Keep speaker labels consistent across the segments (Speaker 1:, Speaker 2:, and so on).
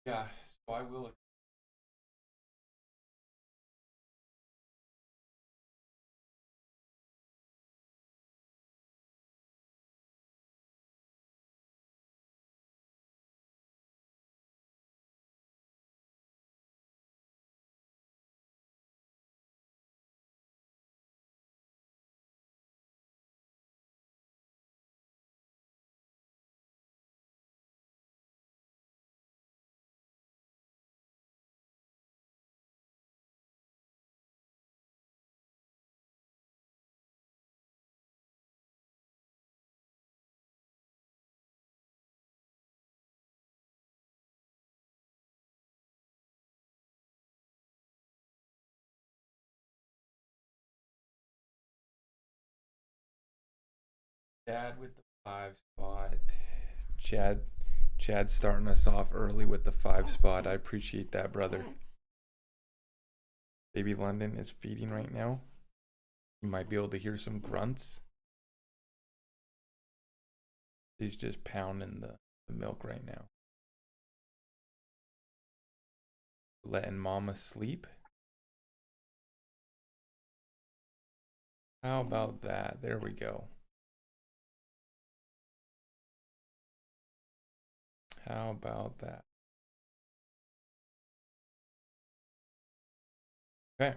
Speaker 1: Yeah, so I will. Chad with the 5 spot. Chad, Chad starting us off early with the 5 spot. I appreciate that, brother. Baby London is feeding right now. You might be able to hear some grunts. He's just pounding the milk right now. Letting mama sleep. How about that? There we go. How about that? Okay.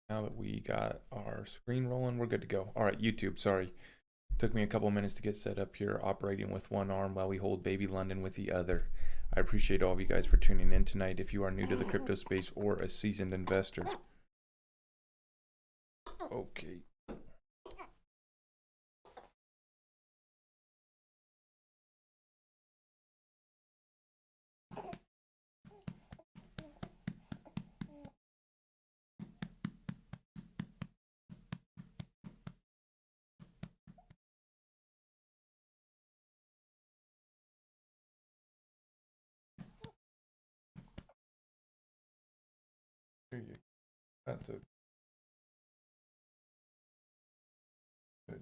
Speaker 1: Now that we got our screen rolling, we're good to go. All right, YouTube, sorry. Took me a couple minutes to get set up here, operating with one arm while we hold baby London with the other. I appreciate all of you guys for tuning in tonight if you are new to the crypto space or a seasoned investor. Okay. Here you go. That's a good.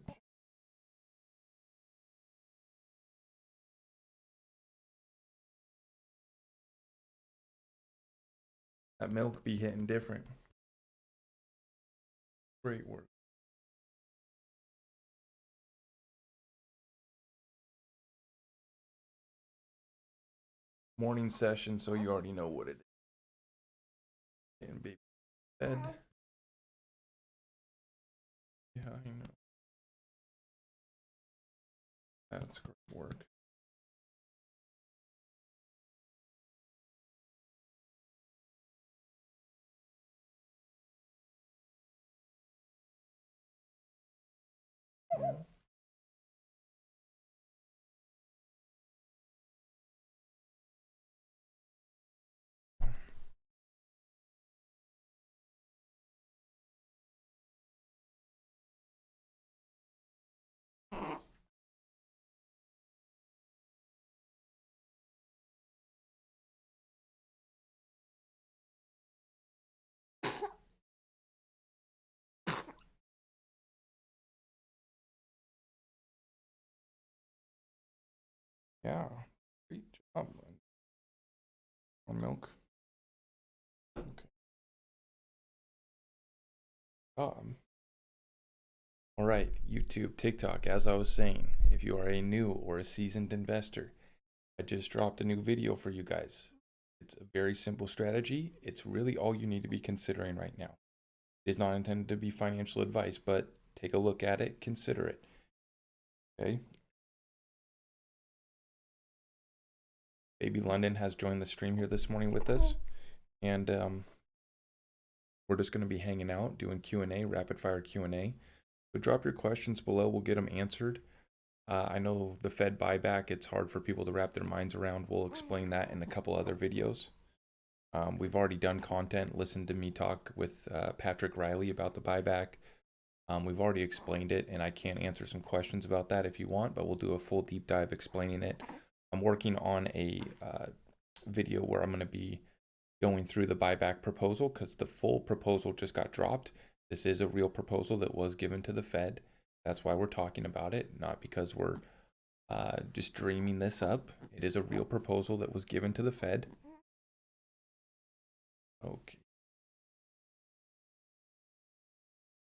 Speaker 1: That milk be hitting different. Great work. Morning session, so you already know what it is. And baby bed. Yeah, I know. That's great work. Yeah. Yeah. Great job. More milk. Okay. All right, YouTube, TikTok, as I was saying, if you are a new or a seasoned investor, I just dropped a new video for you guys. It's a very simple strategy. It's really all you need to be considering right now. It is not intended to be financial advice, but take a look at it, consider it. Okay? Baby London has joined the stream here this morning with us, and we're just going to be hanging out, doing Q&A, rapid fire Q&A. So drop your questions below. We'll get them answered. I know the Fed buyback, it's hard for people to wrap their minds around. We'll explain that in a couple other videos. We've already done content. Listen to me talk with Patrick Riley about the buyback. We've already explained it, and I can answer some questions about that if you want, but we'll do a full deep dive explaining it. I'm working on a video where I'm going to be going through the buyback proposal, because the full proposal just got dropped. This is a real proposal that was given to the Fed. That's why we're talking about it, not because we're just dreaming this up. It is a real proposal that was given to the Fed. Okay.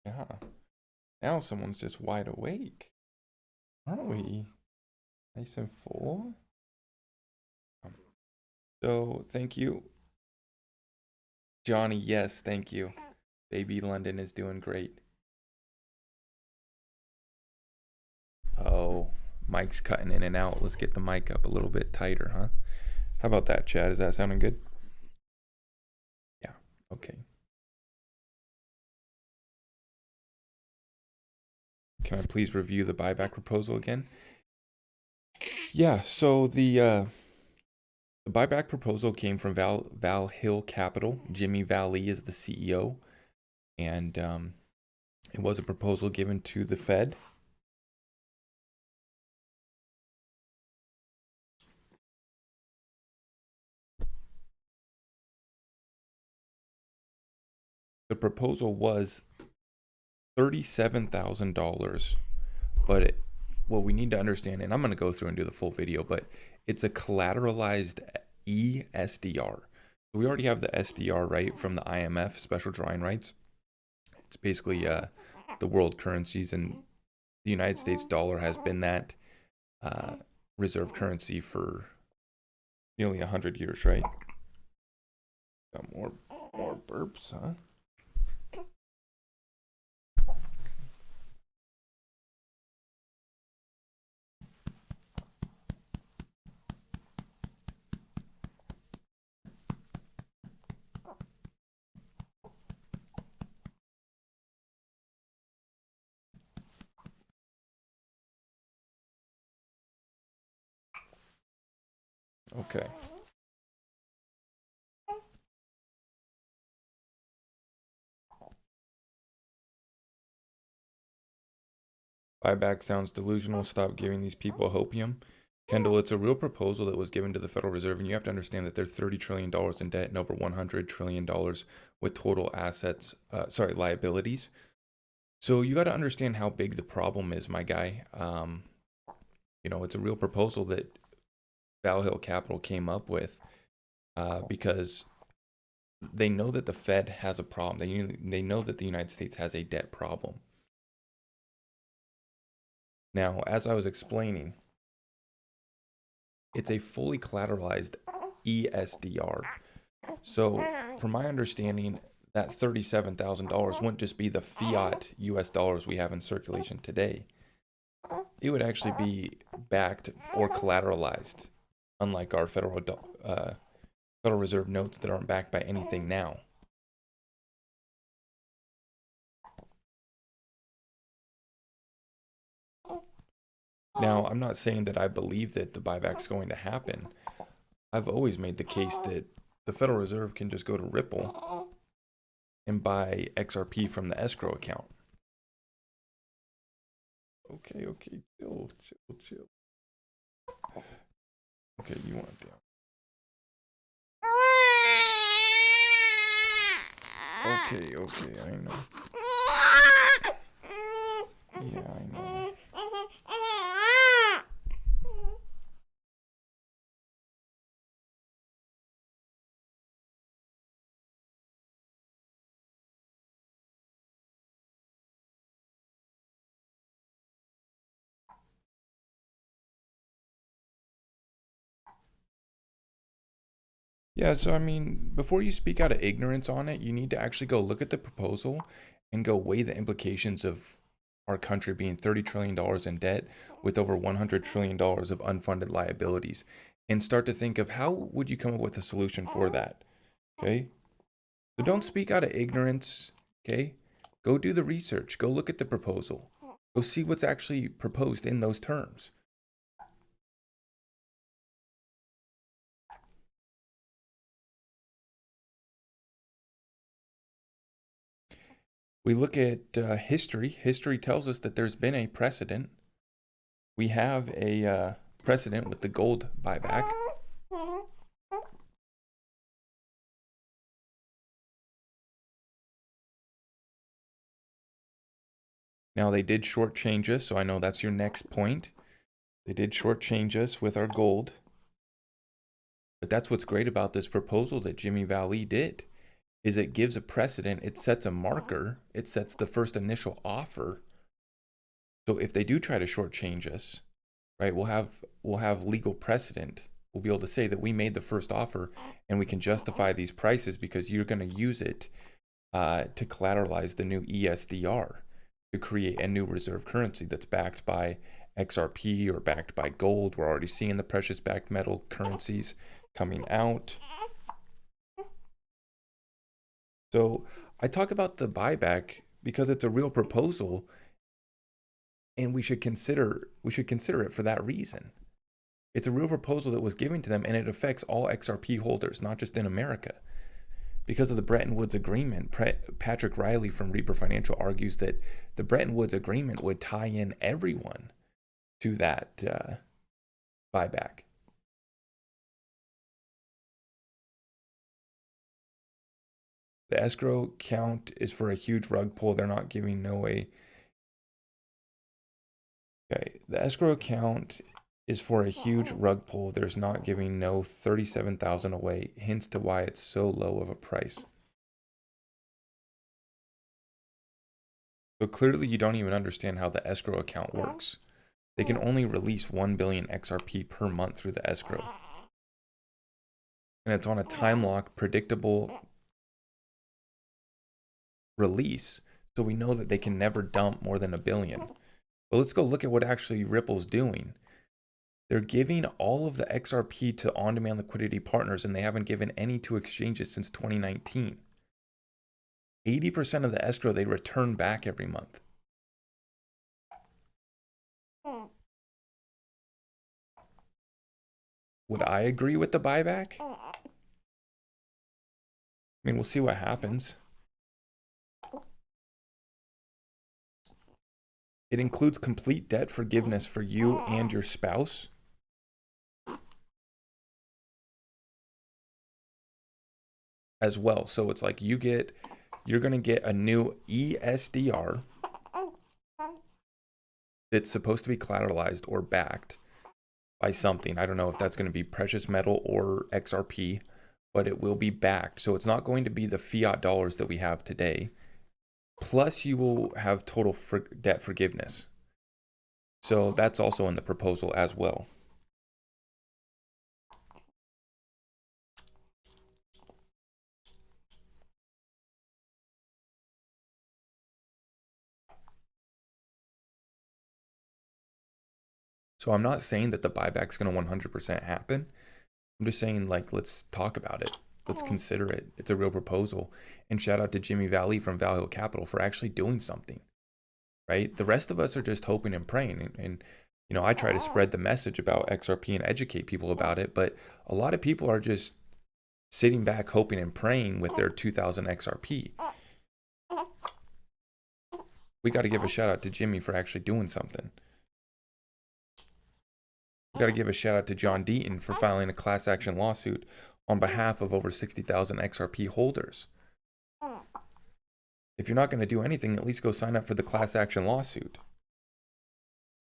Speaker 1: Yeah. Now someone's just wide awake. Aren't we? Nice and full. So thank you. Johnny, yes, thank you. Baby London is doing great. Oh, mic's cutting in and out. Let's get the mic up a little bit tighter, huh? How about that, Chad? Is that sounding good? Yeah, okay. Can I please review the buyback proposal again? Yeah, so the buyback proposal came from Val Hill Capital. Jimmy Valley is the CEO, and it was a proposal given to the Fed. The proposal was $37,000, but what we need to understand, and I'm going to go through and do the full video, but it's a collateralized ESDR. So we already have the SDR, right, from the IMF, special drawing rights. It's basically the world currencies, and the United States dollar has been that reserve currency for nearly 100 years, right? Got more burps, huh? Okay. Buyback sounds delusional. Stop giving these people hopium. Kendall, it's a real proposal that was given to the Federal Reserve, and you have to understand that they're $30 trillion in debt and over $100 trillion with total assets, liabilities. So you got to understand how big the problem is, my guy. You know, it's a real proposal that Val Hill Capital came up with because they know that the Fed has a problem. They know that the United States has a debt problem. Now, as I was explaining, it's a fully collateralized ESDR. So, from my understanding, that $37,000 wouldn't just be the fiat US dollars we have in circulation today. It would actually be backed or collateralized, unlike our Federal Reserve notes that aren't backed by anything now. Now, I'm not saying that I believe that the buyback's going to happen. I've always made the case that the Federal Reserve can just go to Ripple and buy XRP from the escrow account. Okay, chill. Okay, you want it down. Okay, I know. Yeah, I know. Yeah, so I mean, before you speak out of ignorance on it, you need to actually go look at the proposal and go weigh the implications of our country being $30 trillion in debt with over $100 trillion of unfunded liabilities, and start to think of how would you come up with a solution for that, okay? So don't speak out of ignorance, okay? Go do the research. Go look at the proposal. Go see what's actually proposed in those terms. We look at history. History tells us that there's been a precedent. We have a precedent with the gold buyback. Now they did shortchange us, so I know that's your next point. They did shortchange us with our gold. But that's what's great about this proposal that Jimmy Valley did, is it gives a precedent, it sets a marker, it sets the first initial offer. So if they do try to shortchange us, right, we'll have legal precedent. We'll be able to say that we made the first offer and we can justify these prices because you're going to use it to collateralize the new ESDR to create a new reserve currency that's backed by XRP or backed by gold. We're already seeing the precious backed metal currencies coming out. So I talk about the buyback because it's a real proposal, and we should consider it for that reason. It's a real proposal that was given to them, and it affects all XRP holders, not just in America. Because of the Bretton Woods Agreement, Patrick Riley from Reaper Financial argues that the Bretton Woods Agreement would tie in everyone to that buyback. The escrow count is for a huge rug pull. They're not giving no way. Okay, the escrow account is for a huge rug pull. There's not giving no 37,000 away, hints to why it's so low of a price. So clearly you don't even understand how the escrow account works. They can only release 1 billion XRP per month through the escrow. And it's on a time lock, predictable release. So we know that they can never dump more than 1 billion. But let's go look at what actually Ripple's doing. They're giving all of the XRP to on-demand liquidity partners, and they haven't given any to exchanges since 2019. 80% of the escrow they return back every month. Would I agree with the buyback? I mean, we'll see what happens. It includes complete debt forgiveness for you and your spouse. As well. So it's like you're going to get a new ESDR that's supposed to be collateralized or backed by something. I don't know if that's going to be precious metal or XRP, but it will be backed. So it's not going to be the fiat dollars that we have today. Plus you will have total debt forgiveness. So that's also in the proposal as well. So I'm not saying that the buyback's going to 100% happen. I'm just saying, like, let's talk about it. Let's consider it. It's a real proposal. And shout out to Jimmy Valley from Value Capital for actually doing something, right? The rest of us are just hoping and praying. And you know, I try to spread the message about XRP and educate people about it. But a lot of people are just sitting back, hoping and praying with their 2000 XRP. We got to give a shout out to Jimmy for actually doing something. We got to give a shout out to John Deaton for filing a class action lawsuit on behalf of over 60,000 XRP holders. If you're not going to do anything, at least go sign up for the class action lawsuit.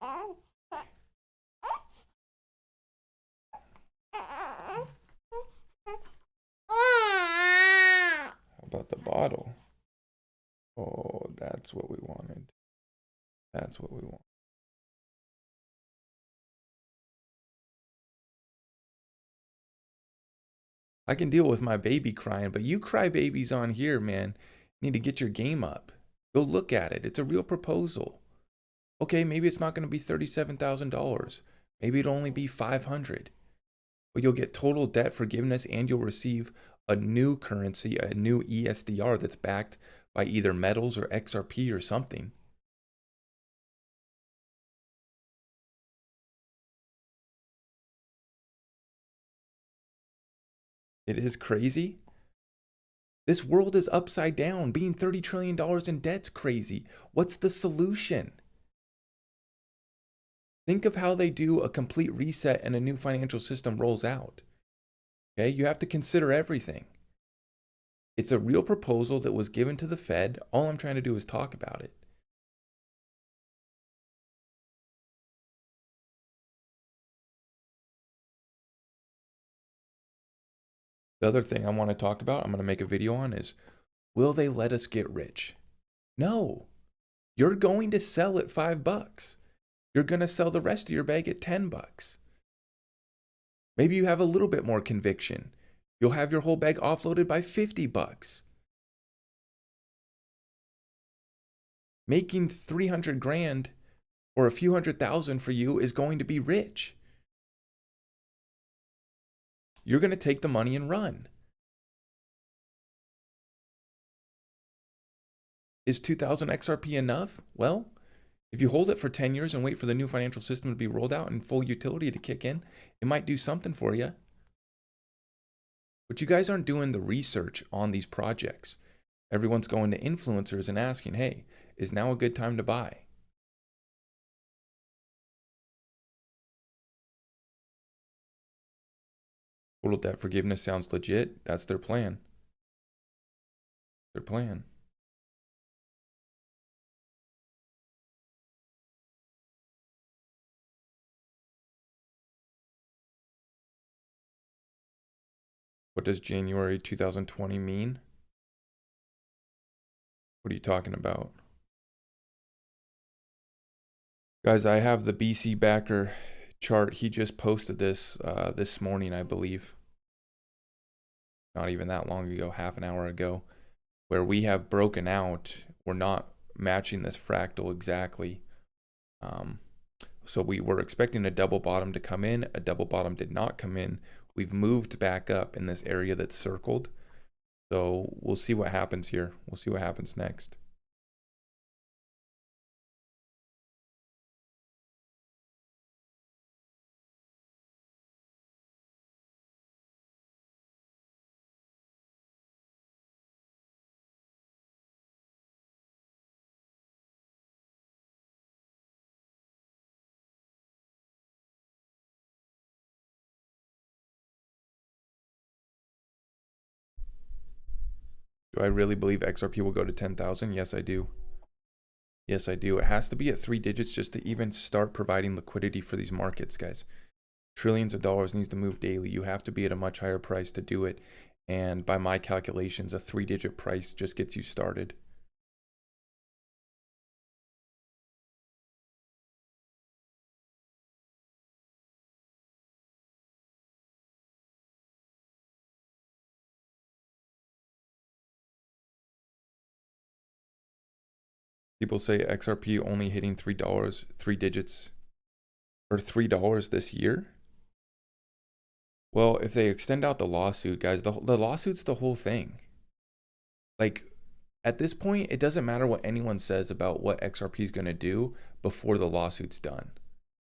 Speaker 1: How about the bottle? Oh, that's what we wanted. That's what we want. I can deal with my baby crying, but you cry babies on here, man, need to get your game up. Go look at it. It's a real proposal. Okay, maybe it's not going to be $37,000. Maybe it'll only be $500. But you'll get total debt forgiveness and you'll receive a new currency, a new ESDR that's backed by either metals or XRP or something. It is crazy. This world is upside down. Being $30 trillion in debt's crazy. What's the solution? Think of how they do a complete reset and a new financial system rolls out. Okay, you have to consider everything. It's a real proposal that was given to the Fed. All I'm trying to do is talk about it. The other thing I want to talk about, I'm going to make a video on, is will they let us get rich? No. You're going to sell at $5. You're going to sell the rest of your bag at $10. Maybe you have a little bit more conviction. You'll have your whole bag offloaded by $50. Making 300 grand or a few $100,000 for you is going to be rich. You're going to take the money and run. Is 2000 XRP enough? Well, if you hold it for 10 years and wait for the new financial system to be rolled out and full utility to kick in, it might do something for you. But you guys aren't doing the research on these projects. Everyone's going to influencers and asking, hey, is now a good time to buy? Total debt forgiveness sounds legit. That's their plan. Their plan. What does January 2020 mean? What are you talking about? Guys, I have the BC backer chart. He just posted this this morning, I believe. Not even that long ago, half an hour ago, where we have broken out. We're not matching this fractal exactly. So we were expecting a double bottom to come in. A double bottom did not come in. We've moved back up in this area that's circled. So we'll see what happens here. We'll see what happens next. Do I really believe XRP will go to 10,000? Yes, I do. Yes, I do. It has to be at 3 digits just to even start providing liquidity for these markets, guys. Trillions of dollars needs to move daily. You have to be at a much higher price to do it. And by my calculations, a 3-digit price just gets you started. People say XRP only hitting $3, 3 digits, or $3 this year. Well, if they extend out the lawsuit, guys, the lawsuit's the whole thing. Like, at this point, it doesn't matter what anyone says about what XRP is going to do before the lawsuit's done.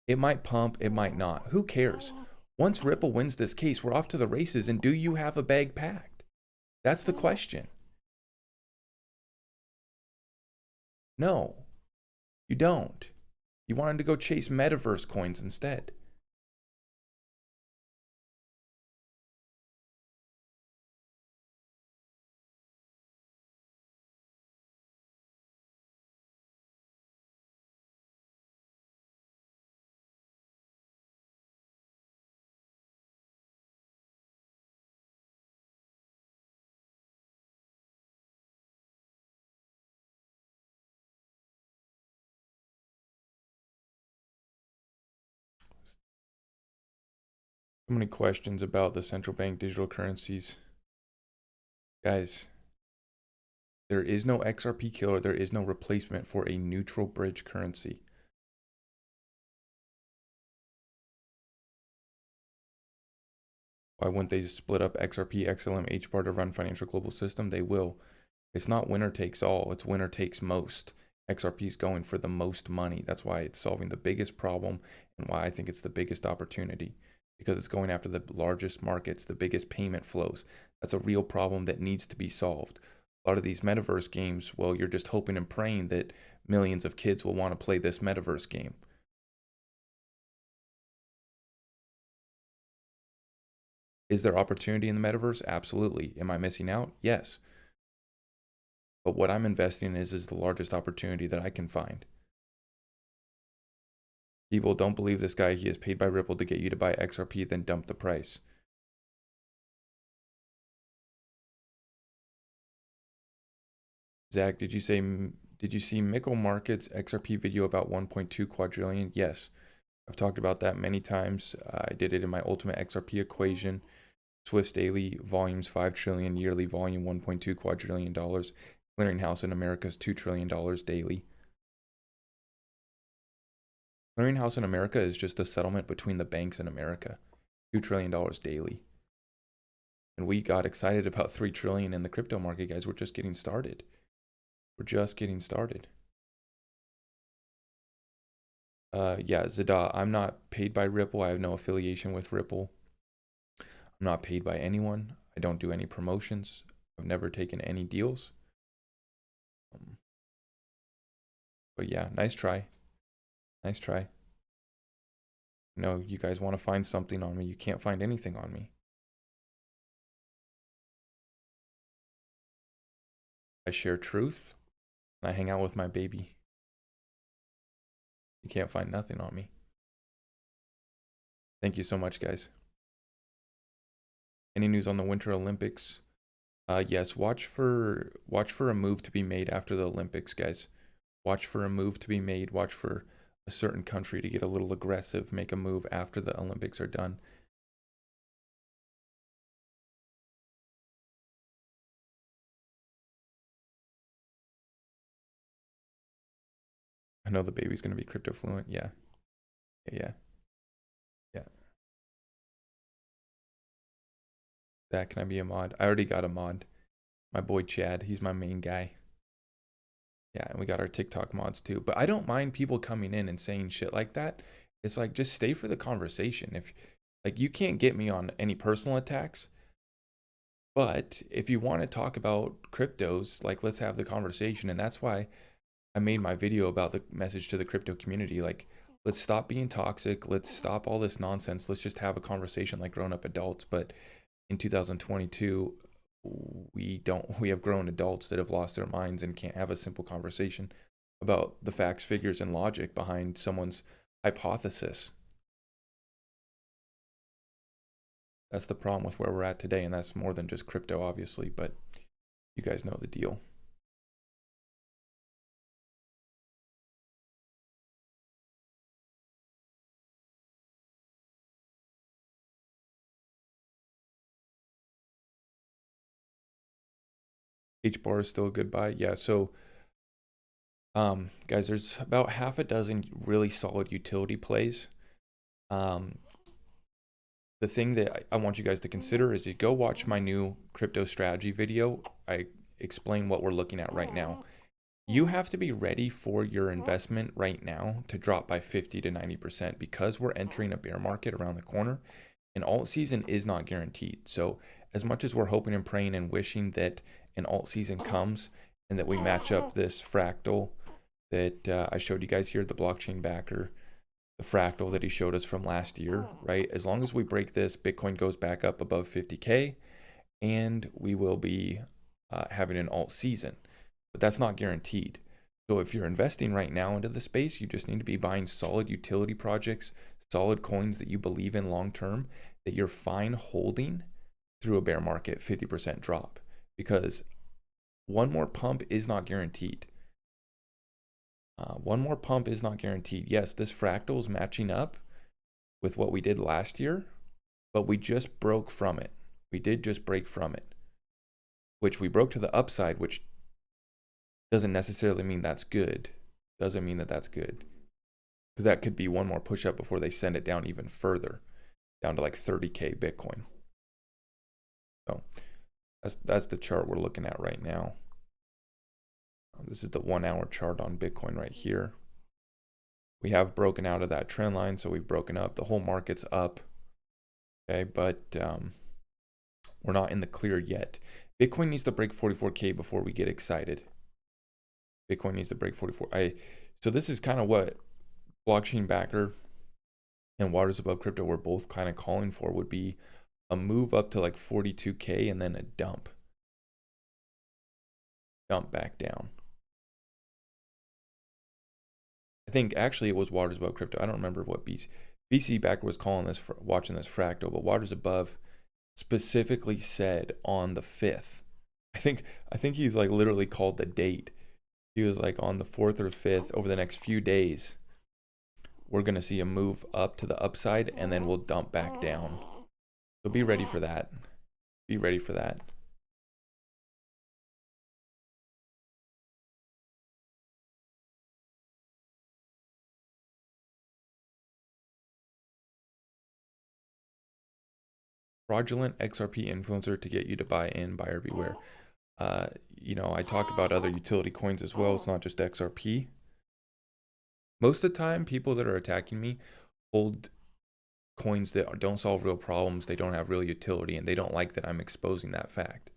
Speaker 1: It might pump, it might not. Who cares? Once Ripple wins this case, we're off to the races. And do you have a bag packed? That's the question. No, you don't. You wanted to go chase metaverse coins instead. So many questions about the central bank digital currencies. Guys, there is no XRP killer. There is no replacement for a neutral bridge currency. Why wouldn't they split up XRP, XLM, HBAR to run financial global system? They will. It's not winner takes all. It's winner takes most. XRP is going for the most money. That's why it's solving the biggest problem and why I think it's the biggest opportunity, because it's going after the largest markets, the biggest payment flows. That's a real problem that needs to be solved. A lot of these metaverse games, well, you're just hoping and praying that millions of kids will want to play this metaverse game. Is there opportunity in the metaverse? Absolutely. Am I missing out? Yes. But what I'm investing in is the largest opportunity that I can find. People don't believe this guy. He is paid by Ripple to get you to buy XRP, then dump the price. Zach, did you see Mickle Market's XRP video about 1.2 quadrillion? Yes. I've talked about that many times. I did it in my ultimate XRP equation. Swift's daily volumes 5 trillion, yearly volume $1.2 quadrillion. Clearinghouse in America is $2 trillion daily. Clearinghouse in America is just a settlement between the banks in America. $2 trillion daily. And we got excited about 3 trillion in the crypto market, guys. We're just getting started. We're just getting started. Yeah, Zada, I'm not paid by Ripple. I have no affiliation with Ripple. I'm not paid by anyone. I don't do any promotions. I've never taken any deals. But yeah, nice try. Nice try. No, you guys want to find something on me. You can't find anything on me. I share truth, and I hang out with my baby. You can't find nothing on me. Thank you so much, guys. Any news on the Winter Olympics? Yes, watch for a move to be made after the Olympics, guys. Watch for a move to be made. Watch for a certain country to get a little aggressive, make a move after the Olympics are done. I know the baby's going to be crypto fluent. Yeah. Yeah. Yeah. That, can I be a mod? I already got a mod. My boy Chad, he's my main guy. Yeah, and we got our TikTok mods too. But I don't mind people coming in and saying shit like that. It's like, just stay for the conversation. If, like, you can't get me on any personal attacks. But if you want to talk about cryptos, like, let's have the conversation. And that's why I made my video about the message to the crypto community. Like, let's stop being toxic. Let's stop all this nonsense. Let's just have a conversation like grown-up adults. But in 2022, we have grown adults that have lost their minds and can't have a simple conversation about the facts, figures, and logic behind someone's hypothesis. That's the problem with where we're at today, and that's more than just crypto, obviously, but you guys know the deal. H bar is still a good buy. Yeah, so guys, there's about half a dozen really solid utility plays. The thing that I want you guys to consider is you go watch my new crypto strategy video. I explain what we're looking at right now. You have to be ready for your investment right now to drop by 50 to 90% because we're entering a bear market around the corner, and alt season is not guaranteed. So as much as we're hoping and praying and wishing that an alt season comes and that we match up this fractal that I showed you guys here, the blockchain backer, the fractal that he showed us from last year, right? As long as we break this, Bitcoin goes back up above 50K and we will be having an alt season, but that's not guaranteed. So if you're investing right now into the space, you just need to be buying solid utility projects, solid coins that you believe in long-term, that you're fine holding through a bear market 50% drop, because one more pump is not guaranteed. One more pump is not guaranteed. Yes, this fractal is matching up with what we did last year, but we just broke from it. We did just break from it, which we broke to the upside, which doesn't necessarily mean that's good. Doesn't mean that that's good, because that could be one more push up before they send it down even further, down to like 30K Bitcoin. So that's the chart we're looking at right now. This is the 1 hour chart on Bitcoin right here. We have broken out of that trend line, so we've broken up. The whole market's up, okay, but we're not in the clear yet. Bitcoin needs to break 44K before we get excited. Bitcoin needs to break 44. So this is kind of what blockchain backer and waters above crypto were both kind of calling for, would be a move up to like 42K and then a dump back down. I think actually it was waters above crypto. I don't remember what BC backer was calling this, for watching this fractal, but waters above specifically said on the 5th I think I think he's like literally called the date. He was like on the 4th or 5th over the next few days. We're gonna see a move up to the upside and then we'll dump back down. So be ready for that. Be ready for that. Fraudulent XRP influencer to get you to buy in, buyer beware. I talk about other utility coins as well. It's not just XRP. Most of the time, people that are attacking me hold coins that don't solve real problems. They don't have real utility, and they don't like that I'm exposing that fact.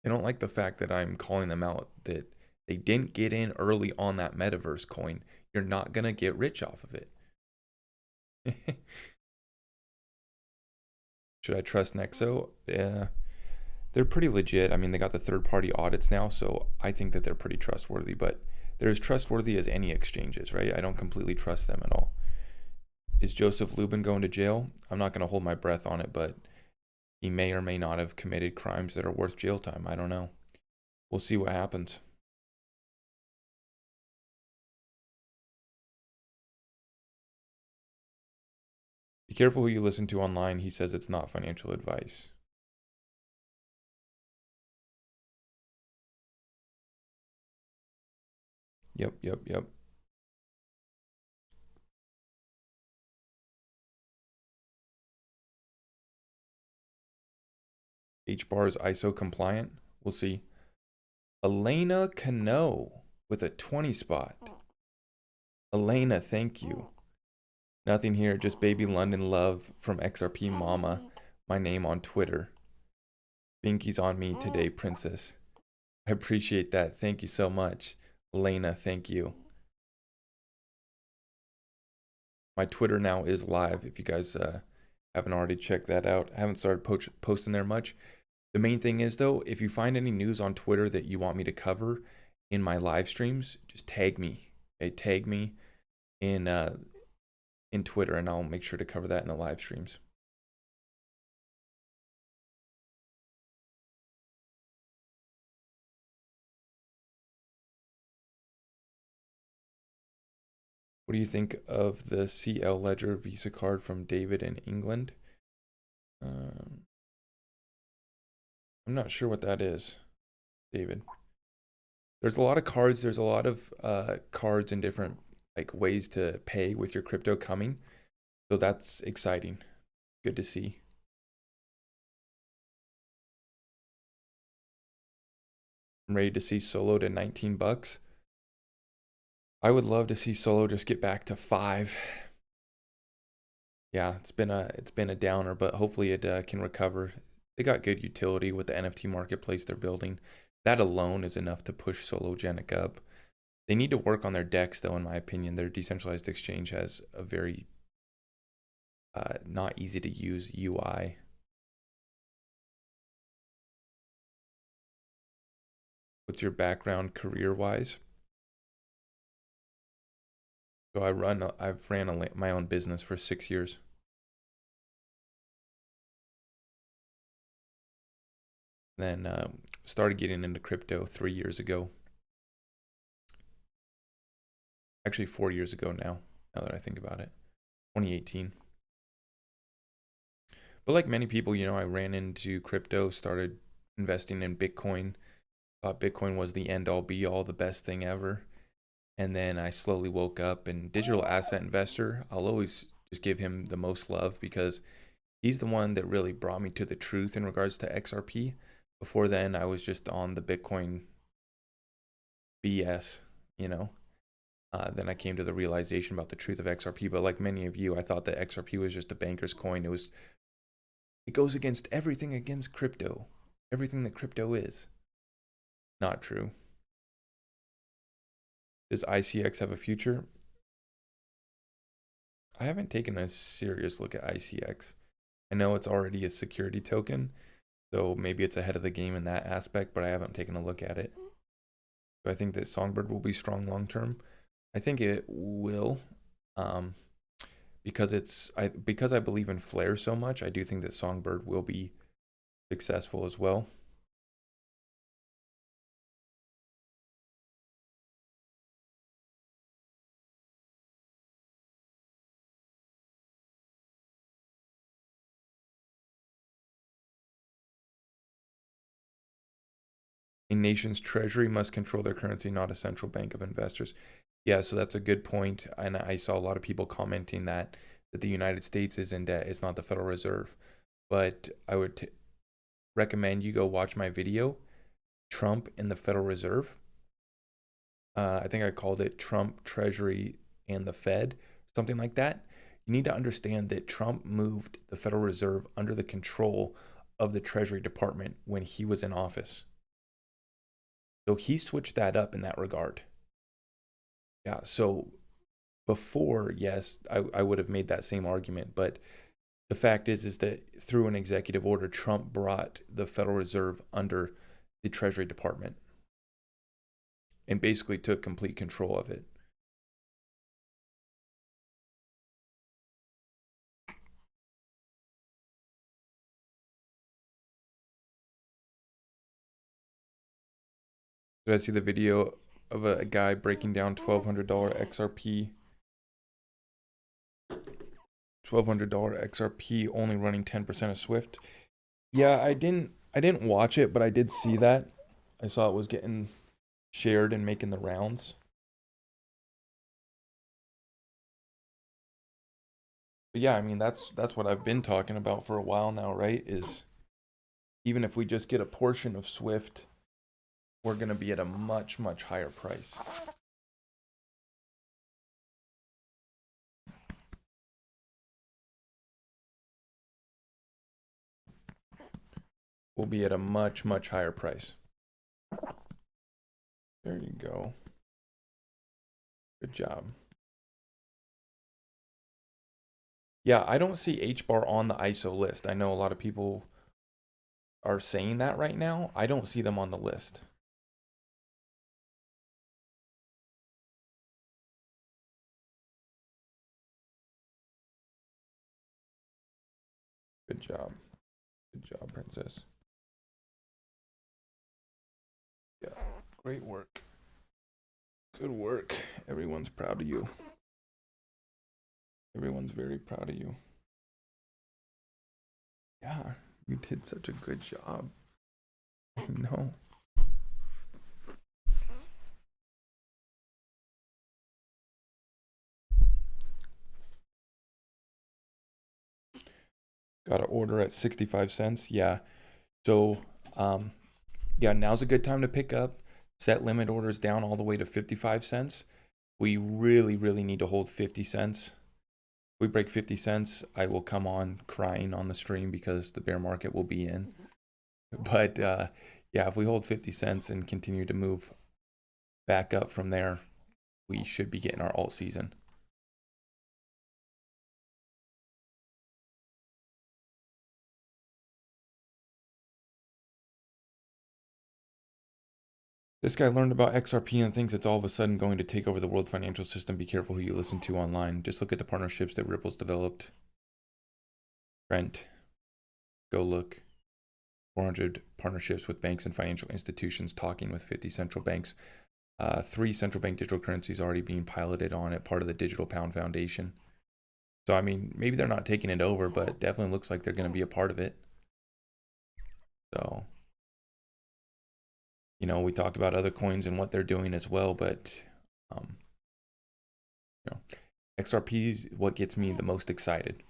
Speaker 1: They don't like the fact that I'm calling them out, that they didn't get in early on that metaverse coin. You're not going to get rich off of it. Should I trust Nexo? Yeah, they're pretty legit. I mean, they got the third-party audits now, so I think that they're pretty trustworthy, but they're as trustworthy as any exchanges, right? I don't completely trust them at all. Is Joseph Lubin going to jail? I'm not going to hold my breath on it, but he may or may not have committed crimes that are worth jail time. I don't know. We'll see what happens. Be careful who you listen to online. He says it's not financial advice. Yep. H-bar is ISO compliant. We'll see. Elena Cano with a 20 spot. Elena, thank you. Nothing here, just baby London love from XRP Mama. My name on Twitter. Binky's on me today, princess. I appreciate that. Thank you so much. Elena, thank you. My Twitter now is live if you guys haven't already checked that out. I haven't started posting there much. The main thing is, though, if you find any news on Twitter that you want me to cover in my live streams, just tag me. Okay, tag me in Twitter, and I'll make sure to cover that in the live streams. What do you think of the CL Ledger Visa card from David in England? I'm not sure what that is, David. There's a lot of cards. There's a lot of cards and different like ways to pay with your crypto coming. So that's exciting. Good to see. I'm ready to see Solo to 19 bucks. I would love to see Solo just get back to 5. Yeah, it's been a downer, but hopefully it can recover. They got good utility with the NFT marketplace they're building. That alone is enough to push Sologenic up. They need to work on their decks, though, in my opinion. Their decentralized exchange has a very not easy to use UI. What's your background career-wise? So I've ran my own business for 6 years. Then started getting into crypto 3 years ago. Actually, 4 years ago now that I think about it. 2018. But like many people, I ran into crypto, started investing in Bitcoin. Thought Bitcoin was the end all be all, the best thing ever. And then I slowly woke up, and digital asset investor, I'll always just give him the most love because he's the one that really brought me to the truth in regards to XRP. Before then, I was just on the Bitcoin BS, Then I came to the realization about the truth of XRP. But like many of you, I thought that XRP was just a banker's coin. It goes against everything against crypto, everything that crypto is. Not true. Does ICX have a future? I haven't taken a serious look at ICX. I know it's already a security token, so maybe it's ahead of the game in that aspect, but I haven't taken a look at it. Do I think that Songbird will be strong long term? I think it will, because I believe in Flare so much, I do think that Songbird will be successful as well. A nation's treasury must control their currency, not a central bank of investors. Yeah, so that's a good point. And I saw a lot of people commenting that the United States is in debt. It's not the Federal Reserve. But I would recommend you go watch my video, Trump and the Federal Reserve. I think I called it Trump, Treasury, and the Fed, something like that. You need to understand that Trump moved the Federal Reserve under the control of the Treasury Department when he was in office. So he switched that up in that regard. Yeah, so before, yes, I would have made that same argument, but the fact is that through an executive order, Trump brought the Federal Reserve under the Treasury Department and basically took complete control of it. Did I see the video of a guy breaking down $1,200 XRP? $1,200 XRP only running 10% of Swift. Yeah, I didn't watch it, but I did see that. I saw it was getting shared and making the rounds. But yeah, I mean that's what I've been talking about for a while now, right? Is even if we just get a portion of Swift, we're going to be at a much, much higher price. We'll be at a much, much higher price. There you go. Good job. Yeah, I don't see H-bar on the ISO list. I know a lot of people are saying that right now. I don't see them on the list. Good job. Good job, princess. Yeah, great work. Good work. Everyone's proud of you. Everyone's very proud of you. Yeah, you did such a good job. I know. Got an order at 65 cents. Yeah. So, yeah, now's a good time to pick up. Set limit orders down all the way to 55 cents. We really, really need to hold 50 cents. If we break 50 cents, I will come on crying on the stream because the bear market will be in. But yeah, if we hold 50 cents and continue to move back up from there, we should be getting our alt season. This guy learned about XRP and thinks it's all of a sudden going to take over the world financial system. Be careful who you listen to online. Just look at the partnerships that Ripple's developed. Brent, go look. 400 partnerships with banks and financial institutions talking with 50 central banks. 3 central bank digital currencies already being piloted on it, part of the Digital Pound Foundation. So, I mean, maybe they're not taking it over, but it definitely looks like they're going to be a part of it. So, you know, we talk about other coins and what they're doing as well, but, you know, XRP is what gets me the most excited.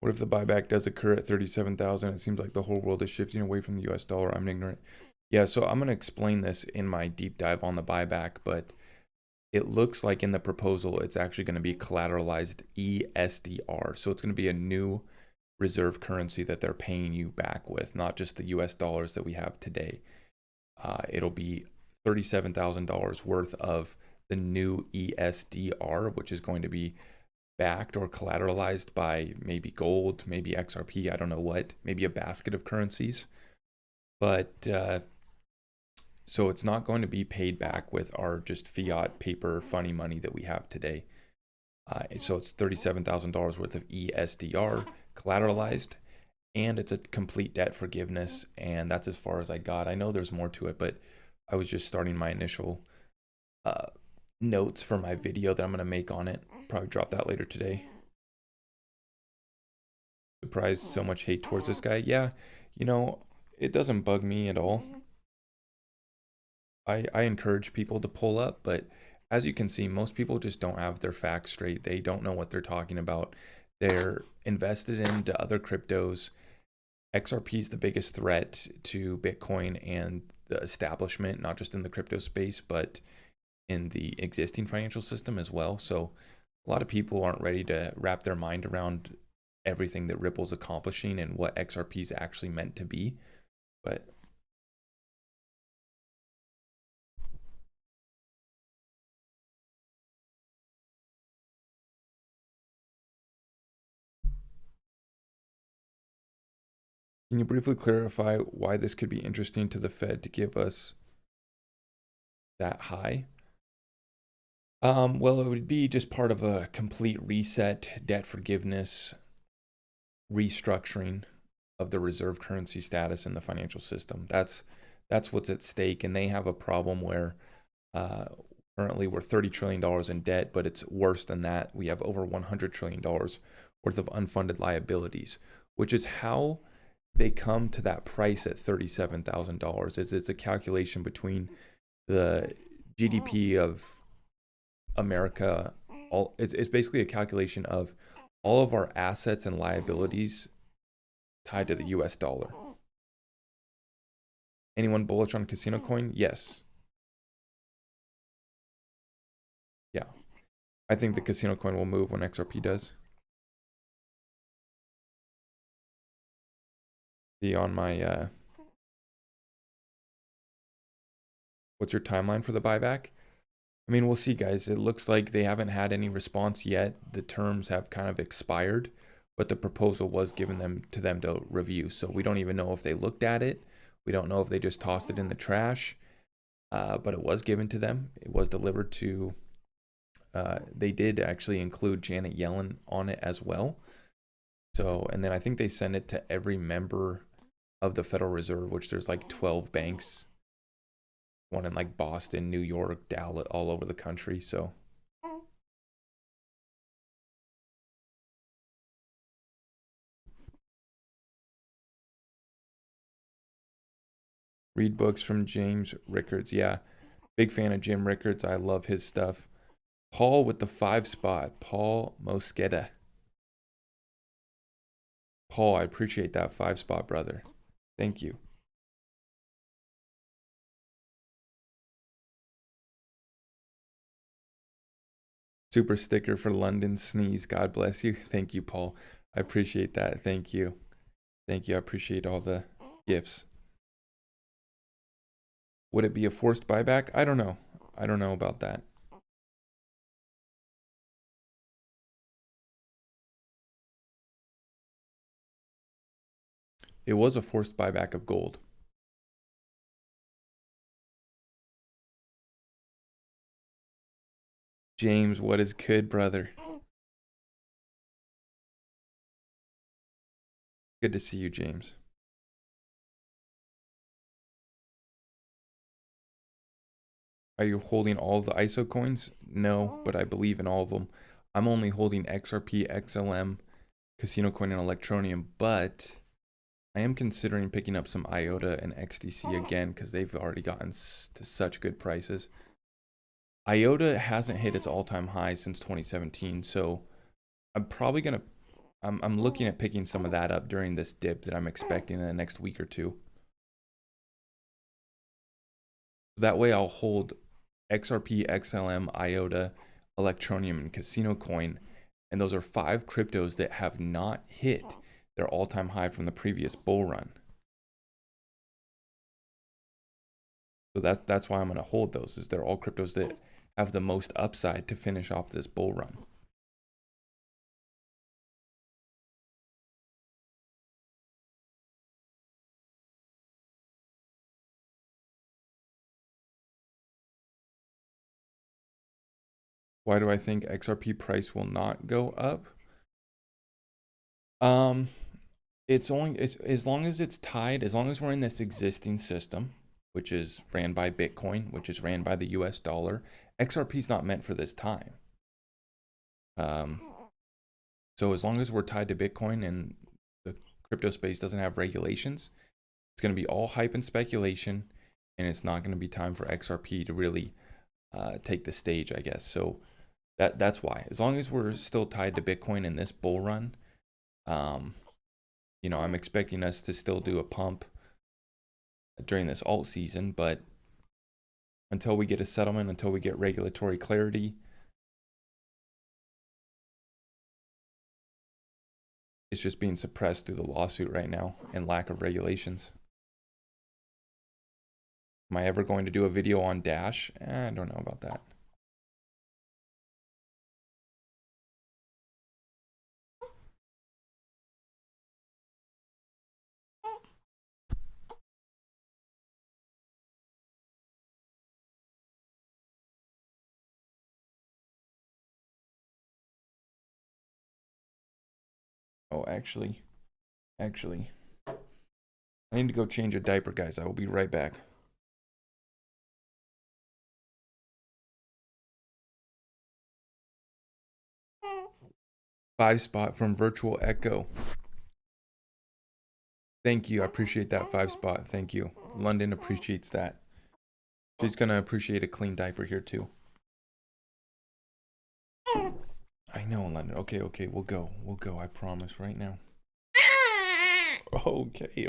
Speaker 1: What if the buyback does occur at 37,000? It seems like the whole world is shifting away from the US dollar. I'm ignorant. Yeah, so I'm going to explain this in my deep dive on the buyback, but it looks like in the proposal, it's actually going to be collateralized ESDR. So it's going to be a new reserve currency that they're paying you back with, not just the US dollars that we have today. it'll be $37,000 worth of the new ESDR, which is going to be backed or collateralized by maybe gold, maybe XRP, I don't know what, maybe a basket of currencies. But so it's not going to be paid back with our just fiat paper funny money that we have today. So it's $37,000 worth of ESDR collateralized, and it's a complete debt forgiveness. And that's as far as I got. I know there's more to it, but I was just starting my initial notes for my video that I'm going to make on it. Probably drop that later today. Surprised so much hate towards this guy. Yeah, you know, it doesn't bug me at all. I encourage people to pull up, but as you can see, most people just don't have their facts straight. They don't know what they're talking about. They're invested into other cryptos. XRP is the biggest threat to Bitcoin and the establishment, not just in the crypto space, but in the existing financial system as well. So a lot of people aren't ready to wrap their mind around everything that Ripple's accomplishing and what XRP is actually meant to be. But can you briefly clarify why this could be interesting to the Fed to give us that high? Well, it would be just part of a complete reset, debt forgiveness, restructuring of the reserve currency status in the financial system. That's what's at stake, and they have a problem where currently we're $30 trillion in debt, but it's worse than that. We have over $100 trillion worth of unfunded liabilities, which is how they come to that price at $37,000. It's a calculation between the GDP of America. It's basically a calculation of all of our assets and liabilities tied to the US dollar. Anyone bullish on Casino Coin? Yes. Yeah. I think the Casino Coin will move when XRP does. See on my what's your timeline for the buyback? I mean, we'll see, guys. It looks like they haven't had any response yet. The terms have kind of expired, but the proposal was given to them to review. So we don't even know if they looked at it. We don't know if they just tossed it in the trash, but it was given to them. It was delivered to, they did actually include Janet Yellen on it as well. So, and then I think they sent it to every member of the Federal Reserve, which there's like 12 banks, one in like Boston, New York, Dallas, all over the country. So read books from James Rickards. Yeah, big fan of Jim Rickards. I love his stuff. Paul with the 5 spot. Paul Mosqueda. Paul, I appreciate that 5 spot, brother. Thank you. Super sticker for London Sneeze. God bless you. Thank you, Paul. I appreciate that. Thank you. Thank you. I appreciate all the gifts. Would it be a forced buyback? I don't know. I don't know about that. It was a forced buyback of gold. James, what is good, brother? Good to see you, James. Are you holding all of the ISO coins? No, but I believe in all of them. I'm only holding XRP, XLM, Casino Coin, and Electroneum, but I am considering picking up some IOTA and XDC again because they've already gotten to such good prices. IOTA hasn't hit its all-time high since 2017, so I'm probably gonna I'm looking at picking some of that up during this dip that I'm expecting in the next week or two. That way I'll hold XRP, XLM, IOTA, Electroneum, and Casino Coin, and those are 5 cryptos that have not hit their all-time high from the previous bull run. So that's why I'm going to hold those, is they're all cryptos that have the most upside to finish off this bull run. Why do I think XRP price will not go up? It's as long as it's tied, as long as we're in this existing system, which is ran by Bitcoin, which is ran by the US dollar, XRP is not meant for this time. So as long as we're tied to Bitcoin and the crypto space doesn't have regulations, it's going to be all hype and speculation, and it's not going to be time for XRP to really take the stage, I guess. So that's why. As long as we're still tied to Bitcoin in this bull run, you know, I'm expecting us to still do a pump during this alt season, but until we get a settlement, until we get regulatory clarity, it's just being suppressed through the lawsuit right now and lack of regulations. Am I ever going to do a video on Dash? I don't know about that. Oh, actually, I need to go change a diaper, guys. I will be right back. Five spot from Virtual Echo. Thank you. I appreciate that 5 spot. Thank you. London appreciates that. She's going to appreciate a clean diaper here too. I know, London. Okay, we'll go. I promise right now. Okay.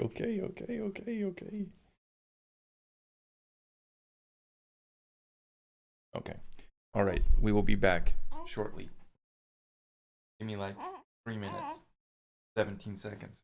Speaker 1: Okay. All right. We will be back shortly. Give me like 3 minutes, 17 seconds.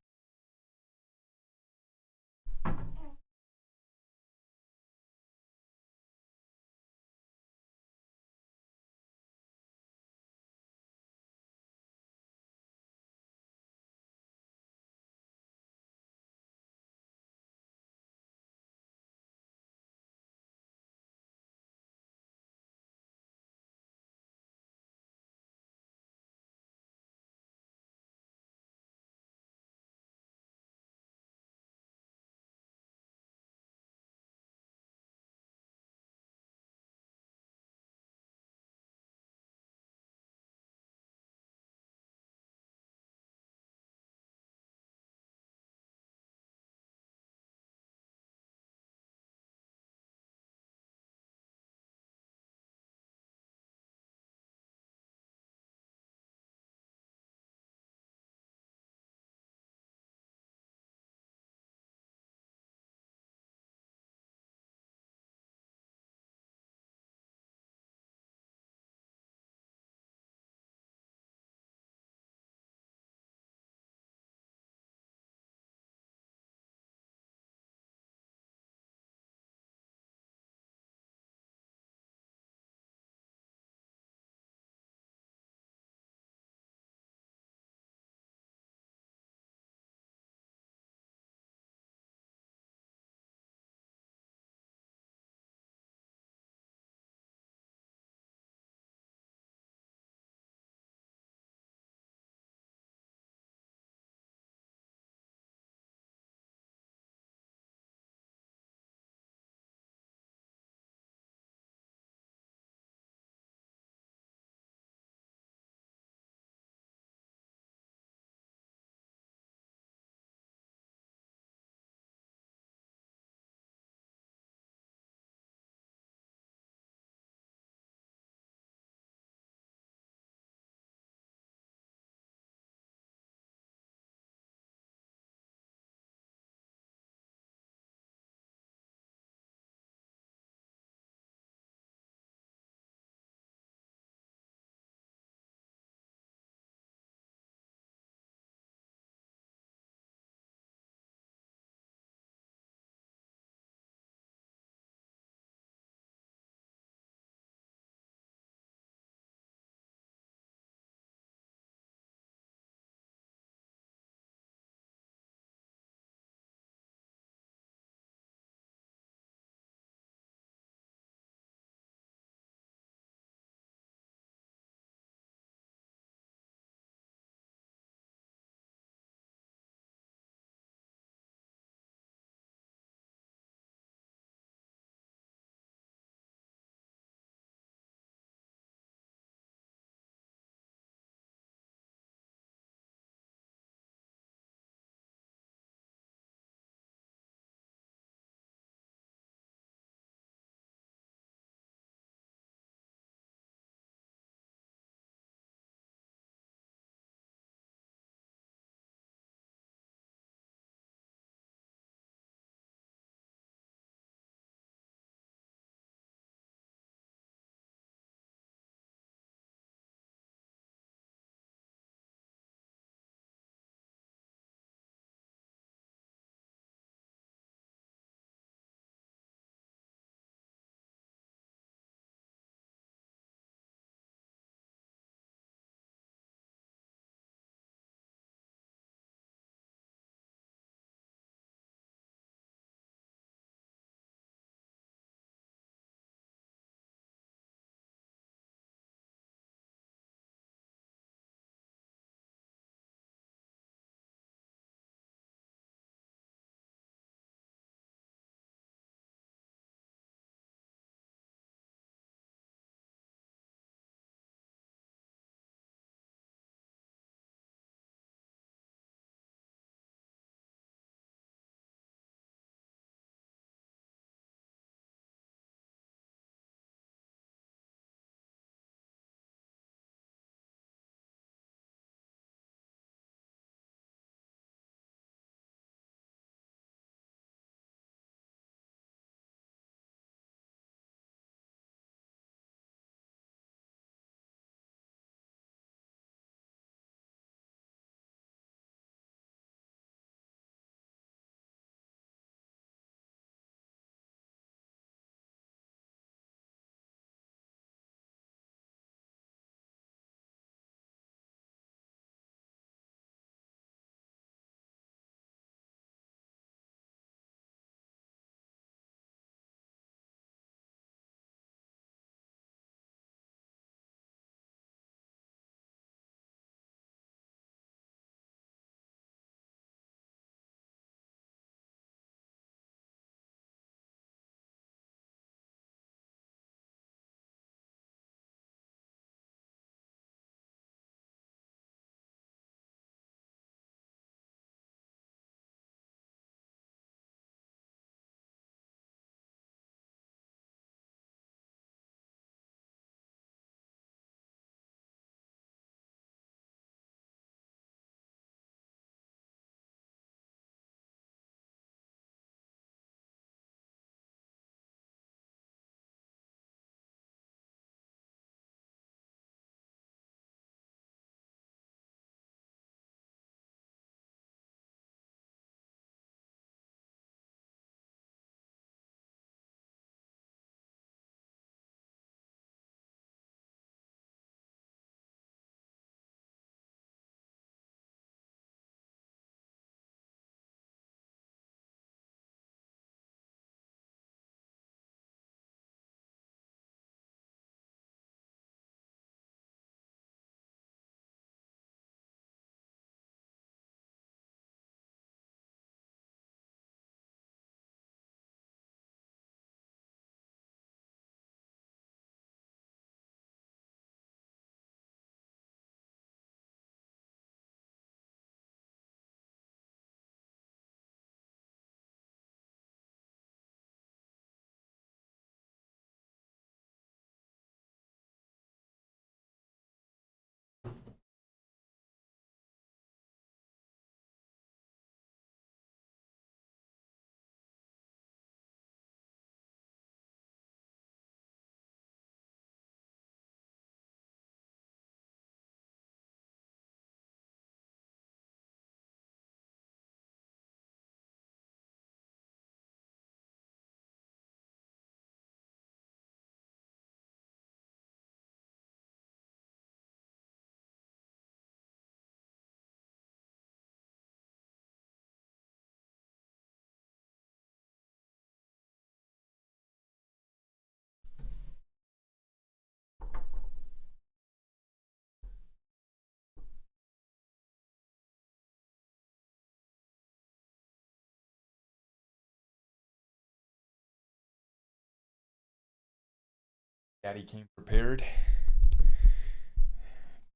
Speaker 1: Daddy came prepared.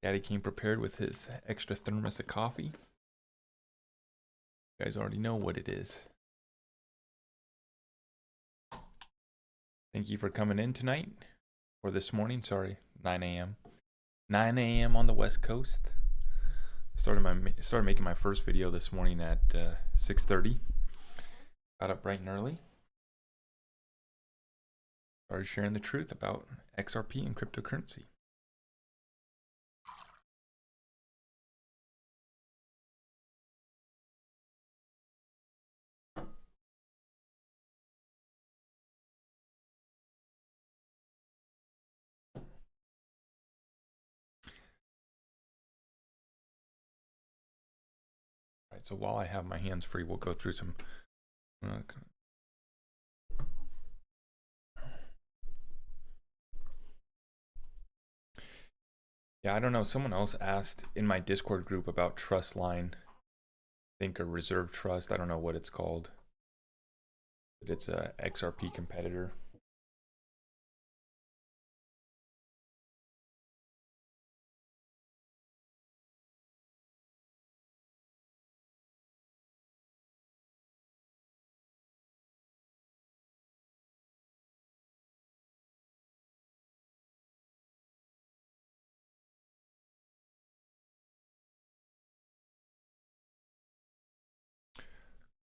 Speaker 1: Daddy came prepared with his extra thermos of coffee. You guys already know what it is. Thank you for coming in tonight, or this morning, sorry, 9 a.m. 9 a.m. on the West Coast. Started making my first video this morning at 6:30. Got up bright and early. Started sharing the truth about XRP and cryptocurrency. Right, so while I have my hands free, we'll go through some. Yeah, I don't know. Someone else asked in my Discord group about trust line. I think a reserve trust. I don't know what it's called. But it's a XRP competitor.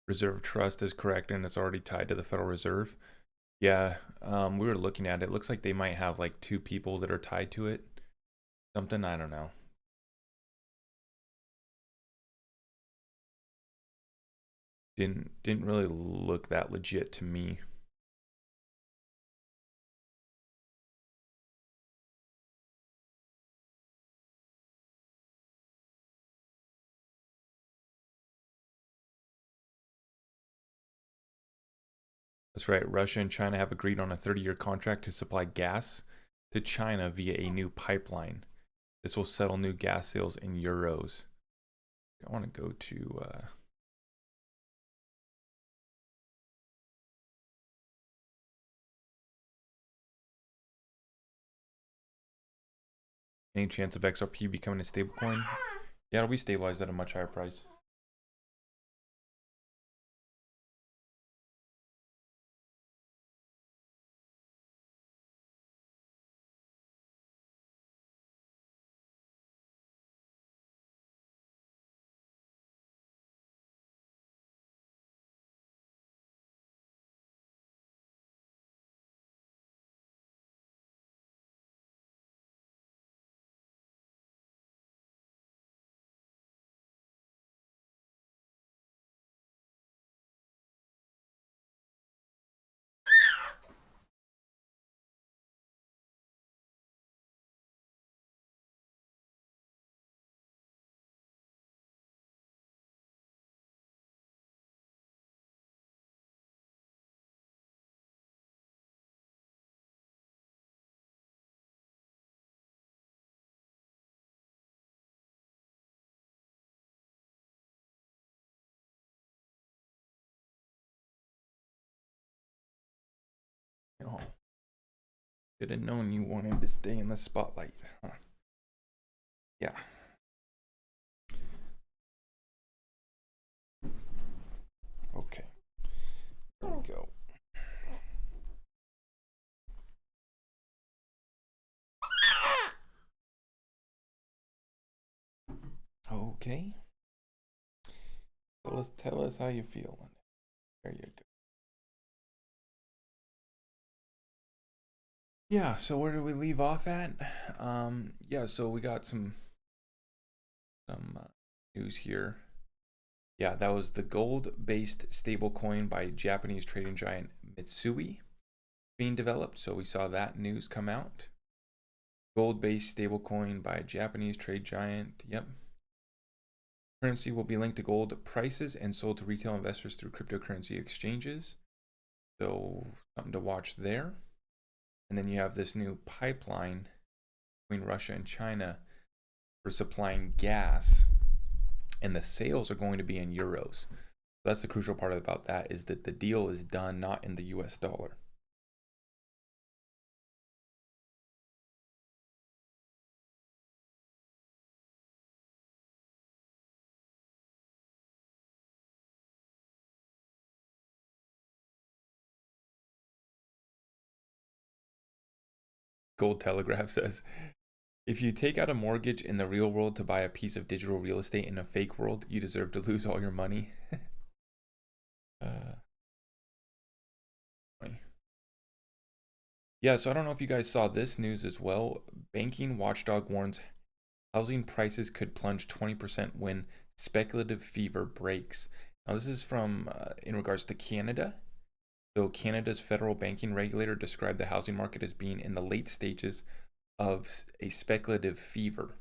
Speaker 1: Reserve trust is correct, and it's already tied to the Federal Reserve. Yeah, we were looking at it. It looks like they might have like 2 people that are tied to it. Something, I don't know. Didn't really look that legit to me. That's right. Russia and China have agreed on a 30-year contract to supply gas to China via a new pipeline. This will settle new gas sales in euros. I want to go to any chance of XRP becoming a stablecoin? Yeah, it'll be stabilized at a much higher price. Oh, should have known you wanted to stay in the spotlight, huh? Yeah. Okay. There we go. Okay. So tell us how you feeling. There you go. Yeah, so where did we leave off at? Yeah, so we got some news here. Yeah, that was the gold-based stablecoin by Japanese trading giant Mitsui being developed. So we saw that news come out. Gold-based stablecoin by Japanese trade giant. Yep. Currency will be linked to gold prices and sold to retail investors through cryptocurrency exchanges. So something to watch there. And then you have this new pipeline between Russia and China for supplying gas, and the sales are going to be in euros. So that's the crucial part about that, is that the deal is done not in the US dollar. Gold Telegraph says, if you take out a mortgage in the real world to buy a piece of digital real estate in a fake world, you deserve to lose all your money. Yeah, so I don't know if you guys saw this news as well. Banking watchdog warns housing prices could plunge 20% when speculative fever breaks. Now, this is from in regards to Canada. So Canada's federal banking regulator described the housing market as being in the late stages of a speculative fever.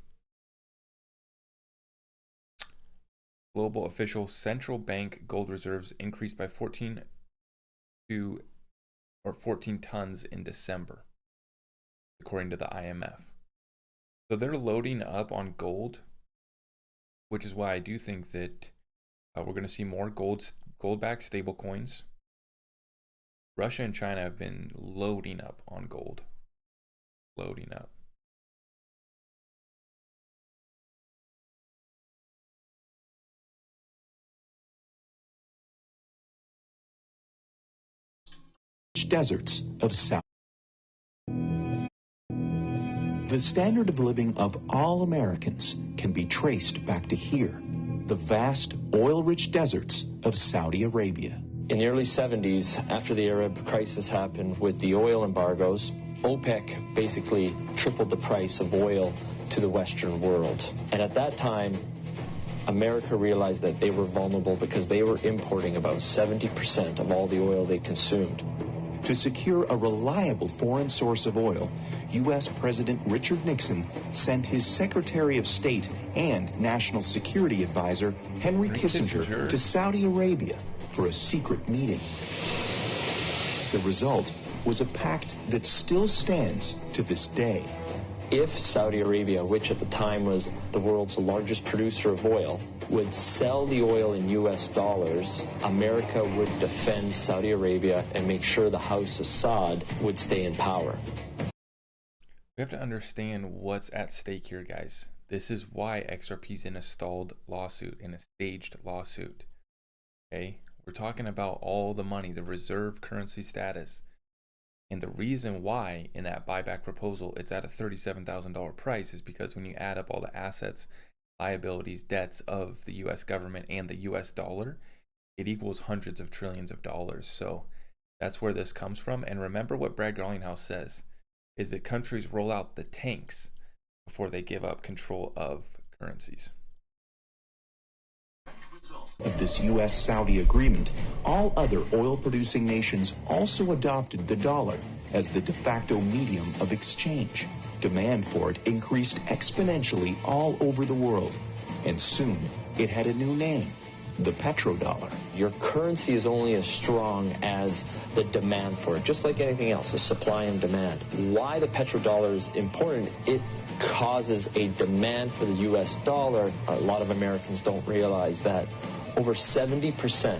Speaker 1: Global official central bank gold reserves increased by 14 tons in December, according to the IMF. So they're loading up on gold, which is why I do think that we're going to see more gold-backed stable coins. Russia and China have been loading up on gold. Loading up.
Speaker 2: Deserts of South. The standard of living of all Americans can be traced back to here, the vast oil-rich deserts of Saudi Arabia.
Speaker 3: In the early 70s, after the Arab crisis happened with the oil embargoes, OPEC basically tripled the price of oil to the Western world. And at that time, America realized that they were vulnerable because they were importing about 70% of all the oil they consumed.
Speaker 2: To secure a reliable foreign source of oil, U.S. President Richard Nixon sent his Secretary of State and National Security Advisor, Henry Kissinger, to Saudi Arabia for a secret meeting. The result was a pact that still stands to this day.
Speaker 3: If Saudi Arabia, which at the time was the world's largest producer of oil, would sell the oil in U.S. dollars, America would defend Saudi Arabia and make sure the House Assad would stay in power.
Speaker 1: We have to understand what's at stake here, guys. This is why XRP's in a stalled lawsuit, in a staged lawsuit. Okay? We're talking about all the money, the reserve currency status. And the reason why in that buyback proposal it's at a $37,000 price is because when you add up all the assets, liabilities, debts of the US government and the US dollar, it equals hundreds of trillions of dollars. So that's where this comes from. And remember what Brad Garlinghouse says, is that countries roll out the tanks before they give up control of currencies.
Speaker 2: Of this U.S.-Saudi agreement, all other oil-producing nations also adopted the dollar as the de facto medium of exchange. Demand for it increased exponentially all over the world, and soon it had a new name, the petrodollar.
Speaker 3: Your currency is only as strong as the demand for it, just like anything else, the supply and demand. Why the petrodollar is important, it causes a demand for the U.S. dollar. A lot of Americans don't realize that over 70%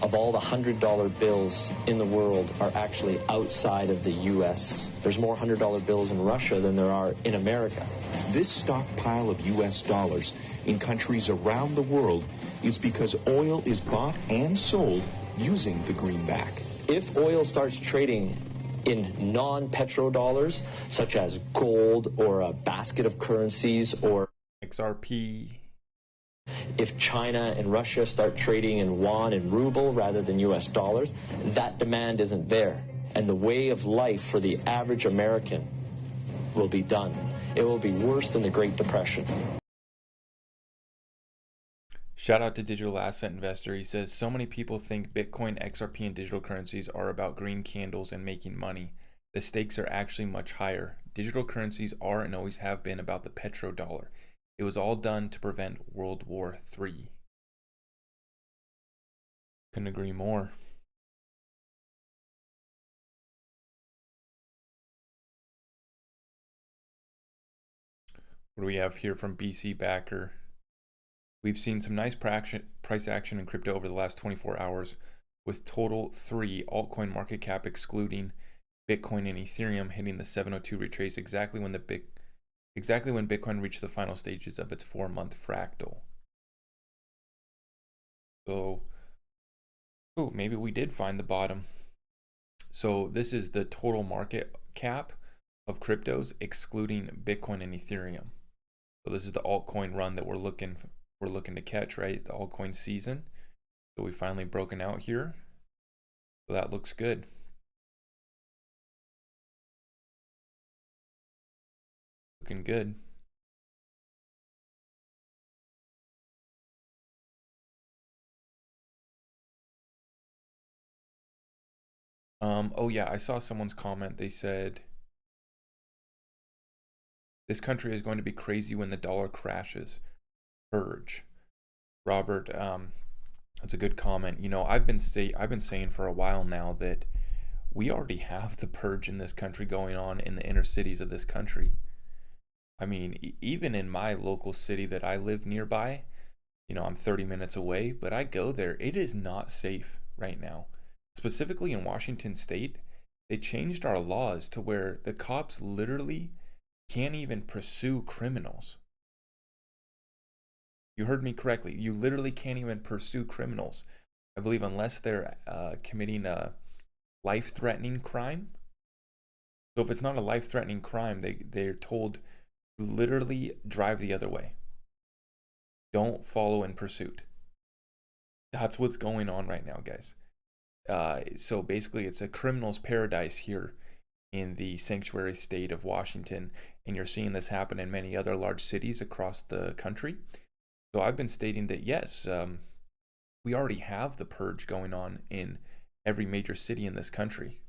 Speaker 3: of all the $100 bills in the world are actually outside of the U.S. There's more $100 bills in Russia than there are in America.
Speaker 2: This stockpile of U.S. dollars in countries around the world is because oil is bought and sold using the greenback.
Speaker 3: If oil starts trading in non-petrodollars, such as gold or a basket of currencies or
Speaker 1: XRP,
Speaker 3: if China and Russia start trading in yuan and ruble rather than U.S. dollars, that demand isn't there. And the way of life for the average American will be done. It will be worse than the Great Depression.
Speaker 1: Shout out to Digital Asset Investor. He says, so many people think Bitcoin, XRP, and digital currencies are about green candles and making money. The stakes are actually much higher. Digital currencies are and always have been about the petrodollar. It was all done to prevent World War III. Couldn't agree more. What do we have here from BC Backer? We've seen some nice price action in crypto over the last 24 hours, with total 3 altcoin market cap excluding Bitcoin and Ethereum hitting the 702 retrace exactly when Bitcoin reached the final stages of its 4-month fractal. So, maybe we did find the bottom. So this is the total market cap of cryptos, excluding Bitcoin and Ethereum. So this is the altcoin run that we're looking to catch, right? The altcoin season. So we finally broken out here. So that looks good. Looking good. Oh yeah, I saw someone's comment. They said, this country is going to be crazy when the dollar crashes. Purge. Robert, that's a good comment. You know, I've been saying for a while now that we already have the purge in this country going on in the inner cities of this country. I mean, even in my local city that I live nearby, you know, I'm 30 minutes away, but I go there. It is not safe right now. Specifically in Washington State, they changed our laws to where the cops literally can't even pursue criminals. You heard me correctly. You literally can't even pursue criminals. I believe unless they're committing a life-threatening crime. So if it's not a life-threatening crime, they're told to literally drive the other way. Don't follow in pursuit. That's what's going on right now, guys. So basically, it's a criminal's paradise here in the sanctuary state of Washington, and you're seeing this happen in many other large cities across the country. So I've been stating that yes, we already have the purge going on in every major city in this country.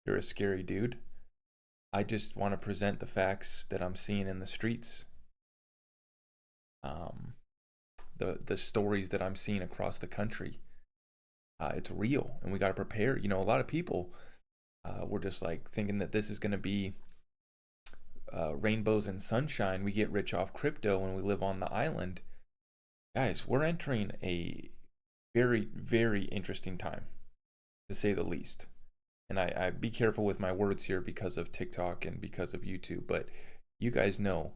Speaker 1: You're a scary dude. I just want to present the facts that I'm seeing in the streets. The stories that I'm seeing across the country. It's real, and we got to prepare. You know, a lot of people were just like thinking that this is going to be rainbows and sunshine. We get rich off crypto when we live on the island. Guys, we're entering a very, very interesting time, to say the least. And I be careful with my words here because of TikTok and because of YouTube, but you guys know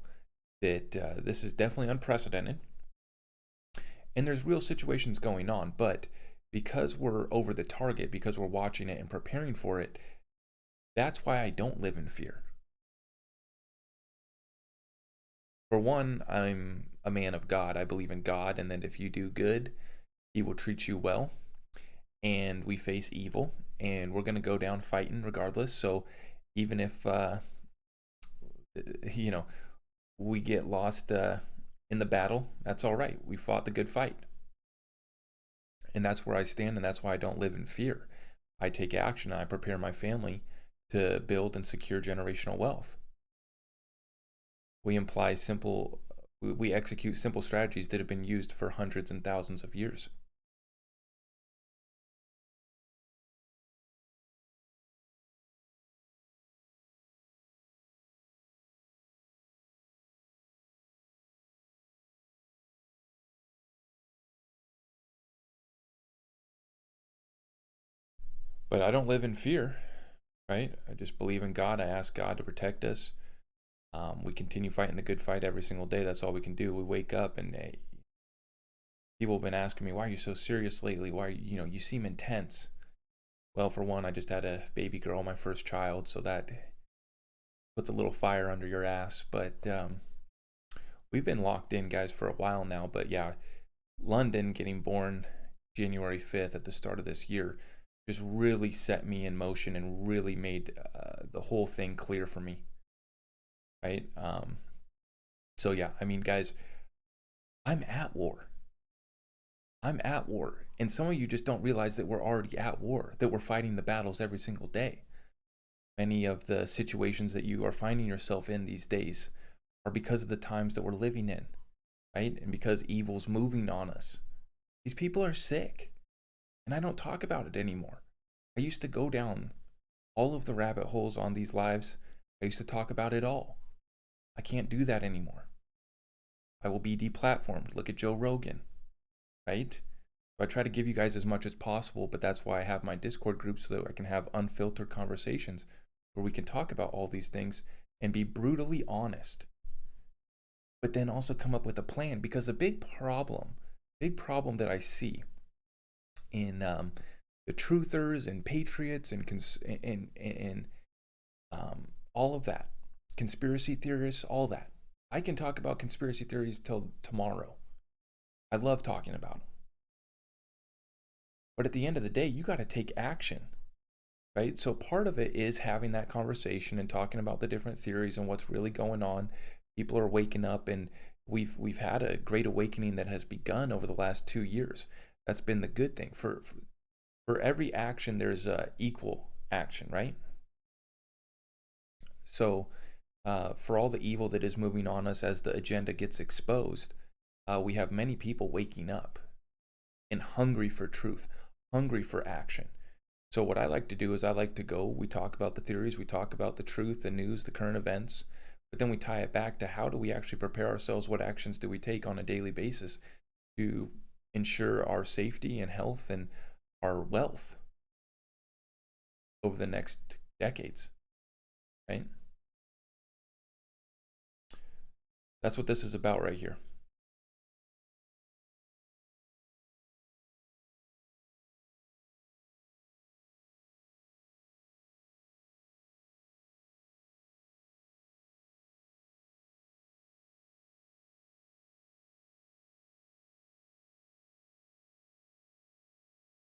Speaker 1: that this is definitely unprecedented. And there's real situations going on, but because we're over the target, because we're watching it and preparing for it, that's why I don't live in fear. For one, I'm a man of God. I believe in God, and that if you do good, He will treat you well. And we face evil, and we're going to go down fighting regardless. So even if, you know, we get lost in the battle, that's all right. We fought the good fight. And that's where I stand, and that's why I don't live in fear. I take action, and I prepare my family to build and secure generational wealth. We execute simple strategies that have been used for hundreds and thousands of years. But I don't live in fear, right? I just believe in God. I ask God to protect us. We continue fighting the good fight every single day. That's all we can do. We wake up, and people have been asking me, why are you so serious lately? Why, you seem intense. Well, for one, I just had a baby girl, my first child, so that puts a little fire under your ass. But we've been locked in, guys, for a while now. But yeah, London getting born January 5th at the start of this year just really set me in motion and really made the whole thing clear for me, right? So yeah, I mean, guys, I'm at war. And some of you just don't realize that we're already at war, that we're fighting the battles every single day. Many of the situations that you are finding yourself in these days are because of the times that we're living in, right? And because evil's moving on us. These people are sick. And I don't talk about it anymore. I used to go down all of the rabbit holes on these lives. I used to talk about it all. I can't do that anymore. I will be deplatformed. Look at Joe Rogan, right? So I try to give you guys as much as possible, but that's why I have my Discord group, so that I can have unfiltered conversations where we can talk about all these things and be brutally honest, but then also come up with a plan. Because a big problem that I see in the truthers and patriots and all of that, conspiracy theorists, all that. I can talk about conspiracy theories till tomorrow. I love talking about them. But at the end of the day, you got to take action, right? So part of it is having that conversation and talking about the different theories and what's really going on. People are waking up, and we've had a great awakening that has begun over the last 2 years. That's been the good thing. For every action, there's equal action, right? So for all the evil that is moving on us as the agenda gets exposed, we have many people waking up and hungry for truth, hungry for action. So what I like to do is we talk about the theories, we talk about the truth, the news, the current events, but then we tie it back to how do we actually prepare ourselves? What actions do we take on a daily basis to ensure our safety and health and our wealth over the next decades, right? That's what this is about right here.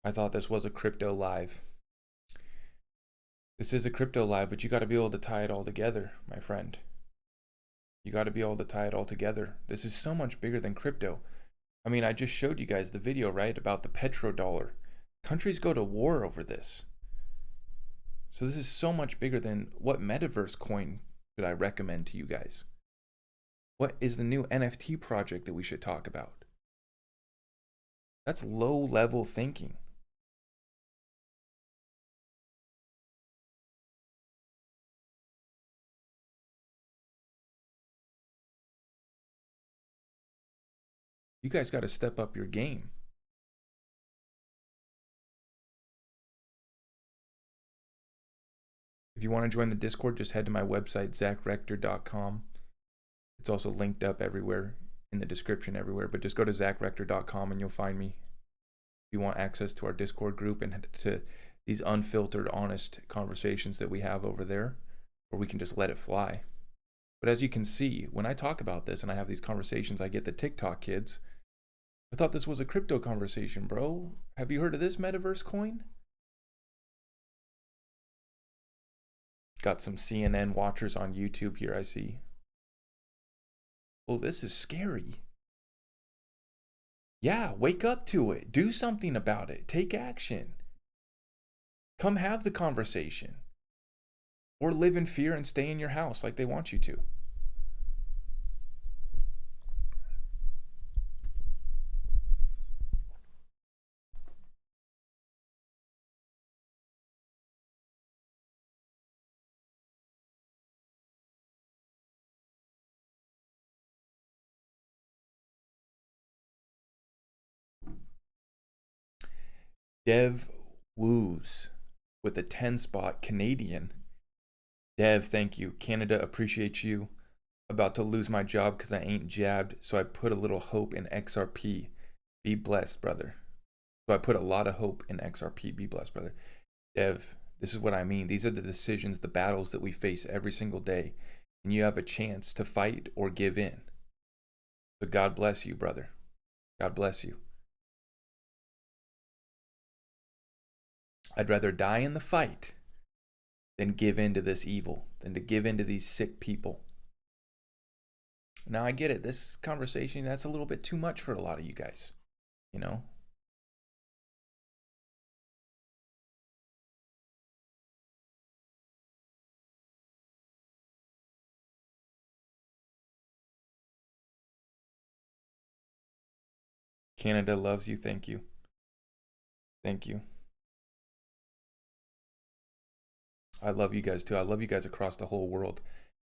Speaker 1: I thought this was a crypto live. This is a crypto live, but you got to be able to tie it all together, my friend. You got to be able to tie it all together. This is so much bigger than crypto. I mean, I just showed you guys the video, right, about the petrodollar. Countries go to war over this. So this is so much bigger than what metaverse coin should I recommend to you guys? What is the new NFT project that we should talk about? That's low-level thinking. You guys got to step up your game. If you want to join the Discord, just head to my website, zachrector.com. It's also linked up everywhere in the description everywhere, but just go to zachrector.com and you'll find me. If you want access to our Discord group and to these unfiltered, honest conversations that we have over there, where we can just let it fly. But as you can see, when I talk about this and I have these conversations, I get the TikTok kids. I thought this was a crypto conversation, bro. Have you heard of this metaverse coin? Got some CNN watchers on YouTube here, I see. Well, this is scary. Yeah, wake up to it. Do something about it. Take action. Come have the conversation. Or live in fear and stay in your house like they want you to. Dev Woos with a 10 spot Canadian. Dev, thank you. Canada, appreciate you. About to lose my job because I ain't jabbed, so I put a little hope in XRP. Be blessed, brother. So I put a lot of hope in XRP. Be blessed, brother. Dev, this is what I mean. These are the decisions, the battles that we face every single day. And you have a chance to fight or give in. So God bless you, brother. God bless you. I'd rather die in the fight than give in to this evil, than to give in to these sick people. Now I get it. This conversation, that's a little bit too much for a lot of you guys, you know? Canada loves you. Thank you. Thank you. I love you guys too. I love you guys across the whole world.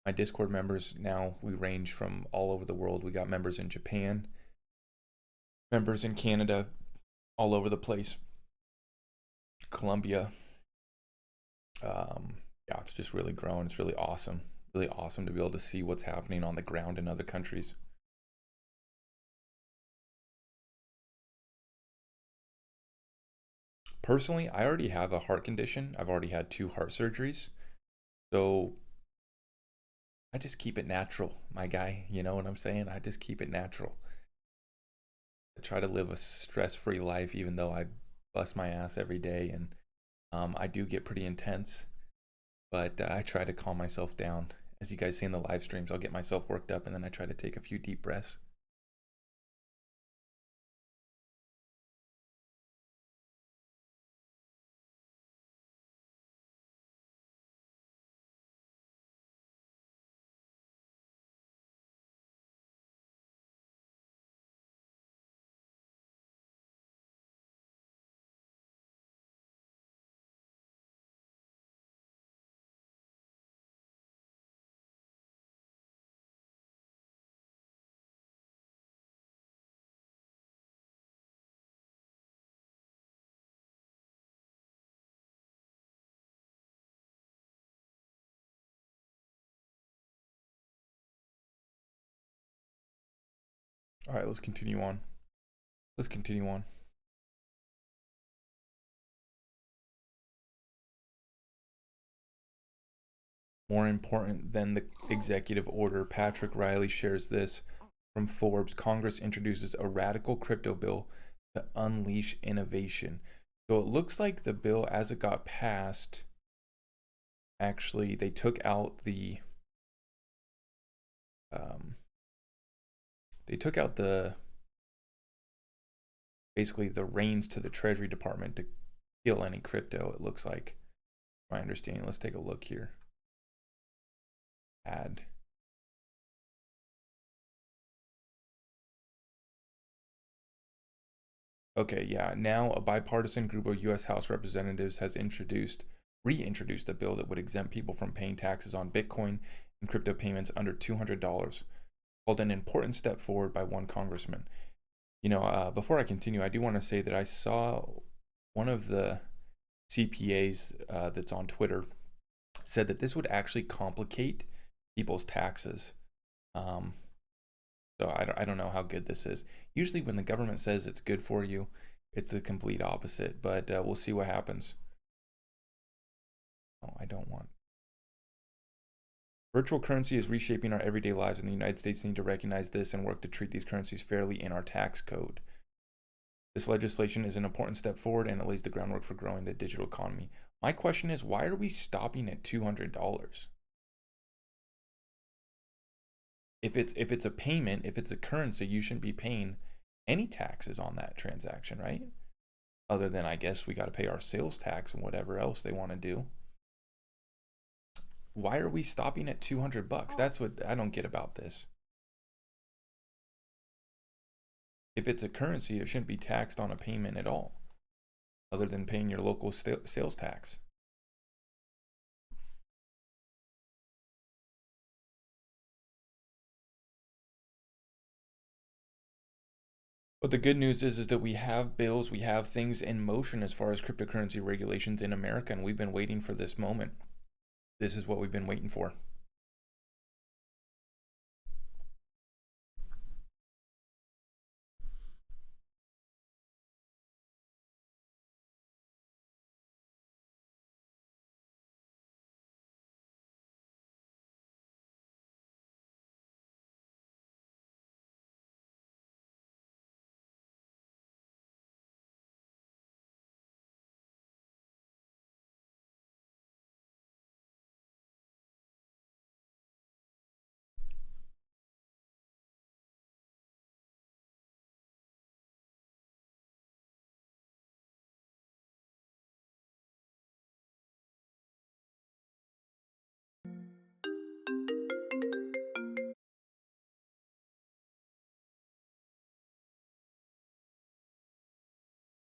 Speaker 1: My Discord members now, we range from all over the world. We got members in Japan, members in Canada, all over the place. Colombia. Yeah, it's just really growing. It's really awesome. Really awesome to be able to see what's happening on the ground in other countries. Personally, I already have a heart condition. I've already had 2 heart surgeries. So I just keep it natural, my guy. You know what I'm saying? I just keep it natural. I try to live a stress-free life, even though I bust my ass every day, and I do get pretty intense. But I try to calm myself down. As you guys see in the live streams, I'll get myself worked up, and then I try to take a few deep breaths. All right, let's continue on. Let's continue on. More important than the executive order, Patrick Riley shares this from Forbes. Congress introduces a radical crypto bill to unleash innovation. So it looks like the bill, as it got passed, actually they took out the basically the reins to the Treasury Department to kill any crypto. It looks like, my understanding. Let's take a look here. Add. Okay, yeah. Now a bipartisan group of U.S. House Representatives has reintroduced a bill that would exempt people from paying taxes on Bitcoin and crypto payments under $200, called an important step forward by one congressman. You know, before I continue, I do want to say that I saw one of the CPAs that's on Twitter said that this would actually complicate people's taxes. So I don't know how good this is. Usually when the government says it's good for you, it's the complete opposite, but we'll see what happens. Oh, I don't want. Virtual currency is reshaping our everyday lives, and the United States need to recognize this and work to treat these currencies fairly in our tax code. This legislation is an important step forward, and it lays the groundwork for growing the digital economy. My question is, why are we stopping at $200? If it's a payment, if it's a currency, you shouldn't be paying any taxes on that transaction, right? Other than, I guess, we got to pay our sales tax and whatever else they want to do. Why are we stopping at $200? That's what I don't get about this. If it's a currency, it shouldn't be taxed on a payment at all, other than paying your local sales tax. But the good news is that we have bills, we have things in motion as far as cryptocurrency regulations in America, and we've been waiting for this moment. This is what we've been waiting for.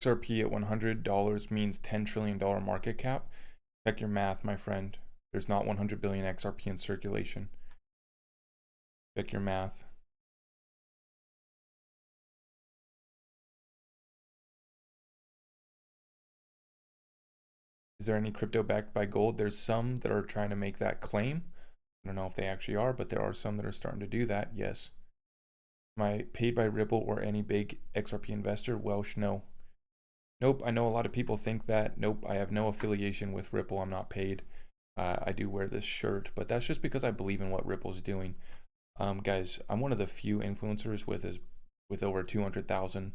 Speaker 1: XRP at $100 means $10 trillion market cap. Check your math, my friend. There's not 100 billion XRP in circulation. Check your math. Is there any crypto backed by gold? There's some that are trying to make that claim. I don't know if they actually are, but there are some that are starting to do that, yes. Am I paid by Ripple or any big XRP investor? Welsh, no. Nope, I know a lot of people think that. Nope, I have no affiliation with Ripple. I'm not paid. I do wear this shirt, but that's just because I believe in what Ripple's doing. Guys, I'm one of the few influencers with over 200,000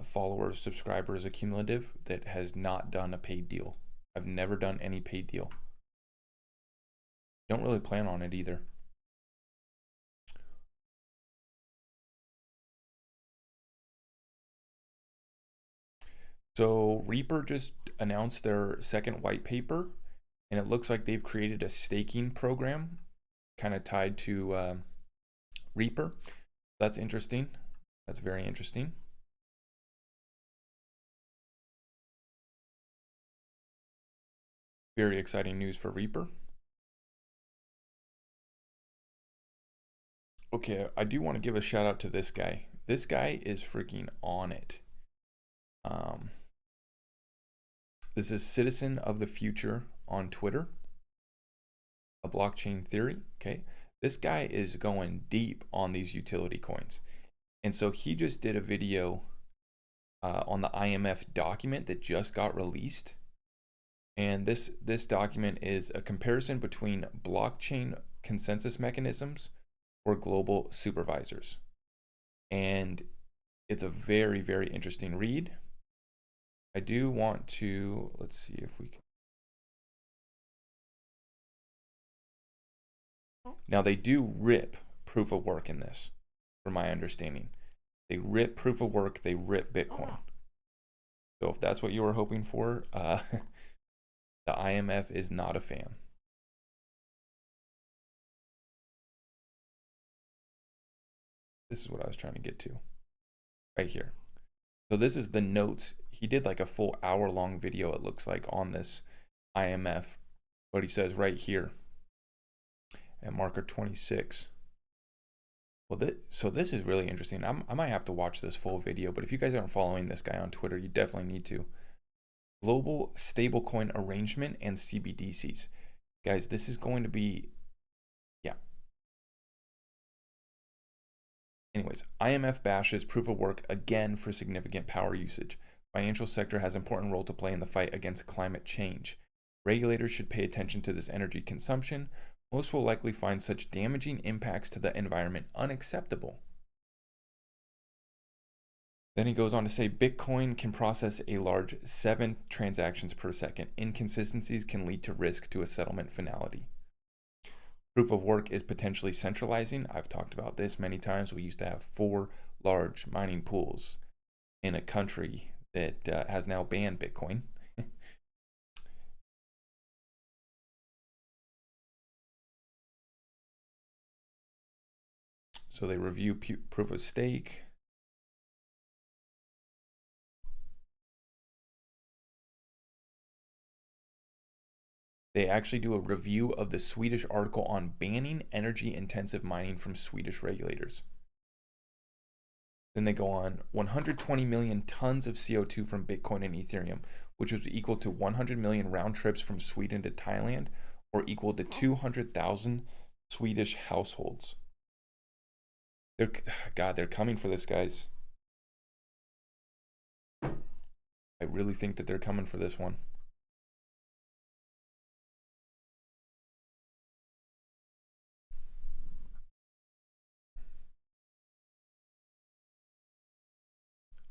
Speaker 1: followers, subscribers, accumulative that has not done a paid deal. I've never done any paid deal. Don't really plan on it either. So Reaper just announced their second white paper, and it looks like they've created a staking program kind of tied to Reaper. That's interesting. That's very interesting. Very exciting news for Reaper. Okay, I do want to give a shout out to this guy. This guy is freaking on it. This is Citizen of the Future on Twitter. A blockchain theory. Okay, this guy is going deep on these utility coins, and so he just did a video on the IMF document that just got released. And this document is a comparison between blockchain consensus mechanisms for global supervisors. And it's a very, very interesting read. I do want to, let's see if we can. Now they do rip proof of work in this, from my understanding. They rip proof of work, they rip Bitcoin. So if that's what you were hoping for, the IMF is not a fan. This is what I was trying to get to right here. So this is the notes. He did like a full hour-long video, it looks like, on this IMF. But he says right here at marker 26. Well, so this is really interesting. I might have to watch this full video, but if you guys aren't following this guy on Twitter, you definitely need to. Global stablecoin arrangement and CBDCs. Guys, this is going to be, yeah. Anyways, IMF bashes proof of work again for significant power usage. Financial sector has important role to play in the fight against climate change. Regulators should pay attention to this energy consumption. Most will likely find such damaging impacts to the environment unacceptable. Then he goes on to say Bitcoin can process a large 7 transactions per second. Inconsistencies can lead to risk to a settlement finality. Proof of work is potentially centralizing. I've talked about this many times. We used to have 4 large mining pools in a country that has now banned Bitcoin. So they review proof of stake. They actually do a review of the Swedish article on banning energy-intensive mining from Swedish regulators. Then they go on 120 million tons of CO2 from Bitcoin and Ethereum, which was equal to 100 million round trips from Sweden to Thailand, or equal to 200,000 Swedish households. They're coming for this, guys. I really think that they're coming for this one.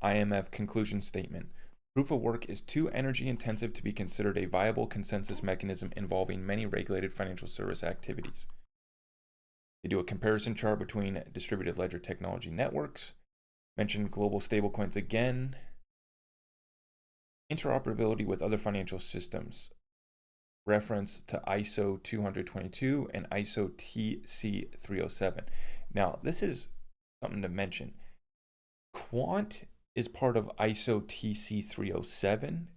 Speaker 1: IMF conclusion statement. Proof of work is too energy intensive to be considered a viable consensus mechanism involving many regulated financial service activities. They do a comparison chart between distributed ledger technology networks, mention global stablecoins again, interoperability with other financial systems, reference to ISO 222 and ISO TC 307. Now, this is something to mention. Quant is part of ISO TC 307.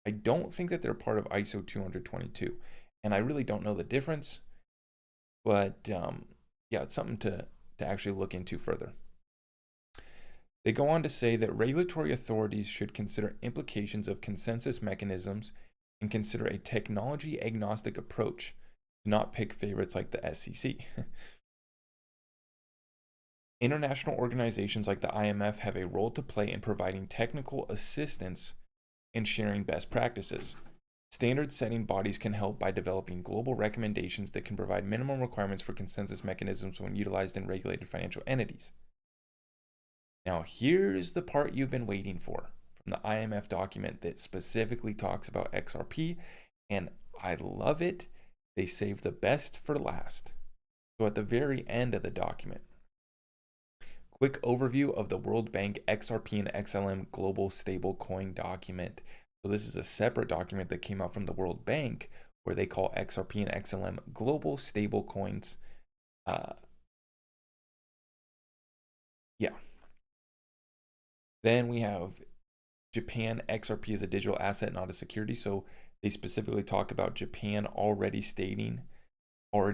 Speaker 1: I don't think that they're part of ISO 222, and I really don't know the difference, but yeah, it's something to actually look into further. They go on to say that regulatory authorities should consider implications of consensus mechanisms and consider a technology agnostic approach, to not pick favorites like the SEC. International organizations like the IMF have a role to play in providing technical assistance and sharing best practices. Standard setting bodies can help by developing global recommendations that can provide minimum requirements for consensus mechanisms when utilized in regulated financial entities. Now, here's the part you've been waiting for from the IMF document that specifically talks about XRP, and I love it. They save the best for last. So at the very end of the document, quick overview of the World Bank XRP and XLM Global Stablecoin document. So this is a separate document that came out from the World Bank where they call XRP and XLM Global Stablecoins. Then we have Japan XRP as a digital asset, not a security. So they specifically talk about Japan already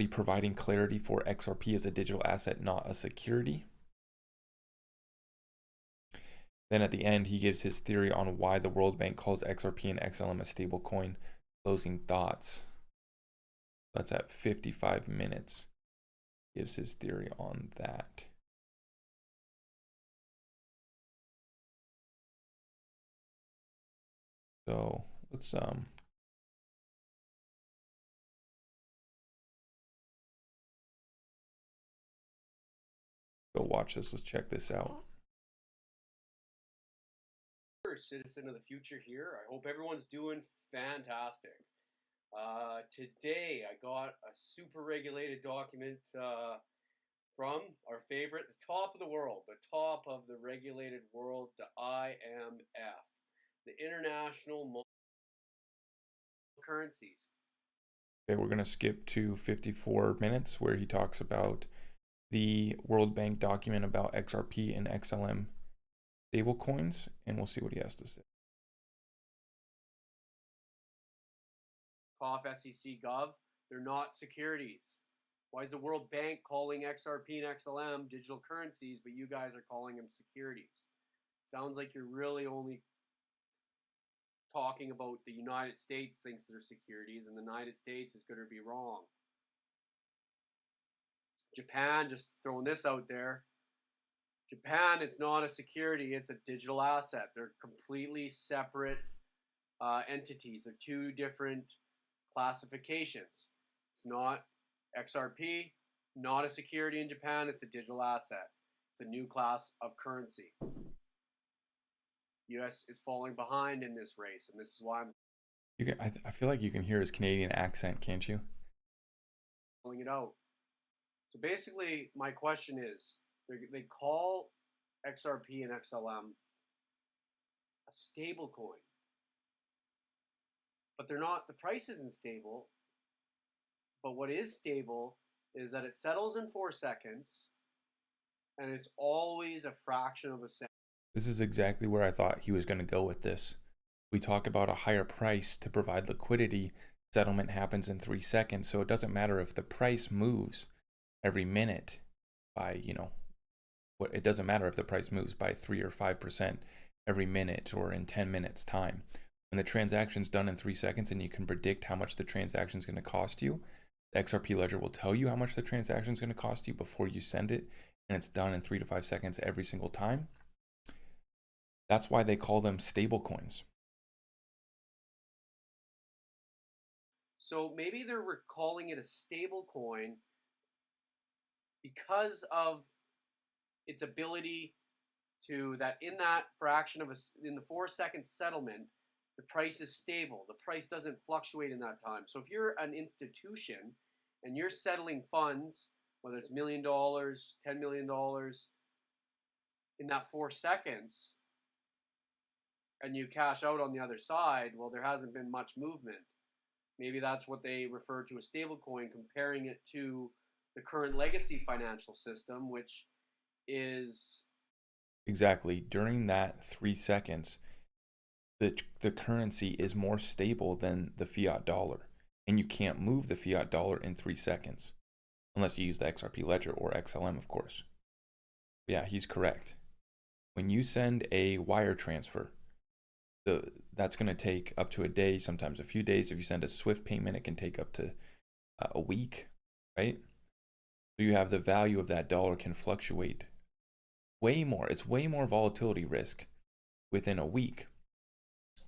Speaker 1: providing clarity for XRP as a digital asset, not a security. Then at the end, he gives his theory on why the World Bank calls XRP and XLM a stablecoin. Closing thoughts. That's at 55 minutes. Gives his theory on that. So let's go watch this. Let's check this out.
Speaker 4: Citizen of the future here. I hope everyone's doing fantastic. Today I got a super regulated document from our favorite, the top of the world, the top of the regulated world, the IMF, the International Currencies.
Speaker 1: Okay, we're going to skip to 54 minutes where he talks about the World Bank document about XRP and XLM stablecoins, and we'll see what he has to say.
Speaker 4: Cough SEC Gov, they're not securities. Why is the World Bank calling XRP and XLM digital currencies, but you guys are calling them securities? Sounds like you're really only talking about the United States thinks they're securities, and the United States is going to be wrong. Japan, just throwing this out there. Japan, it's not a security, it's a digital asset. They're completely separate entities. They're two different classifications. It's not XRP, not a security in Japan, it's a digital asset. It's a new class of currency. US is falling behind in this race, and this is why
Speaker 1: I feel like you can hear his Canadian accent, can't you?
Speaker 4: Pulling it out. So basically, my question is, they call XRP and XLM a stable coin, but they're not. The price isn't stable. But what is stable is that it settles in 4 seconds, and it's always a fraction of a second.
Speaker 1: This is exactly where I thought he was going to go with this. We talk about a higher price to provide liquidity. Settlement happens in 3 seconds, so it doesn't matter if the price moves every minute by, it doesn't matter if the price moves by 3 or 5% every minute or in 10 minutes time. When the transaction's done in 3 seconds and you can predict how much the transaction is going to cost you, the XRP ledger will tell you how much the transaction is going to cost you before you send it, and it's done in 3 to 5 seconds every single time. That's why they call them stable coins.
Speaker 4: So maybe they're calling it a stable coin because of its ability to, that in that fraction of in the 4 second settlement, the price is stable. The price doesn't fluctuate in that time. So if you're an institution and you're settling funds, whether it's $1 million, $10 million, in that 4 seconds, and you cash out on the other side, well, there hasn't been much movement. Maybe that's what they refer to as stablecoin, comparing it to the current legacy financial system, which is...
Speaker 1: Exactly. During that 3 seconds, the currency is more stable than the fiat dollar. And you can't move the fiat dollar in 3 seconds. Unless you use the XRP ledger or XLM, of course. But yeah, he's correct. When you send a wire transfer, that's going to take up to a day, sometimes a few days. If you send a Swift payment, it can take up to a week, right? So you have the value of that dollar can fluctuate way more. It's way more volatility risk within a week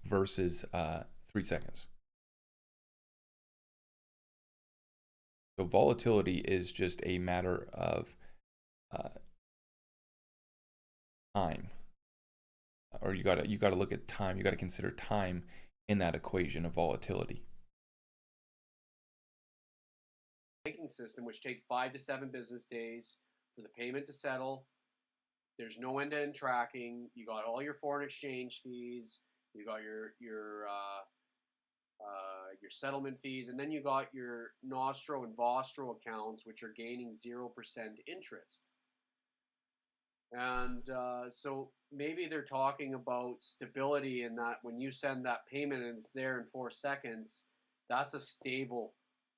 Speaker 1: versus 3 seconds. So volatility is just a matter of time, or you gotta look at time. You gotta consider time in that equation of volatility.
Speaker 4: Banking system, which takes 5 to 7 business days for the payment to settle. There's no end-to-end tracking. You got all your foreign exchange fees. You got your settlement fees, and then you got your Nostro and Vostro accounts, which are gaining 0% interest. And so maybe they're talking about stability in that when you send that payment and it's there in 4 seconds, that's a stable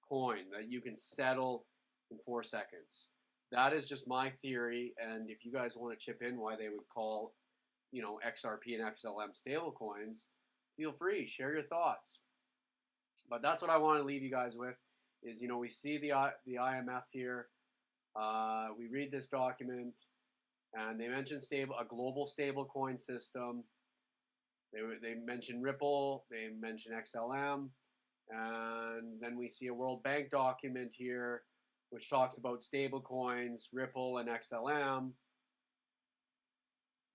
Speaker 4: coin that you can settle in 4 seconds. That is just my theory, and if you guys want to chip in why they would call, XRP and XLM stable coins, feel free, share your thoughts. But that's what I want to leave you guys with is, we see the IMF here. We read this document, and they mention a global stable coin system. They mention Ripple, they mention XLM, and then we see a World Bank document here which talks about stable coins, Ripple and XLM,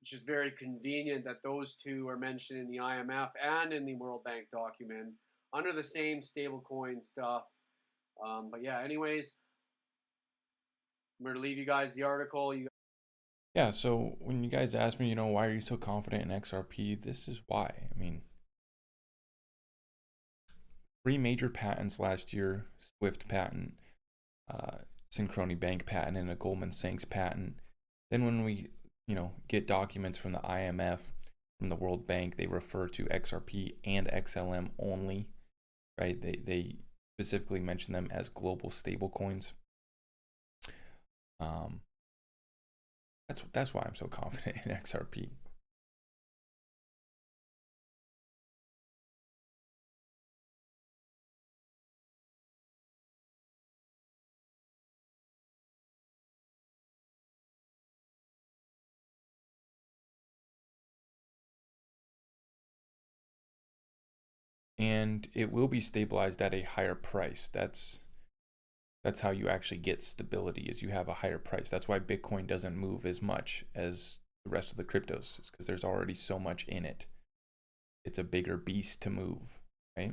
Speaker 4: which is very convenient that those two are mentioned in the IMF and in the World Bank document under the same stablecoin stuff. But yeah, anyways, I'm going to leave you guys the article.
Speaker 1: Yeah, so when you guys ask me, why are you so confident in XRP? This is why. I mean, 3 major patents last year, Swift patent, Synchrony Bank patent, and a Goldman Sachs patent. Then when we, get documents from the IMF, from the World Bank, they refer to XRP and XLM only, right? They specifically mention them as global stable coins. That's why I'm so confident in XRP. And it will be stabilized at a higher price. That's how you actually get stability, is you have a higher price. That's why Bitcoin doesn't move as much as the rest of the cryptos, is because there's already so much in it. It's a bigger beast to move, right?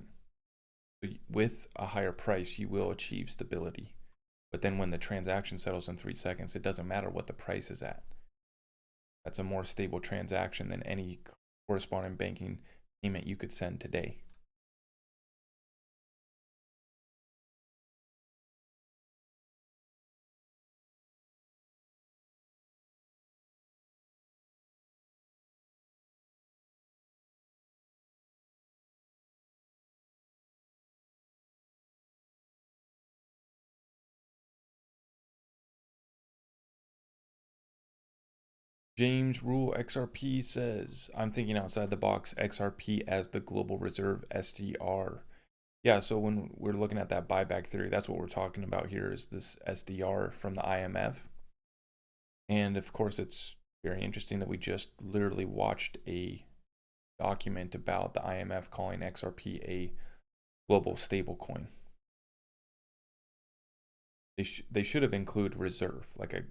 Speaker 1: So with a higher price, you will achieve stability. But then when the transaction settles in 3 seconds, it doesn't matter what the price is at. That's a more stable transaction than any corresponding banking payment you could send today. James Rule XRP says, I'm thinking outside the box, XRP as the global reserve SDR. Yeah, so when we're looking at that buyback theory, that's what we're talking about here, is this SDR from the IMF. And of course, it's very interesting that we just literally watched a document about the IMF calling XRP a global stablecoin. They should have included reserve, like a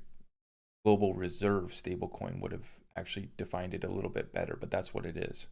Speaker 1: global reserve stablecoin would have actually defined it a little bit better, but that's what it is.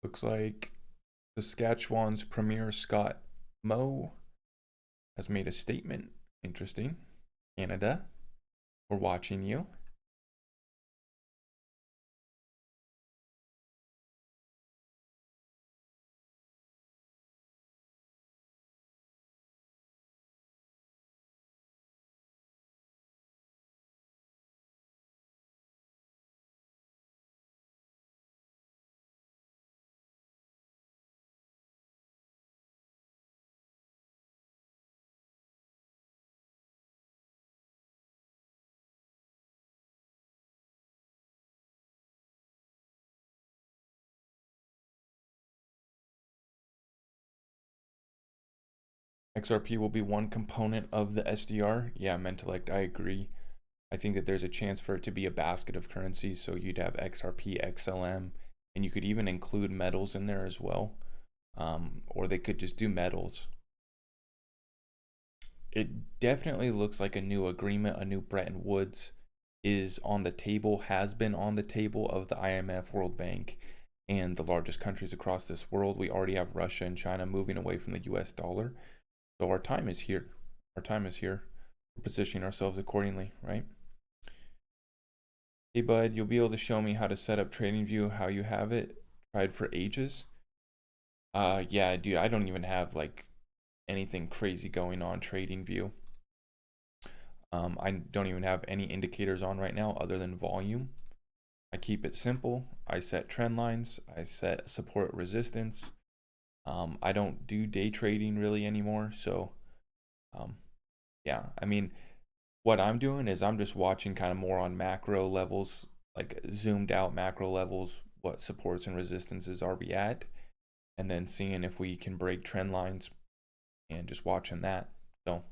Speaker 1: Looks like Saskatchewan's Premier Scott Moe has made a statement. Interesting. Canada, we're watching you. XRP will be one component of the SDR. Yeah, Mentellect, I agree. I think that there's a chance for it to be a basket of currencies. So you'd have XRP, XLM, and you could even include metals in there as well. Or they could just do metals. It definitely looks like a new agreement, a new Bretton Woods is on the table, has been on the table of the IMF, World Bank, and the largest countries across this world. We already have Russia and China moving away from the US dollar. So our time is here. Our time is here. We're positioning ourselves accordingly, right? Hey bud, you'll be able to show me how to set up TradingView, how you have it. Tried for ages. Yeah, dude, I don't even have like anything crazy going on TradingView. I don't even have any indicators on right now other than volume. I keep it simple. I set trend lines. I set support resistance. I don't do day trading really anymore. So, yeah, I mean, what I'm doing is I'm just watching kind of more on macro levels, like zoomed out macro levels, what supports and resistances are we at, and then seeing if we can break trend lines and just watching that. So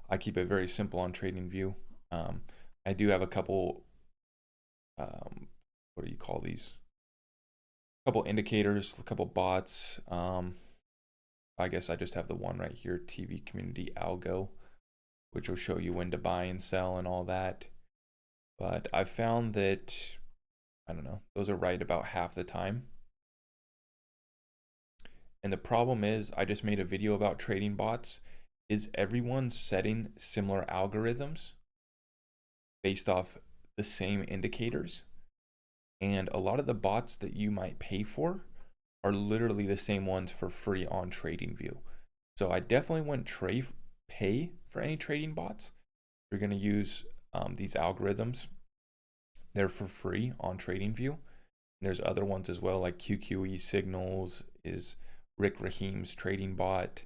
Speaker 1: I keep it very simple on TradingView. I do have a couple, what do you call these? A couple indicators, a couple bots. I guess I just have the one right here, TV Community Algo, which will show you when to buy and sell and all that. But I found that, I don't know, those are right about half the time. And the problem is, I just made a video about trading bots, is everyone setting similar algorithms based off the same indicators. And a lot of the bots that you might pay for are literally the same ones for free on TradingView. So I definitely wouldn't pay for any trading bots. You're going to use these algorithms. They're for free on TradingView. There's other ones as well, like QQE Signals is Rick Rahim's trading bot,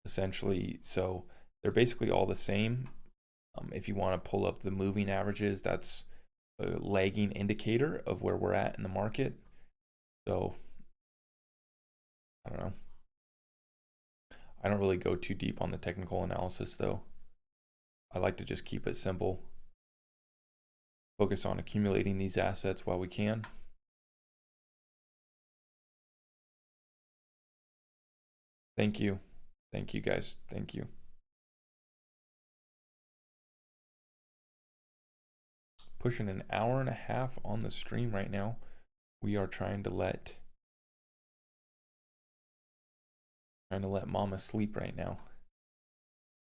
Speaker 1: essentially. So they're basically all the same. If you want to pull up the moving averages, that's a lagging indicator of where we're at in the market. So I don't know. I don't really go too deep on the technical analysis though. I like to just keep it simple. Focus on accumulating these assets while we can. Thank you. Thank you guys. Thank you. Pushing an hour and a half on the stream right now. We are trying to let mama sleep right now.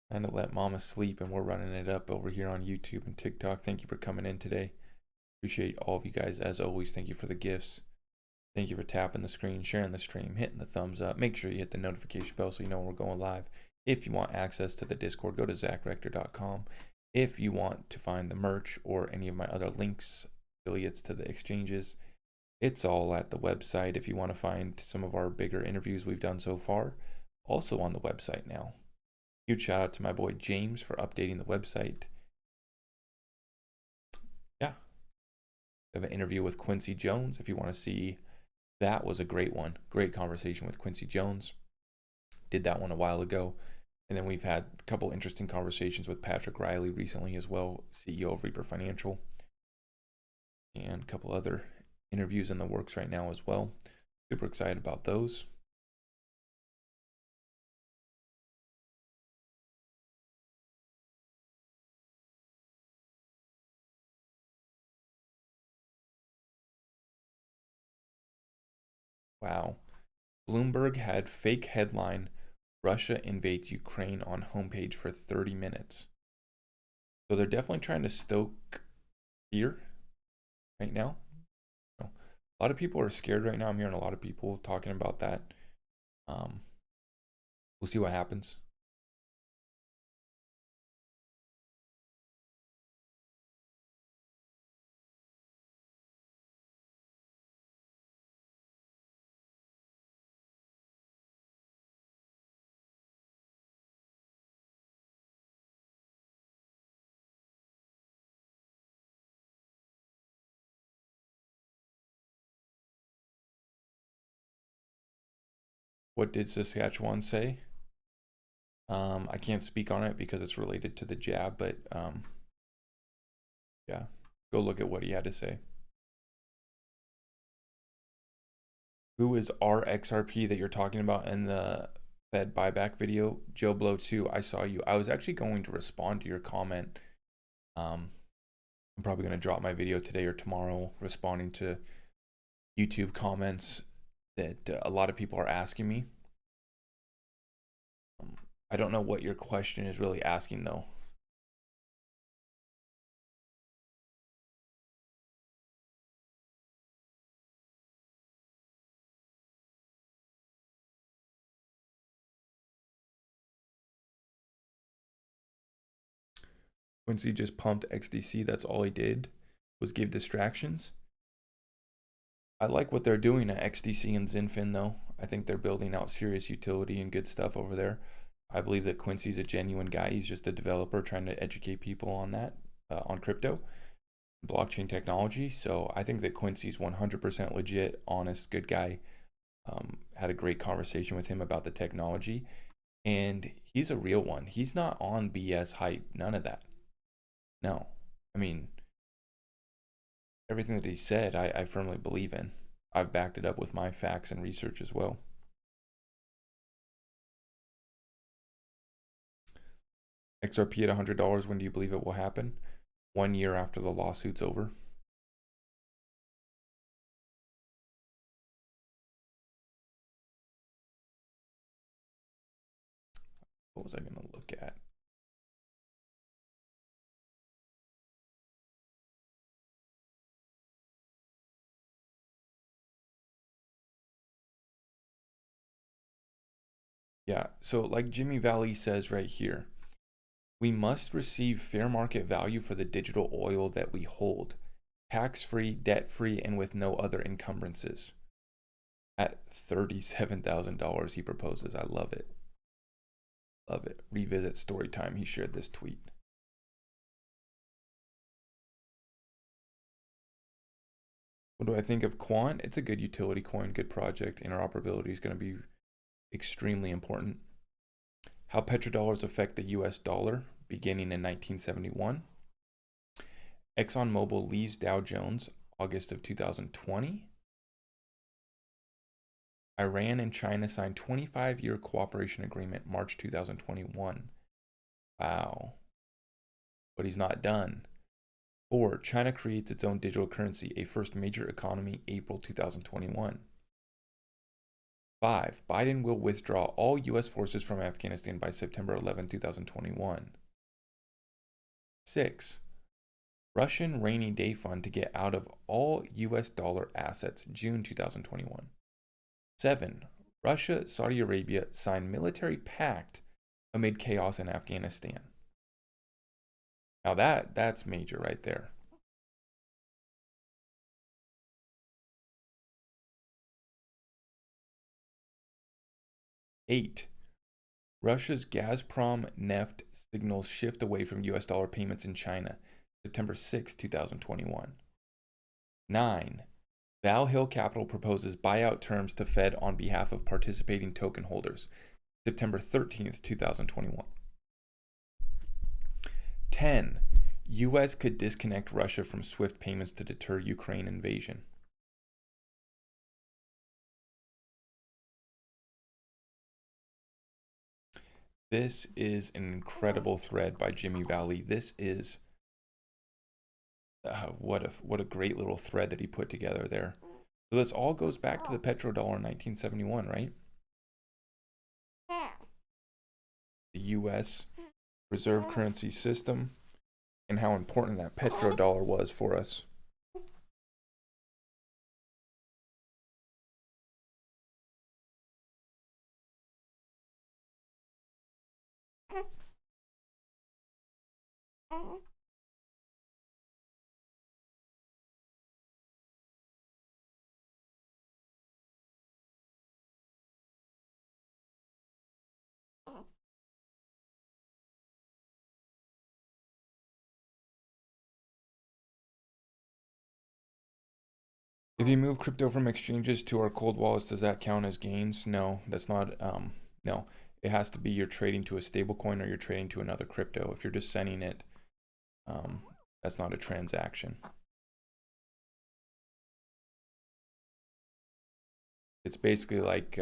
Speaker 1: Trying to let mama sleep, and we're running it up over here on YouTube and TikTok. Thank you for coming in today. Appreciate all of you guys as always. Thank you for the gifts. Thank you for tapping the screen, sharing the stream, hitting the thumbs up. Make sure you hit the notification bell so you know when we're going live. If you want access to the Discord, go to zachrector.com. If you want to find the merch or any of my other links, affiliates to the exchanges, it's all at the website. If you want to find some of our bigger interviews we've done so far, also on the website now. Huge shout out to my boy James for updating the website. Yeah. I have an interview with Quincy Jones. If you want to see, that was a great one. Great conversation with Quincy Jones. Did that one a while ago. And then we've had a couple interesting conversations with Patrick Riley recently as well, CEO of Reaper Financial. And a couple other interviews in the works right now as well. Super excited about those. Wow. Bloomberg had fake headline, Russia invades Ukraine on homepage for 30 minutes. So they're definitely trying to stoke fear right now. A lot of people are scared right now. I'm hearing a lot of people talking about that. We'll see what happens. What did Saskatchewan say? I can't speak on it because it's related to the jab, but yeah, go look at what he had to say. Who is RXRP that you're talking about in the Fed buyback video? Joe Blow 2, I saw you. I was actually going to respond to your comment. I'm probably going to drop my video today or tomorrow responding to YouTube comments that a lot of people are asking me. I don't know what your question is really asking though. Quincy just pumped XDC. That's all he did was give distractions. I like what they're doing at XDC and Zinfin though. I think they're building out serious utility and good stuff over there. I believe that Quincy's a genuine guy. He's just a developer trying to educate people on that, on crypto, blockchain technology. So I think that Quincy's 100% legit, honest, good guy. Had a great conversation with him about the technology, and he's a real one. He's not on BS hype, none of that. No, I mean, everything that he said, I firmly believe in. I've backed it up with my facts and research as well. XRP at $100, when do you believe it will happen? 1 year after the lawsuit's over. What was I going to look at? Yeah, so like Jimmy Valley says right here, we must receive fair market value for the digital oil that we hold, tax-free, debt-free, and with no other encumbrances. At $37,000 he proposes. I love it. Love it. Revisit story time. He shared this tweet. What do I think of Quant? It's a good utility coin, good project. Interoperability is going to be extremely important. How petrodollars affect the US dollar beginning in 1971. ExxonMobil leaves Dow Jones August of 2020. Iran and China signed 25-year cooperation agreement March 2021. Wow. But he's not done. 4. China creates its own digital currency, a first major economy, April 2021. 5. Biden will withdraw all U.S. forces from Afghanistan by September 11, 2021. 6. Russian rainy day fund to get out of all U.S. dollar assets, June 2021. 7. Russia, Saudi Arabia sign military pact amid chaos in Afghanistan. Now that's major right there. 8. Russia's Gazprom neft signals shift away from US dollar payments in China, September 6, 2021. 9. Val Hill Capital proposes buyout terms to Fed on behalf of participating token holders, September 13th, 2021. 10. US could disconnect Russia from SWIFT payments to deter Ukraine invasion. This is an incredible thread by Jimmy Valley. This is what a great little thread that he put together there. So this all goes back to the petrodollar in 1971, right? The U.S. reserve currency system and how important that petrodollar was for us. If you move crypto from exchanges to our cold wallets, does that count as gains? No, that's not, no. it has to be you're trading to a stable coin or you're trading to another crypto. If you're just sending it, that's not a transaction. It's basically like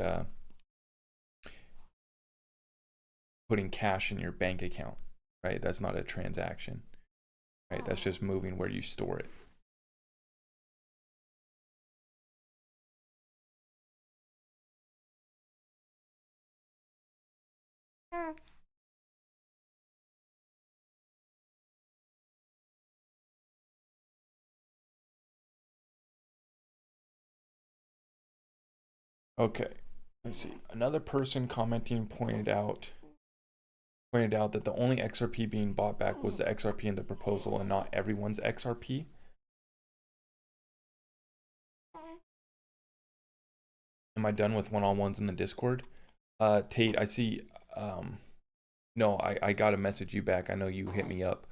Speaker 1: putting cash in your bank account, right? That's not a transaction, right? That's just moving where you store it. Okay, let's see. Another person commenting pointed out that the only XRP being bought back was the XRP in the proposal and not everyone's XRP. Am I done with one-on-ones in the Discord? Tate, I see. No, I got to message you back. I know you hit me up.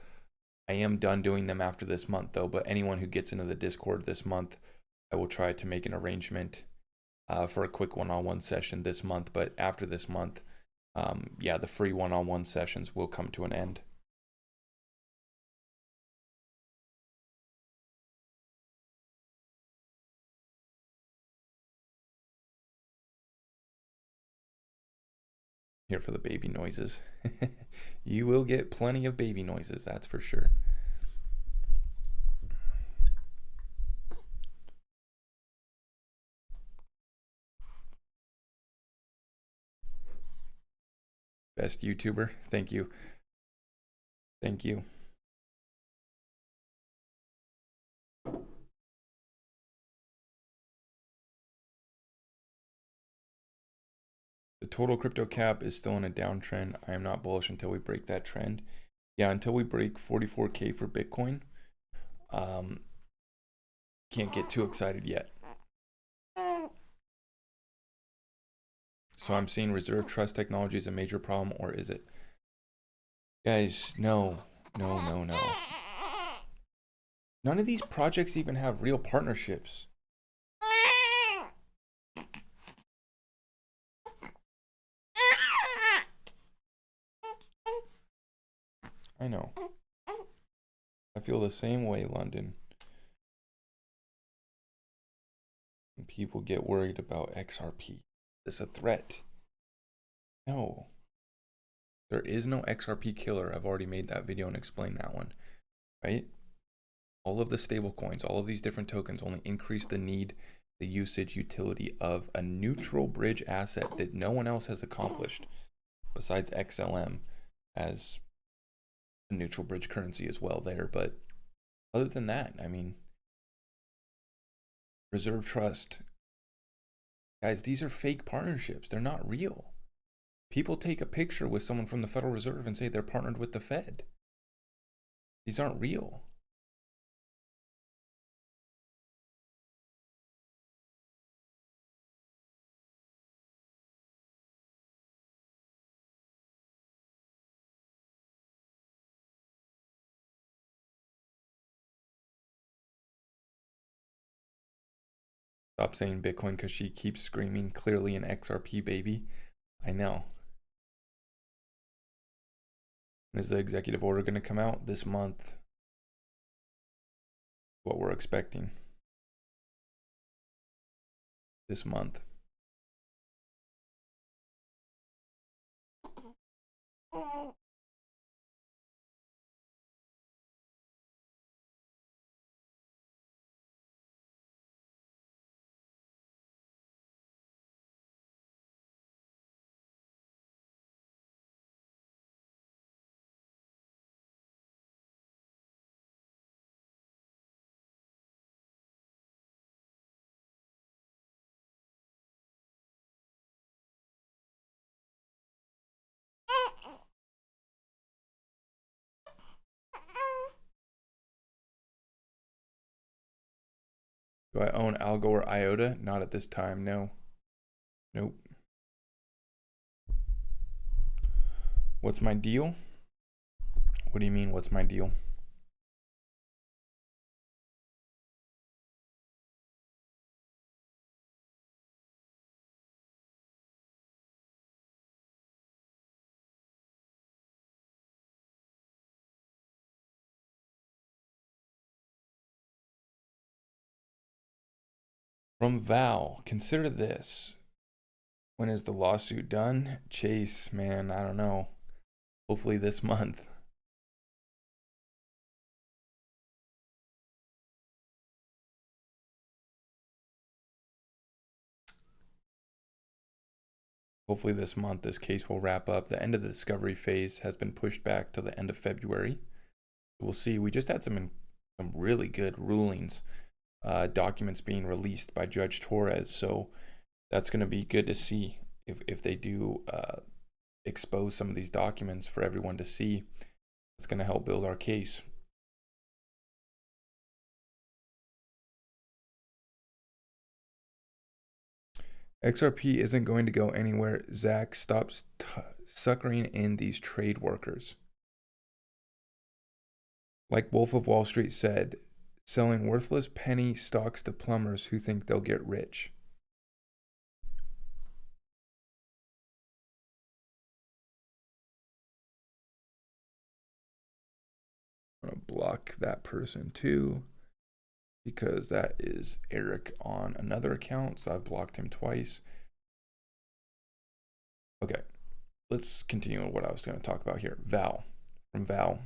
Speaker 1: I am done doing them after this month, though. But anyone who gets into the Discord this month, I will try to make an arrangement for a quick one-on-one session this month. But after this month, yeah, the free one-on-one sessions will come to an end. Here for the baby noises. You will get plenty of baby noises, that's for sure. Best YouTuber. Thank you. Thank you. The total crypto cap is still in a downtrend. I am not bullish until we break that trend. Yeah, until we break 44K for Bitcoin. Can't get too excited yet. So I'm seeing reserve trust technology is a major problem, or is it? Guys, no. None of these projects even have real partnerships. I know. I feel the same way, London. When people get worried about XRP. Is this a threat? No. There is no XRP killer. I've already made that video and explained that one. Right? All of the stable coins, all of these different tokens only increase the need, the usage utility of a neutral bridge asset that no one else has accomplished besides XLM as a neutral bridge currency as well there. But other than that, I mean, reserve trust. Guys, these are fake partnerships. They're not real. People take a picture with someone from the Federal Reserve and say they're partnered with the Fed. These aren't real. Stop saying Bitcoin because she keeps screaming clearly an XRP baby. I know. When is the executive order going to come out? This month. What we're expecting. This month. Do I own Algo or IOTA? Not at this time, no. Nope. What's my deal? What do you mean, what's my deal? From Val, consider this. When is the lawsuit done? Chase, man, I don't know. Hopefully this month. Hopefully this month this case will wrap up. The end of the discovery phase has been pushed back to the end of February. We'll see. We just had some really good rulings, documents being released by Judge Torres. So that's going to be good to see if they do expose some of these documents for everyone to see. It's going to help build our case. XRP isn't going to go anywhere. Zach, stops suckering in these trade workers. Like Wolf of Wall Street said, selling worthless penny stocks to plumbers who think they'll get rich. I'm going to block that person too, because that is Eric on another account, so I've blocked him twice. Okay, let's continue with what I was going to talk about here. Val, from Val.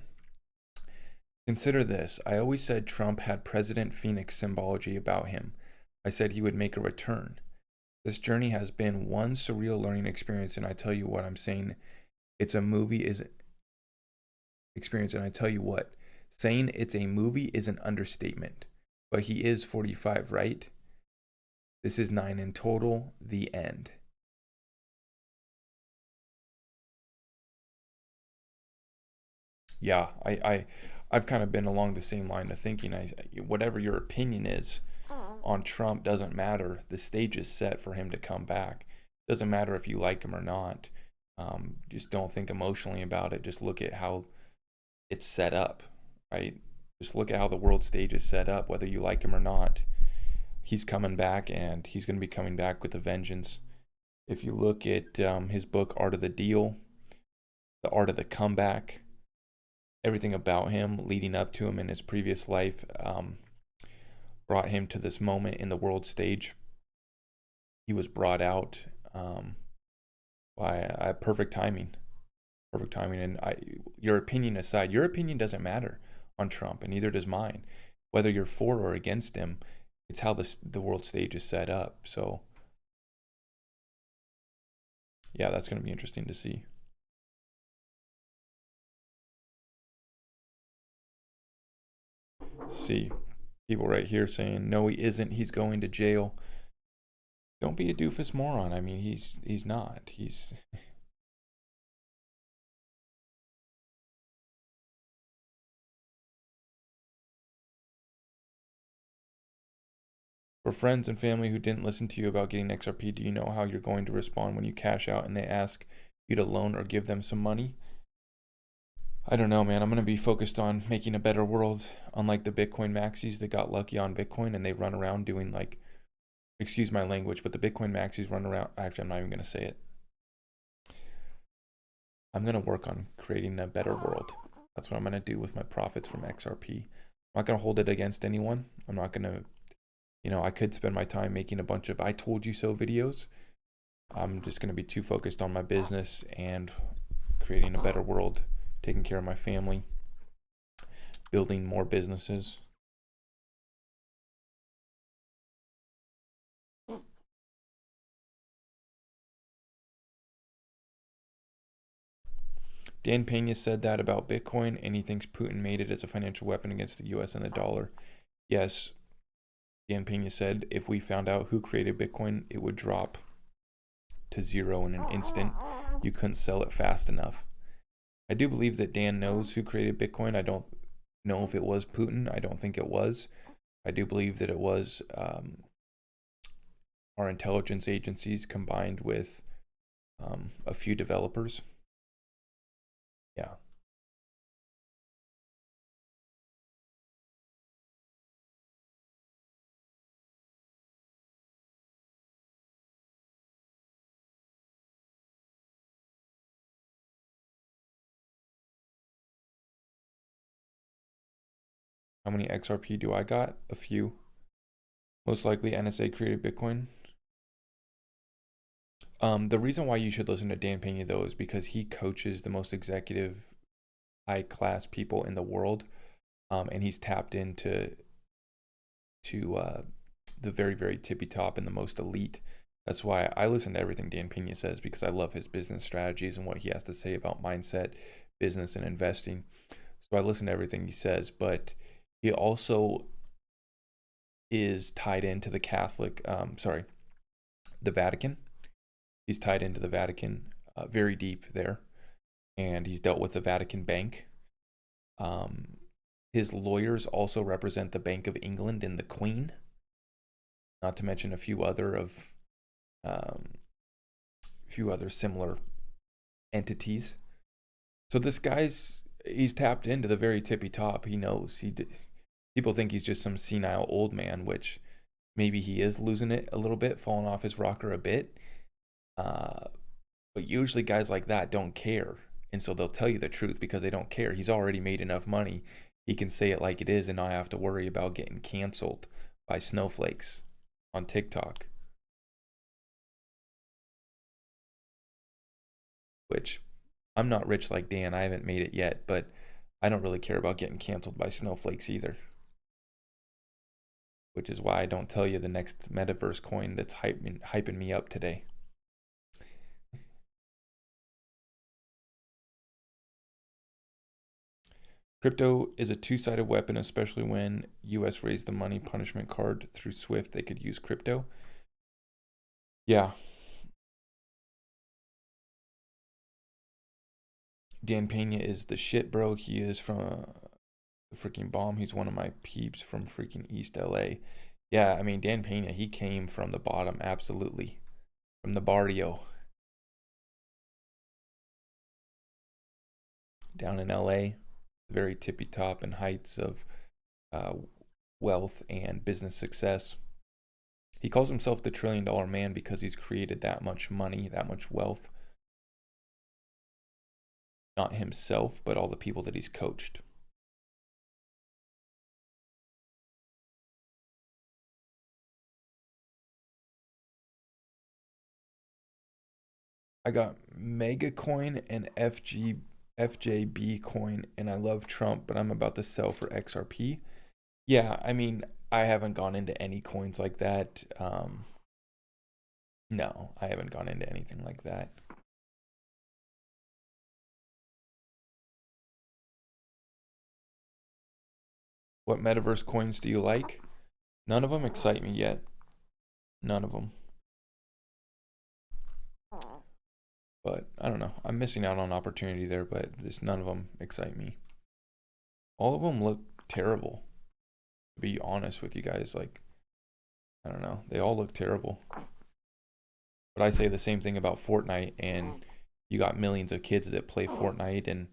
Speaker 1: Consider this. I always said Trump had President Phoenix symbology about him. I said he would make a return. This journey has been one surreal learning experience, and I tell you what, I'm saying it's a movie is experience, and I tell you what, saying it's a movie is an understatement. But he is 45, right? This is 9 in total, the end. Yeah, I've kind of been along the same line of thinking. Whatever your opinion is on Trump doesn't matter. The stage is set for him to come back. Doesn't matter if you like him or not. Just don't think emotionally about it. Just look at how it's set up, right? Just look at how the world stage is set up, whether you like him or not. He's coming back, and he's going to be coming back with a vengeance. If you look at his book, Art of the Deal, The Art of the Comeback, everything about him leading up to him in his previous life brought him to this moment in the world stage. He was brought out by perfect timing. Perfect timing. And your opinion aside, your opinion doesn't matter on Trump, and neither does mine. Whether you're for or against him, it's how the world stage is set up. So, yeah, that's going to be interesting to see. See, people right here saying, no, he isn't. He's going to jail. Don't be a doofus moron. I mean, he's not. He's... For friends and family who didn't listen to you about getting XRP, do you know how you're going to respond when you cash out and they ask you to loan or give them some money? I don't know, man. I'm going to be focused on making a better world. Unlike the Bitcoin maxis that got lucky on Bitcoin and they run around doing like, excuse my language, but the Bitcoin maxis run around. Actually, I'm not even going to say it. I'm going to work on creating a better world. That's what I'm going to do with my profits from XRP. I'm not going to hold it against anyone. I'm not going to, I could spend my time making a bunch of I told you so videos. I'm just going to be too focused on my business and creating a better world, taking care of my family, building more businesses. Dan Pena said that about Bitcoin, and he thinks Putin made it as a financial weapon against the US and the dollar. Yes, Dan Pena said if we found out who created Bitcoin, it would drop to zero in an instant. You couldn't sell it fast enough. I do believe that Dan knows who created Bitcoin. I don't know if it was Putin. I don't think it was. I do believe that it was our intelligence agencies combined with a few developers. Yeah. How many XRP do I got? A few. Most likely NSA created Bitcoin. The reason why you should listen to Dan Pena though is because he coaches the most executive, high-class people in the world, and he's tapped into the very, very tippy top and the most elite. That's why I listen to everything Dan Pena says, because I love his business strategies and what he has to say about mindset, business, and investing. So I listen to everything he says, but he also is tied into the the Vatican. He's tied into the Vatican very deep there, and he's dealt with the Vatican Bank. His lawyers also represent the Bank of England and the Queen, not to mention a few other similar entities. So this he's tapped into the very tippy top. He knows. People think he's just some senile old man, which maybe he is losing it a little bit, falling off his rocker a bit. But usually guys like that don't care, and so they'll tell you the truth because they don't care. He's already made enough money. He can say it like it is and not have to worry about getting canceled by snowflakes on TikTok. Which, I'm not rich like Dan. I haven't made it yet, but I don't really care about getting canceled by snowflakes either. Which is why I don't tell you the next metaverse coin that's hyping me up today. Crypto is a two-sided weapon, especially when US raised the money punishment card through SWIFT. They could use crypto. Yeah. Dan Pena is the shit, bro. He is from the freaking bomb. He's one of my peeps from freaking East LA. Yeah, I mean, Dan Pena, he came from the bottom, absolutely. From the barrio. Down in LA, very tippy top and heights of wealth and business success. He calls himself the $1 trillion man because he's created that much money, that much wealth. Not himself, but all the people that he's coached. I got Mega Coin and FJB coin, and I love Trump, but I'm about to sell for XRP. Yeah, I mean, I haven't gone into any coins like that. No, I haven't gone into anything like that. What metaverse coins do you like? None of them excite me yet. None of them. But I don't know. I'm missing out on opportunity there, but just none of them excite me. All of them look terrible. To be honest with you guys, like, I don't know. They all look terrible. But I say the same thing about Fortnite, and you got millions of kids that play Fortnite, and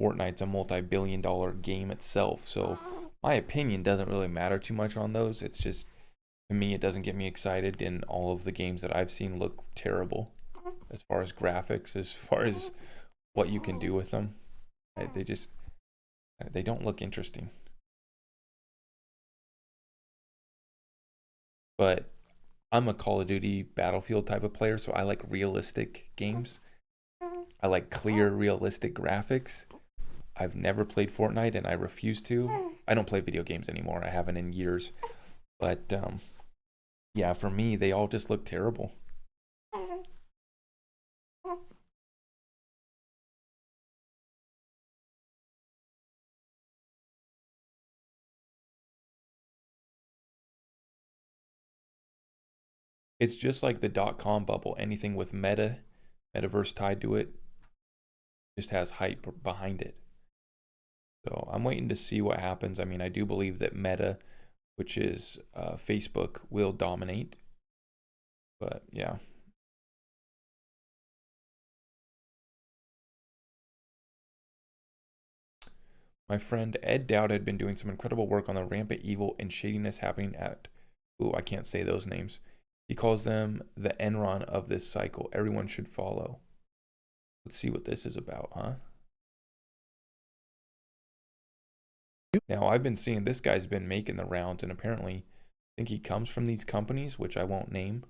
Speaker 1: Fortnite's a multi-billion-dollar game itself. So my opinion doesn't really matter too much on those. It's just, to me, it doesn't get me excited, and all of the games that I've seen look terrible as far as graphics, as far as what you can do with them. They don't look interesting. But I'm a Call of Duty Battlefield type of player, so I like realistic games. I like clear, realistic graphics. I've never played Fortnite, and I refuse to. I don't play video games anymore. I haven't in years. But yeah, for me, they all just look terrible. It's just like the .com bubble. Anything with metaverse tied to it, just has hype behind it. So I'm waiting to see what happens. I mean, I do believe that Meta, which is Facebook, will dominate. But yeah. My friend Ed Dowd had been doing some incredible work on the rampant evil and shadiness happening at, I can't say those names. He calls them the Enron of this cycle. Everyone should follow. Let's see what this is about, huh? Now, I've been seeing this guy's been making the rounds, and apparently think he comes from these companies, which I won't name.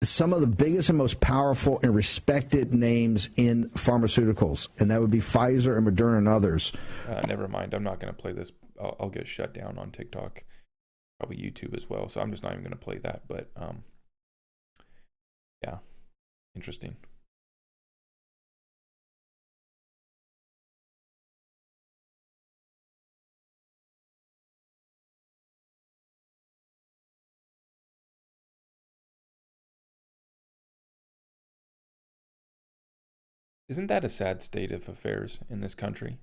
Speaker 5: Some of the biggest and most powerful and respected names in pharmaceuticals, and that would be Pfizer and Moderna and others.
Speaker 1: Never mind. I'm not going to play this. I'll get shut down on TikTok, probably YouTube as well. So I'm just not even going to play that. But yeah, interesting. Isn't that a sad state of affairs in this country?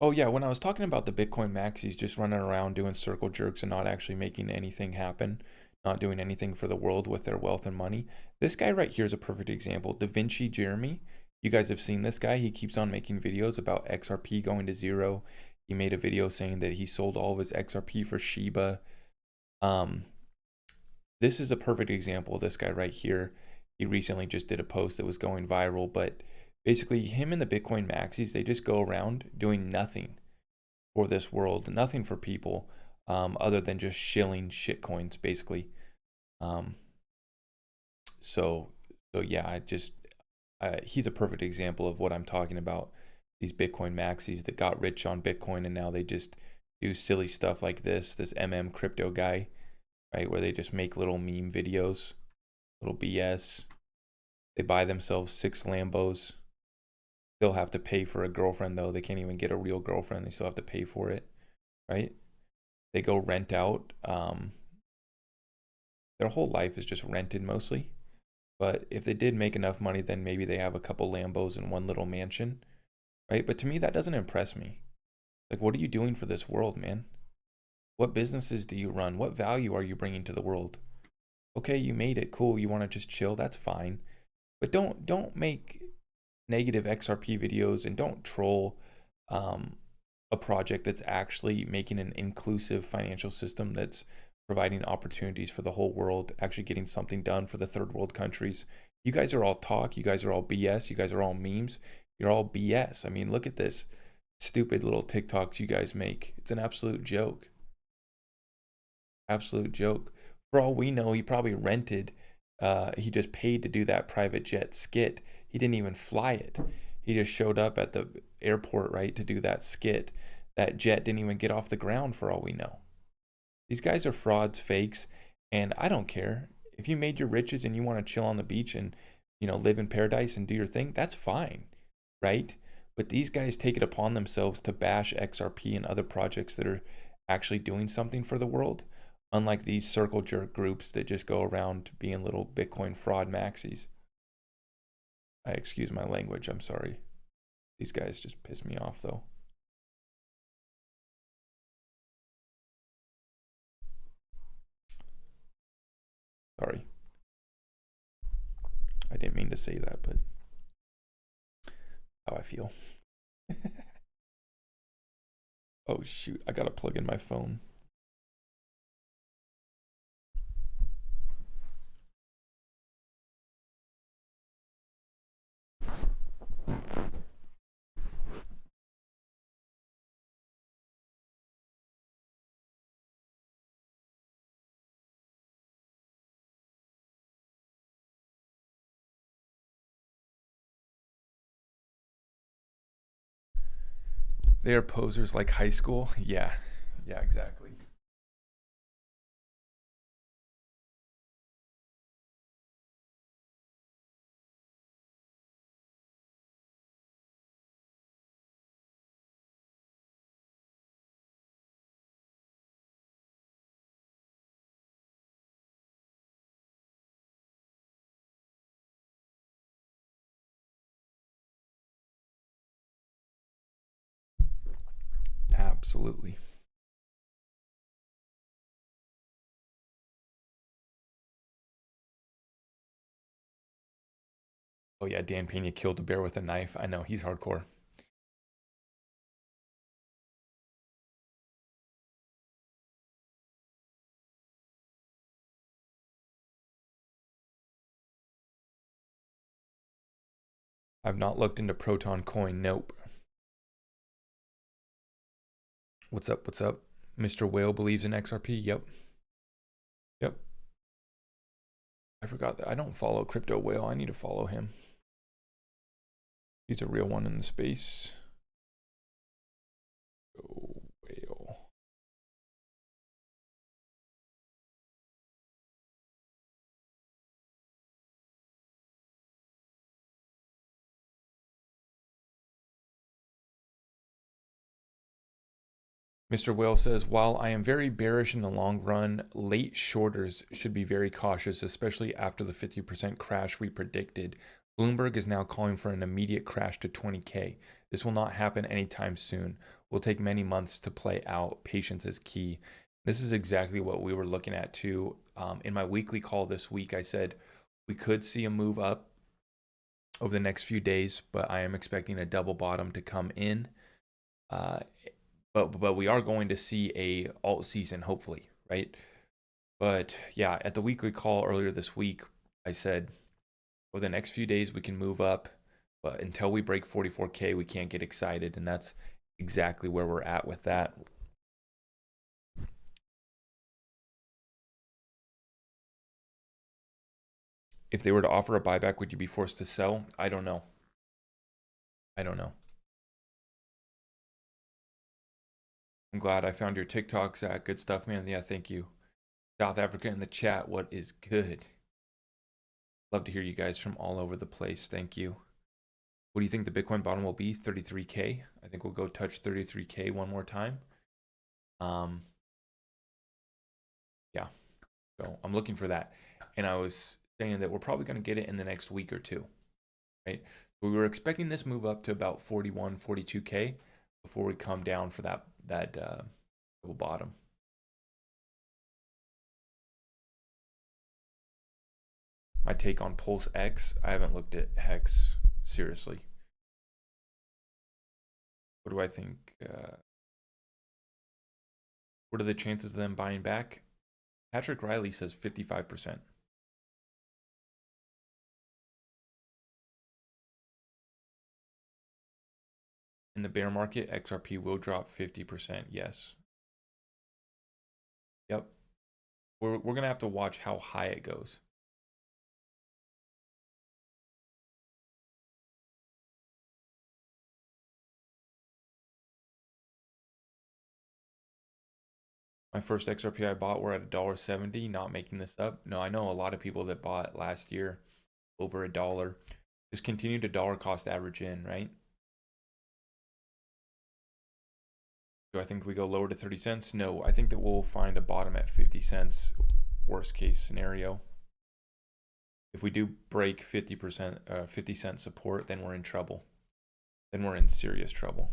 Speaker 1: Oh yeah, when I was talking about the Bitcoin maxis just running around doing circle jerks and not actually making anything happen, not doing anything for the world with their wealth and money, this guy right here is a perfect example. Da Vinci Jeremy, you guys have seen this guy. He keeps on making videos about XRP going to zero. He made a video saying that he sold all of his XRP for Shiba. This is a perfect example of this guy right here. He recently just did a post that was going viral, but basically him and the Bitcoin maxis, they just go around doing nothing for this world, nothing for people, other than just shilling shitcoins, basically. So yeah, he's a perfect example of what I'm talking about. These Bitcoin maxis that got rich on Bitcoin and now they just do silly stuff like this crypto guy, right? Where they just make little meme videos, little BS. They buy themselves 6 Lambos. They'll have to pay for a girlfriend though. They can't even get a real girlfriend. They still have to pay for it, right? They go rent out. Their whole life is just rented mostly. But if they did make enough money, then maybe they have a couple Lambos and one little mansion, right? But to me, that doesn't impress me. Like, what are you doing for this world, man? What businesses do you run? What value are you bringing to the world? Okay, you made it, cool. You want to just chill, that's fine. But don't make negative XRP videos and don't troll a project that's actually making an inclusive financial system that's providing opportunities for the whole world, actually getting something done for the third world countries. You guys are all talk. You guys are all BS. You guys are all memes. You're all BS. I mean, look at this stupid little TikToks you guys make. It's an absolute joke. Absolute joke. For all we know, he probably rented, he just paid to do that private jet skit. He didn't even fly it. He just showed up at the airport, right, to do that skit. That jet didn't even get off the ground for all we know. These guys are frauds, fakes, and I don't care. If you made your riches and you want to chill on the beach and, you know, live in paradise and do your thing, that's fine, right? But these guys take it upon themselves to bash XRP and other projects that are actually doing something for the world, unlike these circle jerk groups that just go around being little Bitcoin fraud maxis. I excuse my language, I'm sorry. These guys just piss me off though. Sorry. I didn't mean to say that, but how I feel. Oh shoot, I gotta plug in my phone. They are posers like high school. Yeah, exactly. Absolutely. Oh yeah, Dan Pena killed a bear with a knife. I know, he's hardcore. I've not looked into Proton Coin. Nope. What's up? What's up? Mr. Whale believes in XRP. Yep. Yep. I forgot that I don't follow Crypto Whale. I need to follow him. He's a real one in the space. Oh, Whale. Mr. Whale says, while I am very bearish in the long run, late shorters should be very cautious, especially after the 50% crash we predicted. Bloomberg is now calling for an immediate crash to 20K. This will not happen anytime soon. Will take many months to play out. Patience is key. This is exactly what we were looking at too. In my weekly call this week, I said we could see a move up over the next few days, but I am expecting a double bottom to come in. But we are going to see a alt season, hopefully, right? But yeah, at the weekly call earlier this week, I said over the next few days we can move up, but until we break 44K, we can't get excited, and that's exactly where we're at with that. If they were to offer a buyback, would you be forced to sell? I don't know. I don't know. I'm glad I found your TikTok, Zach. Good stuff, man. Yeah, thank you. South Africa in the chat. What is good? Love to hear you guys from all over the place. Thank you. What do you think the Bitcoin bottom will be? 33K. I think we'll go touch 33K one more time. Yeah. So I'm looking for that. And I was saying that we're probably going to get it in the next week or two, right? We were expecting this move up to about 41, 42K before we come down for that double bottom. My take on Pulse X, I haven't looked at Hex seriously. What do I think? What are the chances of them buying back? Patrick Riley says 55%. In the bear market, XRP will drop 50%. Yes. Yep. We're going to have to watch how high it goes. My first XRP I bought were at $1.70, not making this up. No, I know a lot of people that bought last year over $1. Just continue to dollar cost average in, right? Do I think we go lower to 30 cents? No, I think that we'll find a bottom at 50 cents, worst case scenario. If we do break 50%, 50 cent support, then we're in trouble. Then we're in serious trouble.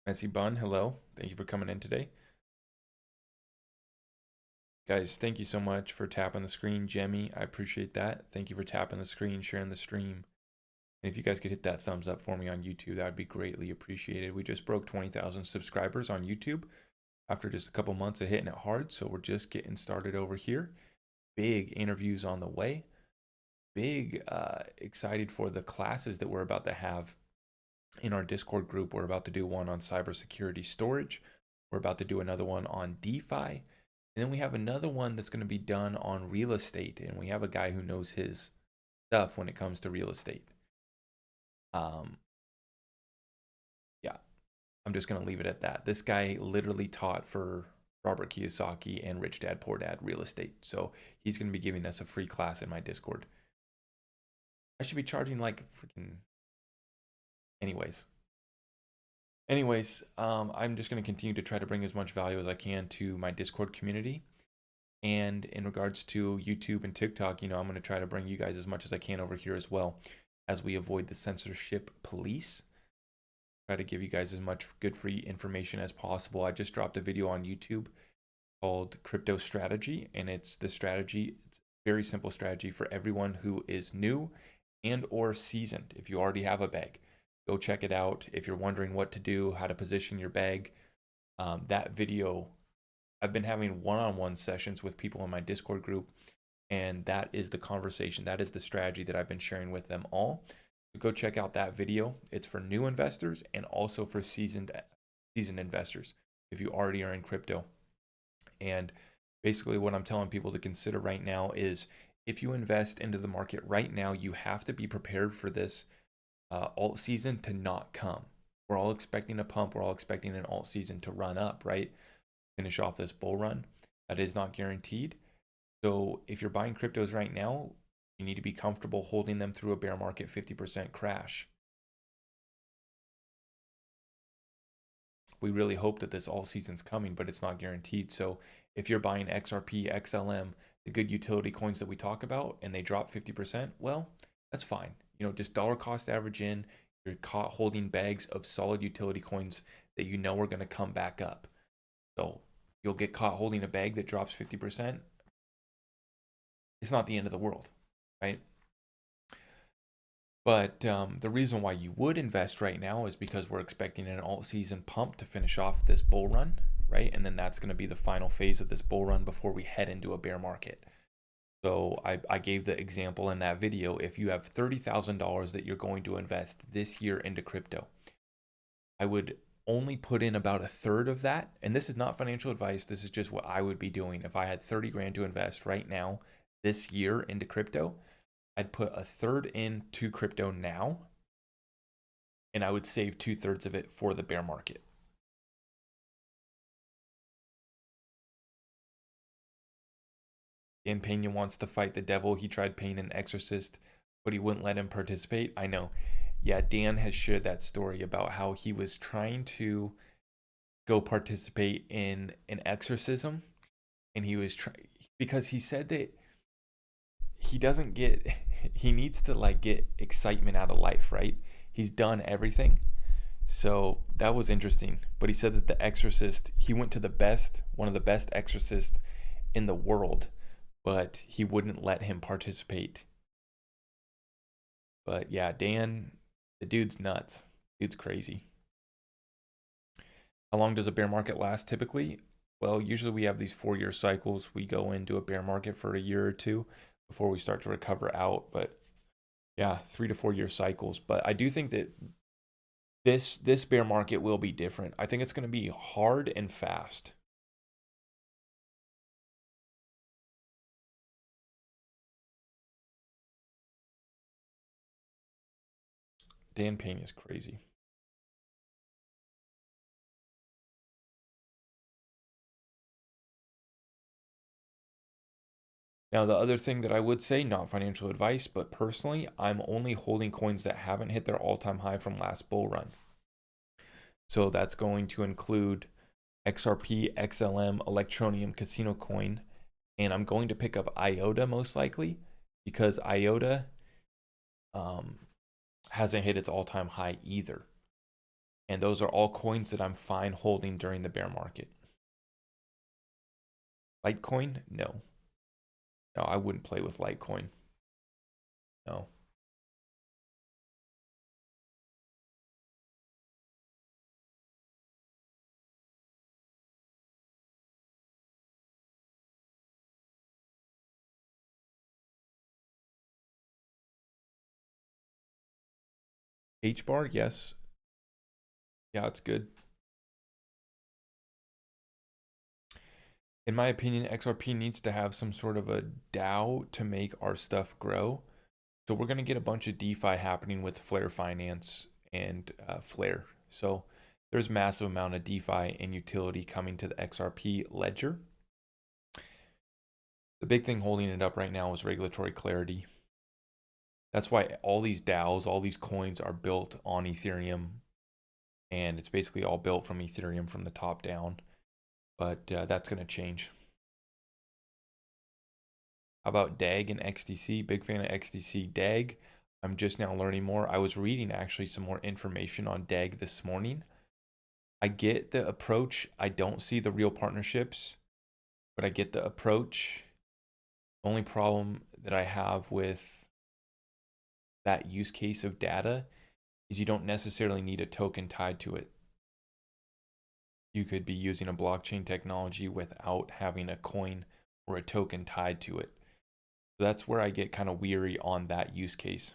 Speaker 1: Messy Bun, hello. Thank you for coming in today. Guys, thank you so much for tapping the screen. Jemmy, I appreciate that. Thank you for tapping the screen, sharing the stream. And if you guys could hit that thumbs up for me on YouTube, that would be greatly appreciated. We just broke 20,000 subscribers on YouTube after just a couple months of hitting it hard. So we're just getting started over here. Big interviews on the way. Big excited for the classes that we're about to have in our Discord group. We're about to do one on cybersecurity storage. We're about to do another one on DeFi. And then we have another one that's going to be done on real estate. And we have a guy who knows his stuff when it comes to real estate. Yeah, I'm just going to leave it at that. This guy literally taught for Robert Kiyosaki and Rich Dad Poor Dad real estate. So he's going to be giving us a free class in my Discord. I should be charging like freaking... Anyways, I'm just going to continue to try to bring as much value as I can to my Discord community. And in regards to YouTube and TikTok, I'm going to try to bring you guys as much as I can over here as well, as we avoid the censorship police. Try to give you guys as much good free information as possible. I just dropped a video on YouTube called Crypto Strategy, and it's a very simple strategy for everyone who is new and or seasoned. If you already have a bag, go check it out. If you're wondering what to do, how to position your bag, that video, I've been having one-on-one sessions with people in my Discord group, and that is the conversation. That is the strategy that I've been sharing with them all. So go check out that video. It's for new investors and also for seasoned investors if you already are in crypto. And basically what I'm telling people to consider right now is if you invest into the market right now, you have to be prepared for this alt season to not come. We're all expecting a pump. We're all expecting an alt season to run up, right? Finish off this bull run. That is not guaranteed. So if you're buying cryptos right now, you need to be comfortable holding them through a bear market 50% crash. We really hope that this all season's coming, but it's not guaranteed. So if you're buying XRP, XLM, the good utility coins that we talk about, and they drop 50%, well, that's fine. You know, just dollar cost average in, you're caught holding bags of solid utility coins that you know are going to come back up. So you'll get caught holding a bag that drops 50%. It's not the end of the world, right? But the reason why you would invest right now is because we're expecting an alt season pump to finish off this bull run, right? And then that's going to be the final phase of this bull run before we head into a bear market. So I gave the example in that video. If you have $30,000 that you're going to invest this year into crypto, I would only put in about a third of that. And this is not financial advice. This is just what I would be doing. If I had 30 grand to invest right now this year into crypto, I'd put a third into crypto now, and I would save 2/3 of it for the bear market. Dan Pena wants to fight the devil. He tried paying an exorcist, but he wouldn't let him participate. I know. Yeah, Dan has shared that story about how he was trying to go participate in an exorcism, and he was because he said that he needs to like get excitement out of life, right? He's done everything. So that was interesting. But he said that the exorcist, he went to one of the best exorcists in the world, but he wouldn't let him participate. But yeah, Dan, the dude's nuts. Dude's crazy. How long does a bear market last typically? Well, usually we have these 4-year cycles. We go into a bear market for a year or two before we start to recover out. But yeah, 3 to 4 year cycles. But I do think that this bear market will be different. I think it's going to be hard and fast. Dan Payne is crazy. Now, the other thing that I would say, not financial advice, but personally, I'm only holding coins that haven't hit their all-time high from last bull run. So that's going to include XRP, XLM, Electroneum, Casino Coin, and I'm going to pick up IOTA most likely because IOTA hasn't hit its all-time high either. And those are all coins that I'm fine holding during the bear market. Litecoin? No. No, I wouldn't play with Litecoin. No. H-bar, yes. Yeah, it's good. In my opinion, XRP needs to have some sort of a DAO to make our stuff grow. So we're going to get a bunch of DeFi happening with Flare Finance and Flare. So there's massive amount of DeFi and utility coming to the XRP ledger. The big thing holding it up right now is regulatory clarity. That's why all these DAOs, all these coins are built on Ethereum. And it's basically all built from Ethereum from the top down. But that's going to change. How about DAG and XDC? Big fan of XDC. DAG, I'm just now learning more. I was reading actually some more information on DAG this morning. I get the approach. I don't see the real partnerships, but I get the approach. The only problem that I have with that use case of data is you don't necessarily need a token tied to it. You could be using a blockchain technology without having a coin or a token tied to it. So that's where I get kind of weary on that use case.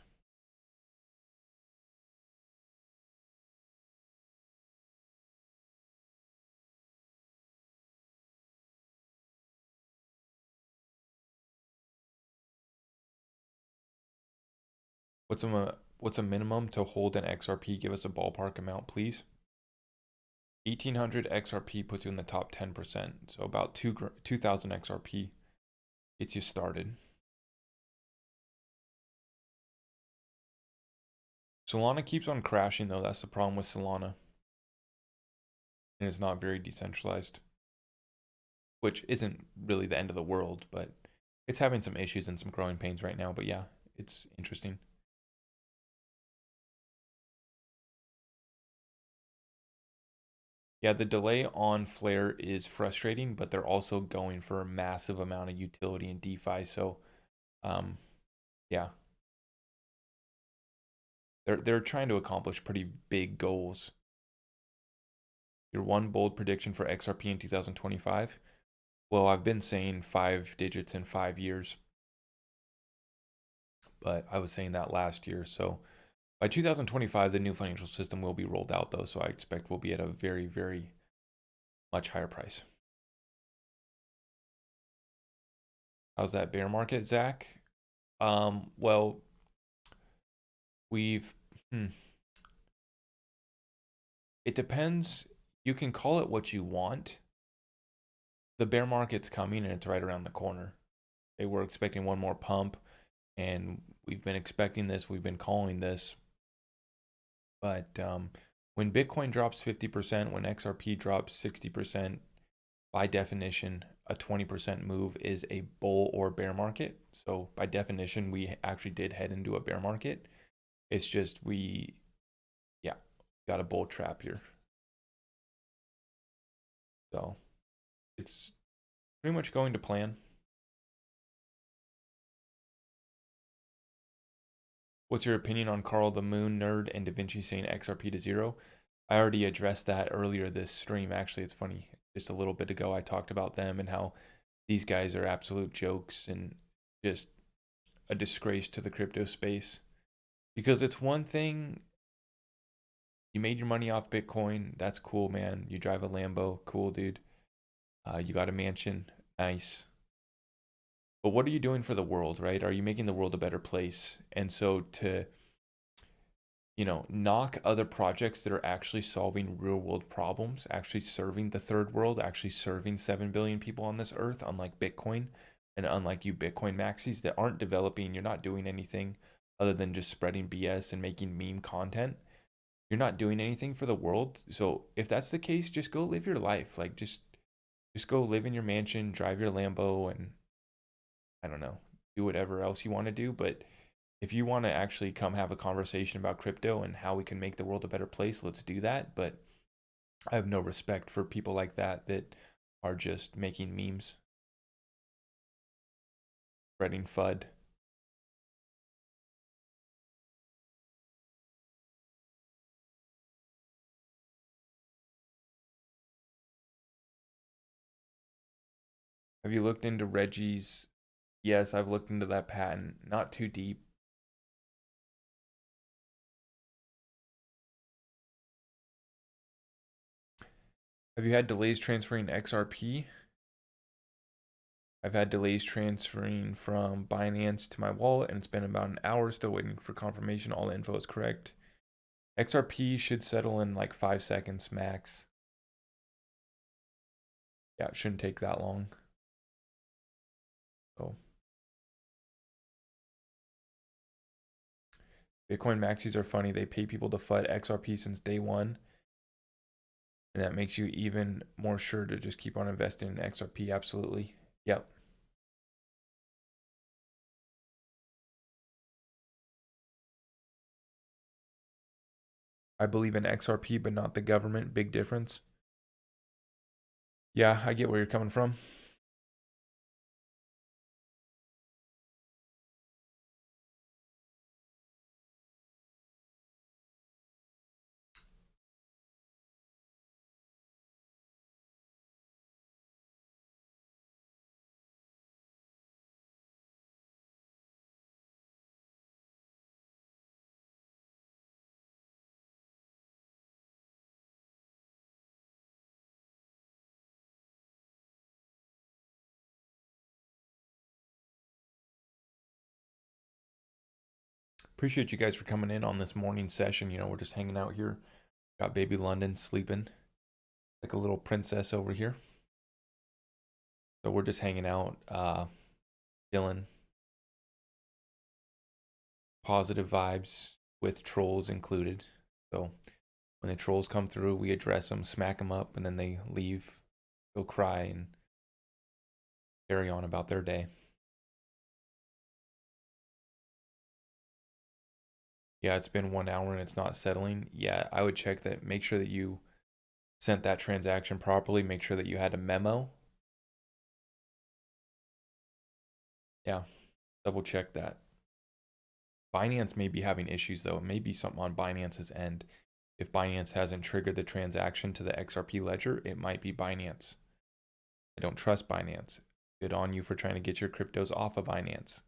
Speaker 1: What's a minimum to hold an XRP? Give us a ballpark amount, please. 1,800 XRP puts you in the top 10%. So about 2,000 XRP gets you started. Solana keeps on crashing though. That's the problem with Solana. And it's not very decentralized, which isn't really the end of the world, but it's having some issues and some growing pains right now. But yeah, it's interesting. Yeah, the delay on Flare is frustrating, but they're also going for a massive amount of utility in DeFi. So, yeah, they're trying to accomplish pretty big goals. Your one bold prediction for XRP in 2025? Well, I've been saying 5 digits in 5 years, but I was saying that last year. So by 2025, the new financial system will be rolled out, though. So I expect we'll be at a very, very much higher price. How's that bear market, Zach? Well, we've it depends. You can call it what you want. The bear market's coming and it's right around the corner. Okay, we're expecting one more pump, and we've been expecting this. We've been calling this. But when Bitcoin drops 50%, when XRP drops 60%, by definition, a 20% move is a bull or bear market. So by definition, we actually did head into a bear market. It's just got a bull trap here. So it's pretty much going to plan. What's your opinion on Carl the Moon Nerd and Da Vinci saying XRP to zero? I already addressed that earlier this stream. Actually, it's funny. Just a little bit ago, I talked about them and how these guys are absolute jokes and just a disgrace to the crypto space. Because it's one thing, you made your money off Bitcoin. That's cool, man. You drive a Lambo. Cool, dude. You got a mansion. Nice. But what are you doing for the world, right? Are you making the world a better place? And so to, knock other projects that are actually solving real world problems, actually serving the third world, actually serving 7 billion people on this earth, unlike Bitcoin and unlike you Bitcoin maxis that aren't developing, you're not doing anything other than just spreading BS and making meme content. You're not doing anything for the world. So if that's the case, just go live your life. Like just go live in your mansion, drive your Lambo, and I don't know, do whatever else you want to do. But if you want to actually come have a conversation about crypto and how we can make the world a better place, let's do that. But I have no respect for people like that are just making memes, spreading FUD. Have you looked into Reggie's? Yes, I've looked into that patent. Not too deep. Have you had delays transferring XRP? I've had delays transferring from Binance to my wallet, and it's been about an hour still waiting for confirmation all the info is correct. XRP should settle in like 5 seconds max. Yeah, it shouldn't take that long. So Bitcoin maxis are funny. They pay people to FUD XRP since day one. And that makes you even more sure to just keep on investing in XRP. Absolutely. Yep. I believe in XRP, but not the government. Big difference. Yeah, I get where you're coming from. Appreciate you guys for coming in on this morning session. You know, we're just hanging out here. Got baby London sleeping like a little princess over here. So we're just hanging out, chilling. Positive vibes with trolls included. So when the trolls come through, we address them, smack them up, and then they leave, go cry, and carry on about their day. Yeah, it's been 1 hour and it's not settling. Yeah, I would check that. Make sure that you sent that transaction properly. Make sure that you had a memo. Yeah, double check that. Binance may be having issues though. It may be something on Binance's end. If Binance hasn't triggered the transaction to the XRP ledger, it might be Binance. I don't trust Binance. Good on you for trying to get your cryptos off of Binance.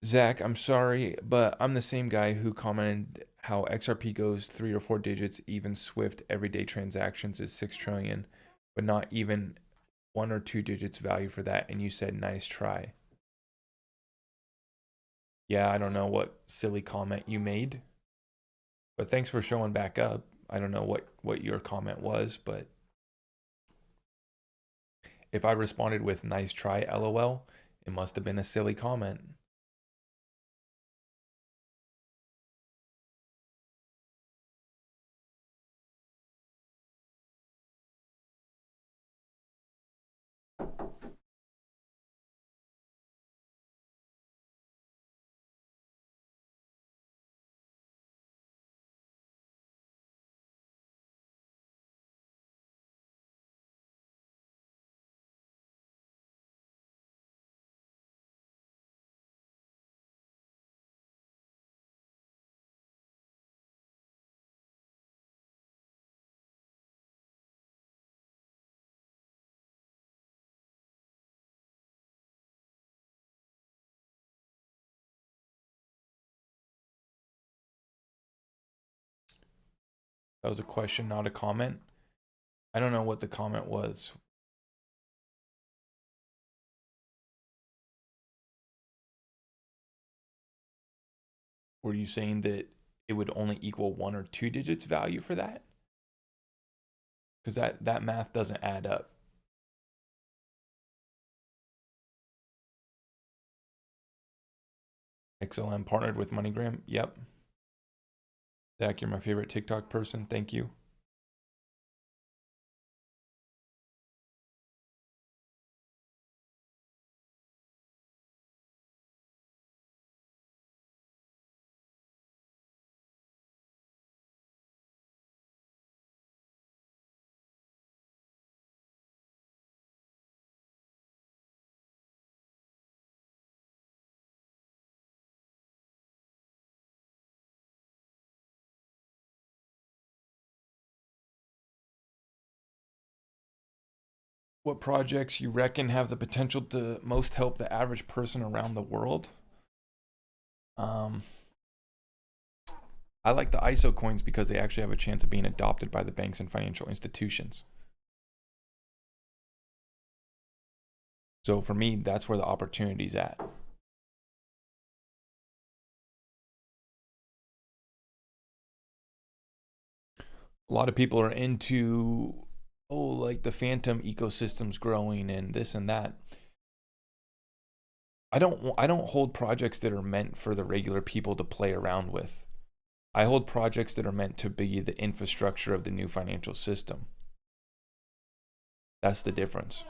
Speaker 1: Zach, I'm sorry, but I'm the same guy who commented how XRP goes 3 or 4 digits, even Swift everyday transactions is 6 trillion, but not even 1 or 2 digits value for that. And you said, nice try. Yeah, I don't know what silly comment you made, but thanks for showing back up. I don't know what your comment was, but if I responded with nice try, LOL, it must have been a silly comment. That was a question, not a comment. I don't know what the comment was. Were you saying that it would only equal 1 or 2 digits value for that? Because that math doesn't add up. XLM partnered with MoneyGram. Yep. Zach, you're my favorite TikTok person. Thank you. What projects you reckon have the potential to most help the average person around the world? I like the ISO coins because they actually have a chance of being adopted by the banks and financial institutions. So for me, that's where the opportunity's at. A lot of people are into, oh, like the phantom ecosystem's growing and this and that. I don't hold projects that are meant for the regular people to play around with. I hold projects that are meant to be the infrastructure of the new financial system. That's the difference.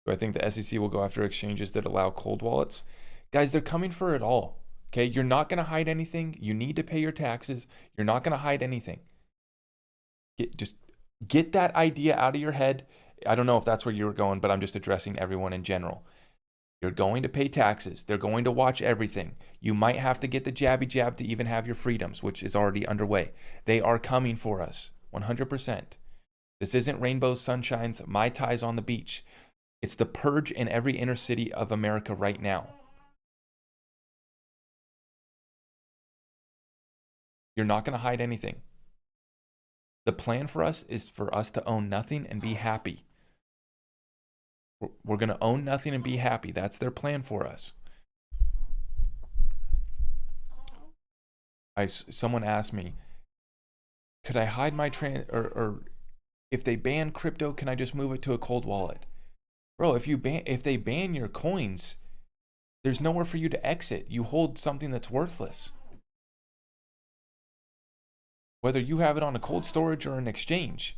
Speaker 1: Do I think the SEC will go after exchanges that allow cold wallets? Guys, they're coming for it all. Okay, you're not going to hide anything. You need to pay your taxes. You're not going to hide anything. Just get that idea out of your head. I don't know if that's where you were going, but I'm just addressing everyone in general. You're going to pay taxes. They're going to watch everything. You might have to get the jabby jab to even have your freedoms, which is already underway. They are coming for us, 100%. This isn't rainbows, sunshines, Mai Tais on the beach. It's the purge in every inner city of America right now. You're not going to hide anything. The plan for us is for us to own nothing and be happy. We're going to own nothing and be happy. That's their plan for us. Someone asked me, could I hide my or if they ban crypto, can I just move it to a cold wallet? Bro, if they ban your coins, there's nowhere for you to exit. You hold something that's worthless. Whether you have it on a cold storage or an exchange,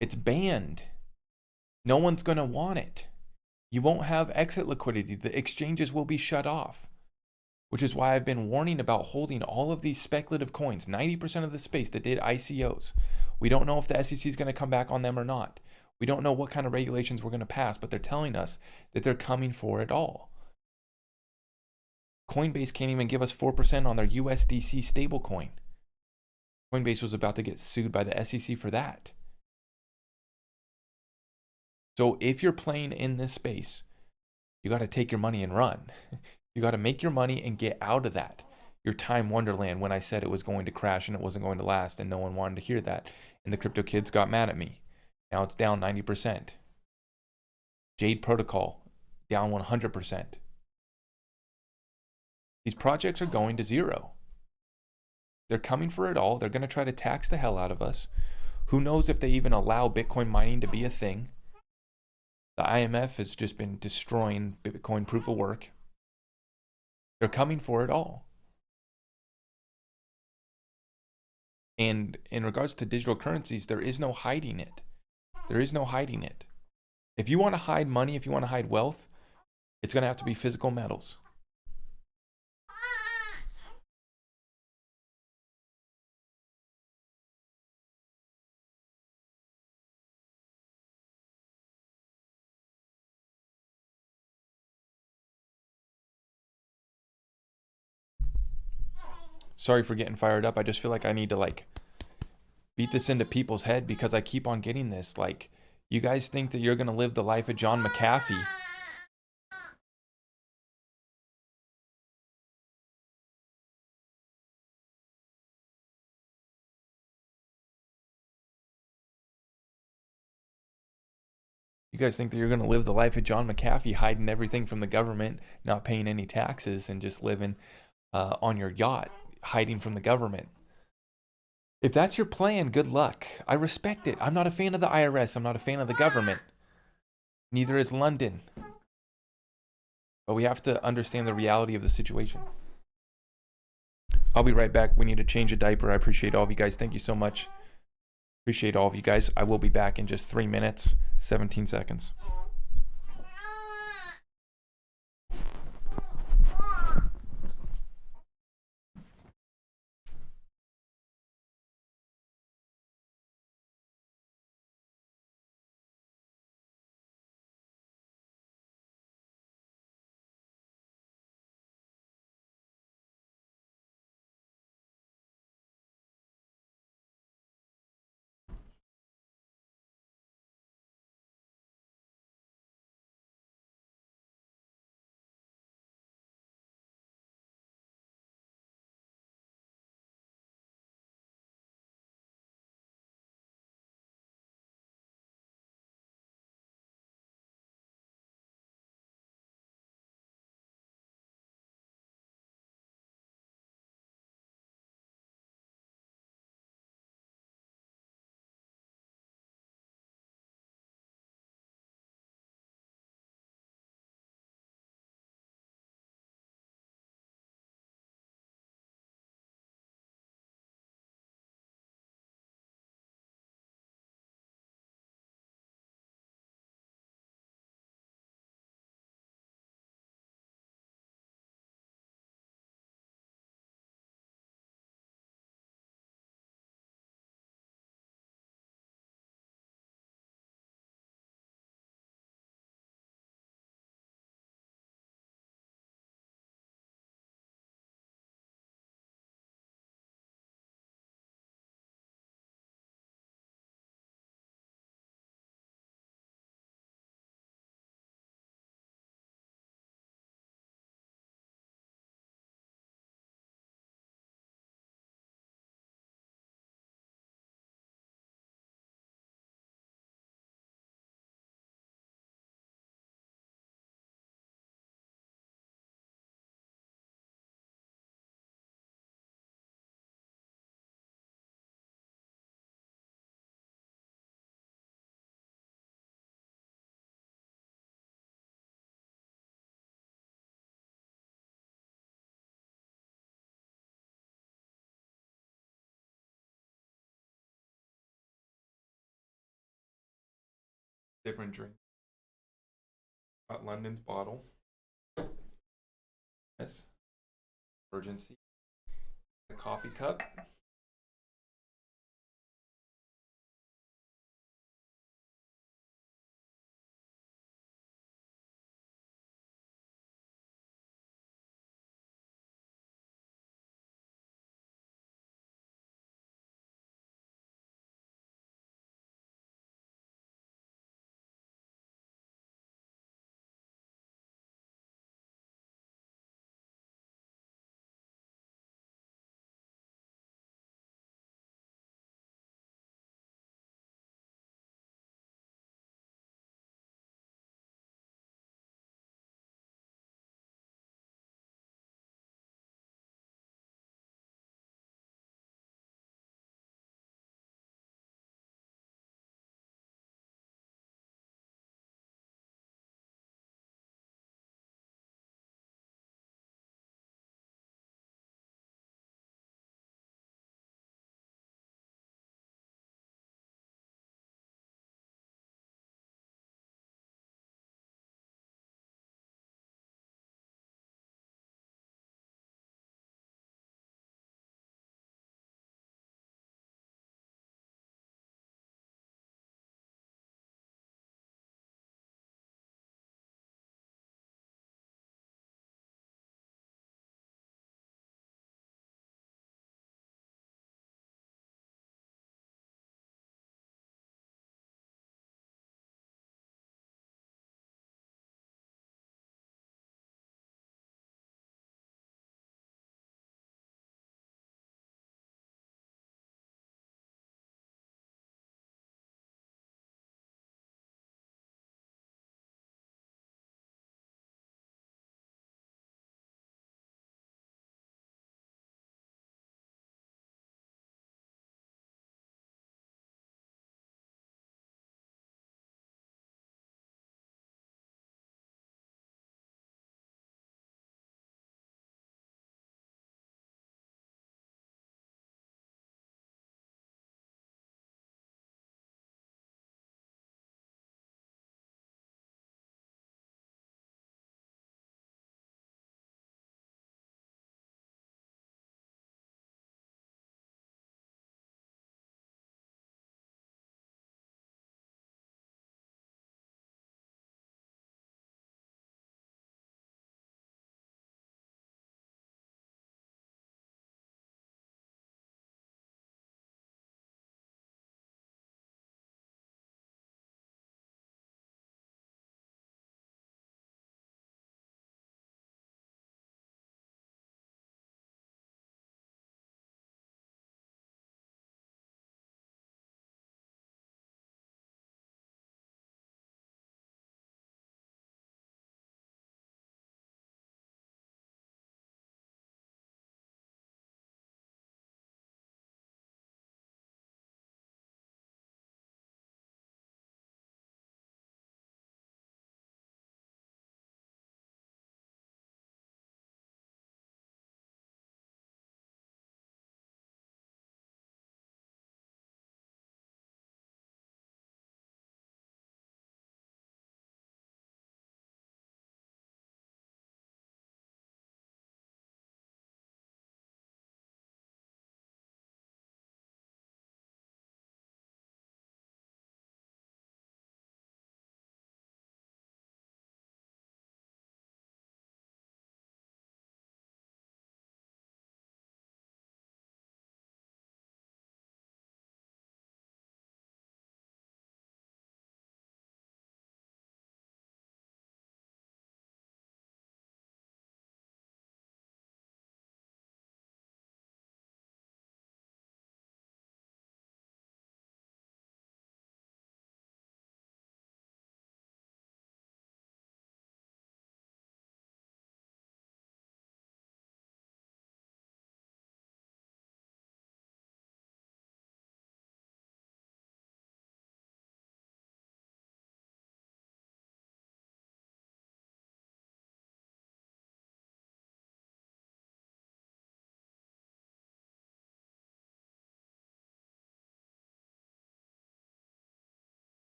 Speaker 1: it's banned. No one's going to want it. You won't have exit liquidity. The exchanges will be shut off, which is why I've been warning about holding all of these speculative coins, 90% of the space that did ICOs. We don't know if the SEC is going to come back on them or not. We don't know what kind of regulations we're going to pass, but they're telling us that they're coming for it all. Coinbase can't even give us 4% on their USDC stablecoin. Coinbase was about to get sued by the SEC for that. So if you're playing in this space, you got to take your money and run. You got to make your money and get out of that. Your time wonderland when I said it was going to crash and it wasn't going to last, and no one wanted to hear that. And the crypto kids got mad at me. Now it's down 90%. Jade Protocol, down 100%. These projects are going to zero. They're coming for it all. They're going to try to tax the hell out of us. Who knows if they even allow Bitcoin mining to be a thing? The IMF has just been destroying Bitcoin proof of work. They're coming for it all. And in regards to digital currencies, there is no hiding it. There is no hiding it. If you want to hide money, if you want to hide wealth, it's going to have to be physical metals. Sorry for getting fired up. I just feel like I need to beat this into people's head because I keep on getting this. You guys think that you're going to live the life of John McAfee. You guys think that you're going to live the life of John McAfee, hiding everything from the government, not paying any taxes, and just living on your yacht, hiding from the government. If that's your plan, good luck. I respect it. I'm not a fan of the IRS. I'm not a fan of the government. Neither is London. But we have to understand the reality of the situation. I'll be right back. We need to change a diaper. I appreciate all of you guys. Thank you so much. Appreciate all of you guys. I will be back in just 3 minutes, 17 seconds. different drink. Got London's bottle. Yes. Emergency. The coffee cup.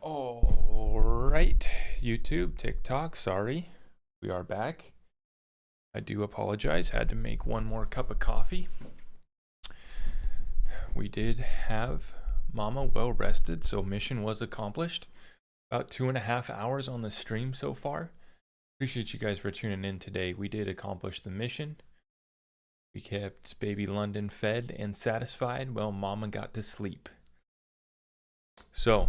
Speaker 1: All right, YouTube, TikTok, sorry. We are back. I do apologize. Had to make one more cup of coffee. We did have Mama well rested, so mission was accomplished. About 2.5 hours on the stream so far. Appreciate you guys for tuning in today. We did accomplish the mission. We kept baby London fed and satisfied while Mama got to sleep. So,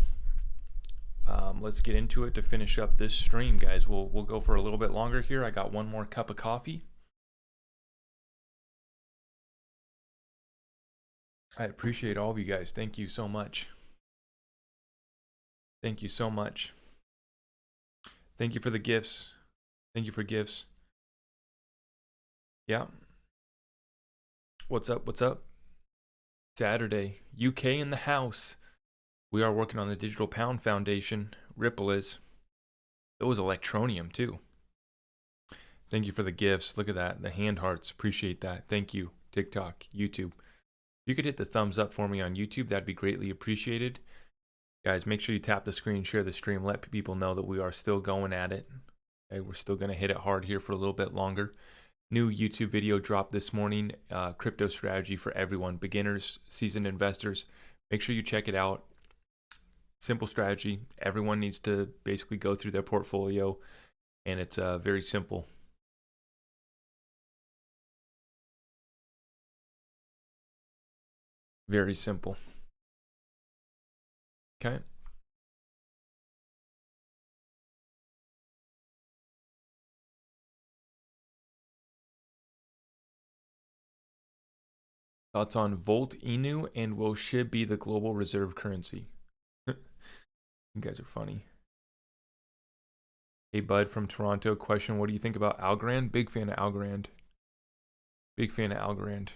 Speaker 1: let's get into it to finish up this stream, guys. We'll go for a little bit longer here. I got one more cup of coffee. I appreciate all of you guys. Thank you so much. Thank you so much. Thank you for the gifts. Thank you for gifts. Yeah. What's up? What's up? Saturday. UK in the house. We are working on the Digital Pound Foundation. Ripple is. It was Electronium too. Thank you for the gifts. Look at that. The hand hearts. Appreciate that. Thank you. TikTok, YouTube. If you could hit the thumbs up for me on YouTube, that'd be greatly appreciated. Guys, make sure you tap the screen, share the stream, let people know that we are still going at it. Okay, we're still going to hit it hard here for a little bit longer. New YouTube video dropped this morning, crypto strategy for everyone, beginners, seasoned investors. Make sure you check it out. Simple strategy. Everyone needs to basically go through their portfolio, and it's very simple. Very simple. Okay. Thoughts on Volt Inu and will SHIB be the global reserve currency? You guys are funny. Hey Bud from Toronto, question, what do you think about Algorand? Big fan of Algorand. Big fan of Algorand.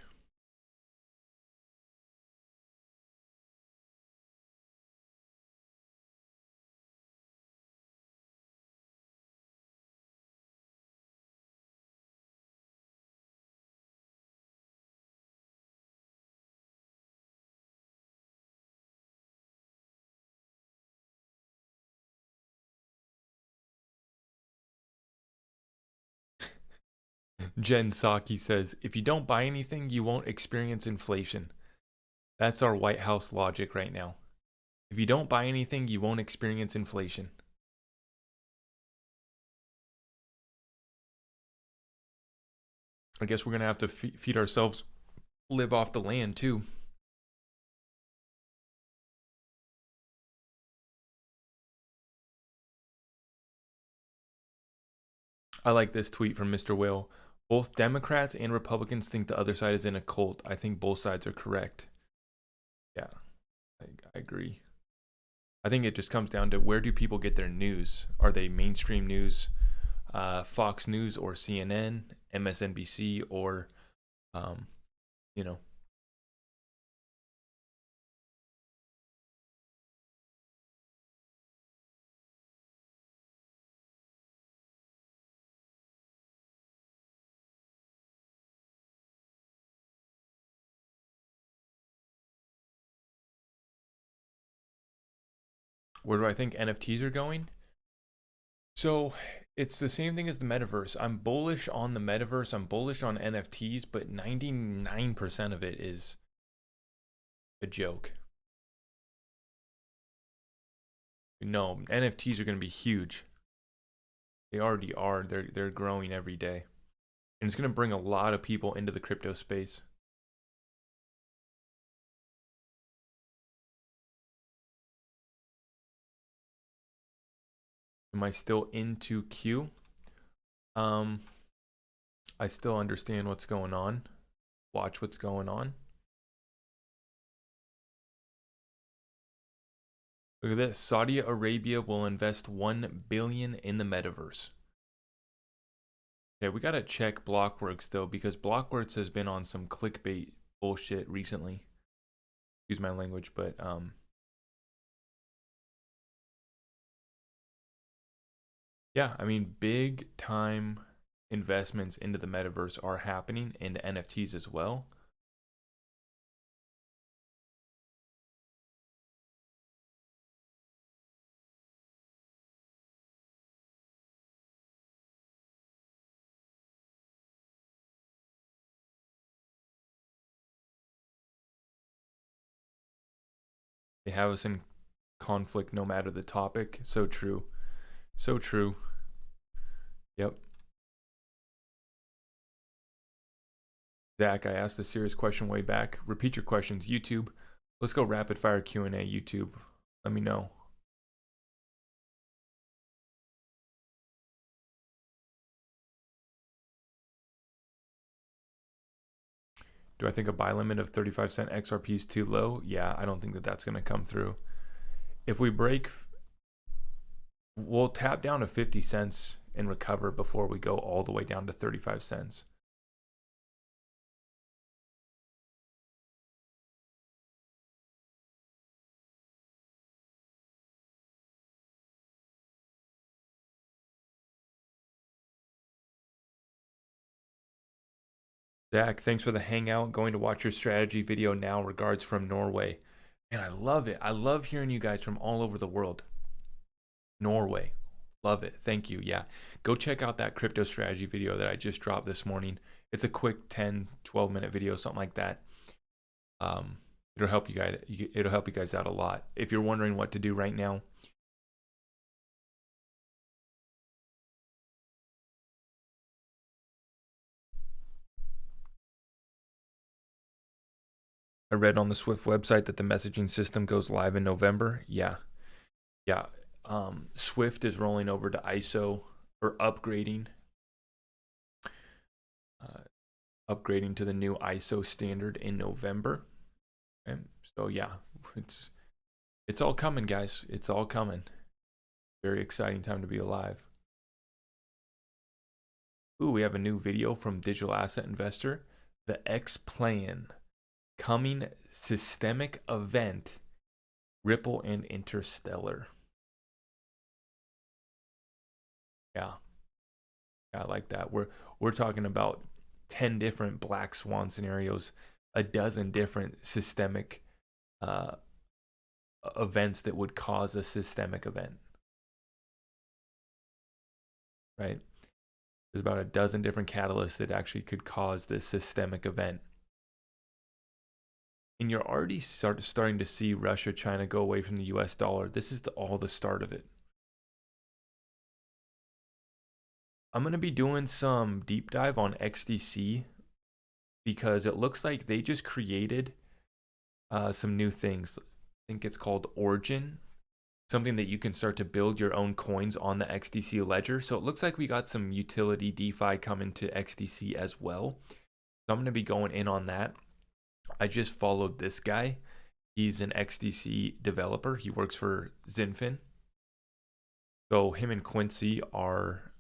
Speaker 1: Jen Psaki says, if you don't buy anything, you won't experience inflation. That's our White House logic right now. If you don't buy anything, you won't experience inflation. I guess we're going to have to feed ourselves, live off the land too. I like this tweet from Mr. Whale. Both Democrats and Republicans think the other side is in a cult. I think both sides are correct. Yeah, I agree. I think it just comes down to where do people get their news? Are they mainstream news, Fox News or CNN, MSNBC, or, you know? Where do I think NFTs are going? So it's the same thing as the metaverse. I'm bullish on the metaverse. I'm bullish on NFTs, but 99% of it is a joke. No, NFTs are going to be huge. They already are. They're growing every day. And it's going to bring a lot of people into the crypto space. Am I still into Q? I still understand what's going on. Watch what's going on. Look at this. Saudi Arabia will invest $1 billion in the metaverse. Okay, we gotta check Blockworks though, because Blockworks has been on some clickbait bullshit recently. Excuse my language, but yeah, I mean, big time investments into the metaverse are happening, into NFTs as well. They have us in conflict no matter the topic. So true. So true. Yep. Zach, I asked a serious question way back. Repeat your questions, YouTube. Let's go rapid fire Q&A, YouTube. Let me know. Do I think a buy limit of 35-cent XRP is too low? Yeah, I don't think that that's going to come through. If we break, we'll tap down to 50 cents and recover before we go all the way down to 35 cents. Zach, thanks for the hangout. Going to watch your strategy video now. Regards from Norway. Man, I love it. I love hearing you guys from all over the world. Norway. Love it. Thank you. Yeah. Go check out that crypto strategy video that I just dropped this morning. It's a quick 10, 12-minute video, something like that. It'll help you guys out a lot. If you're wondering what to do right now, I read on the Swift website that the messaging system goes live in November. Yeah. Swift is rolling over to ISO, or upgrading to the new ISO standard in November. Okay. So yeah, it's all coming, guys. It's all coming. Very exciting time to be alive. Ooh, we have a new video from Digital Asset Investor. The X Plan. Coming systemic event. Ripple and Interstellar. Yeah, I like that. We're talking about 10 different black swan scenarios, a dozen different systemic events that would cause a systemic event. Right? There's about a dozen different catalysts that actually could cause this systemic event. And you're already starting to see Russia, China go away from the US dollar. This is all the start of it. I'm going to be doing some deep dive on XDC because it looks like they just created some new things. I think it's called Origin, something that you can start to build your own coins on the XDC ledger. So it looks like we got some utility DeFi coming to XDC as well. So I'm going to be going in on that. I just followed this guy. He's an XDC developer. He works for Zinfin. So him and Quincy are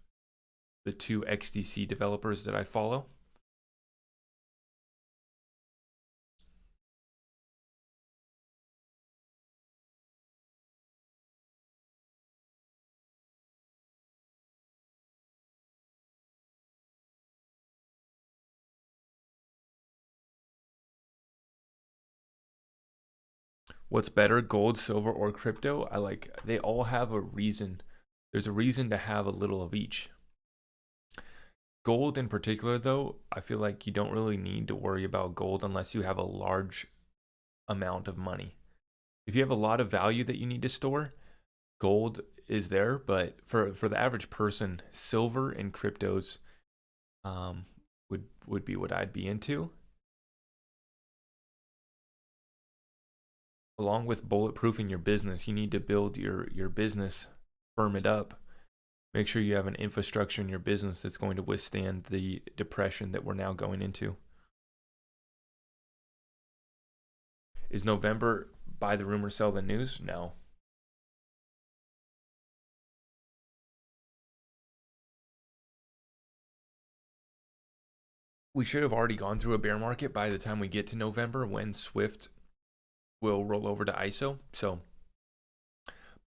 Speaker 1: the two XDC developers that I follow. What's better, gold, silver, or crypto? They all have a reason. There's a reason to have a little of each. Gold in particular, though, I feel like you don't really need to worry about gold unless you have a large amount of money. If you have a lot of value that you need to store, gold is there. But for the average person, silver and cryptos would be what I'd be into. Along with bulletproofing your business, you need to build your business, firm it up. Make sure you have an infrastructure in your business that's going to withstand the depression that we're now going into. Is November buy the rumor, sell the news? No. We should have already gone through a bear market by the time we get to November when Swift will roll over to ISO. So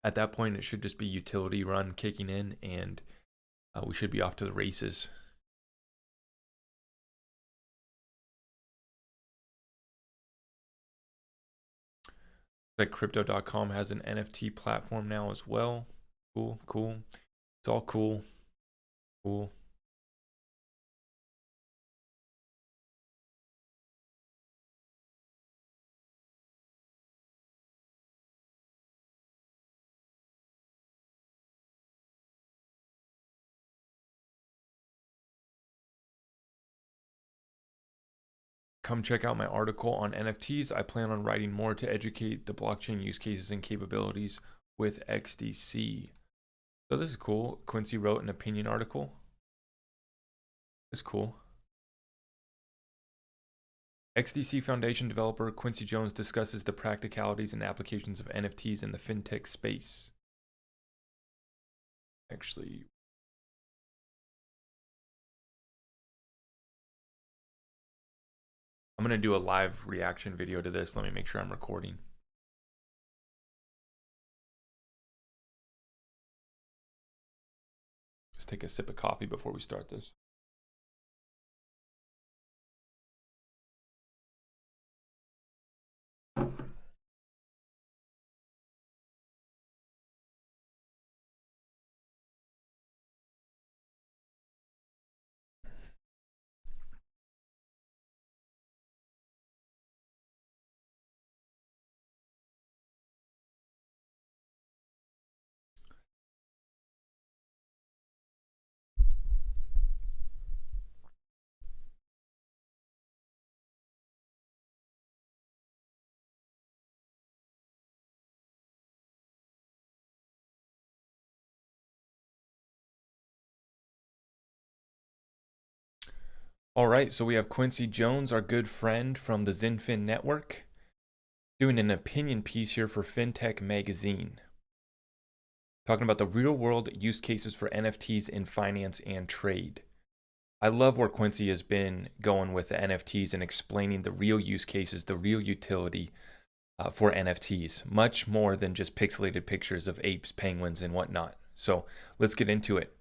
Speaker 1: at that point, it should just be utility run kicking in, and we should be off to the races. Like crypto.com has an NFT platform now as well. Cool. It's all cool. come check out my article on NFTs. I plan on writing more to educate the blockchain use cases and capabilities with XDC. So this is cool. Quincy wrote an opinion article. It's cool. XDC Foundation developer Quincy Jones discusses the practicalities and applications of NFTs in the fintech space. Actually, I'm going to do a live reaction video to this. Let me make sure I'm recording. Just take a sip of coffee before we start this. All right, so we have Quincy Jones, our good friend from the ZinFin network, doing an opinion piece here for FinTech Magazine, talking about the real-world use cases for NFTs in finance and trade. I love where Quincy has been going with the NFTs and explaining the real use cases, the real utility for NFTs, much more than just pixelated pictures of apes, penguins, and whatnot. So let's get into it.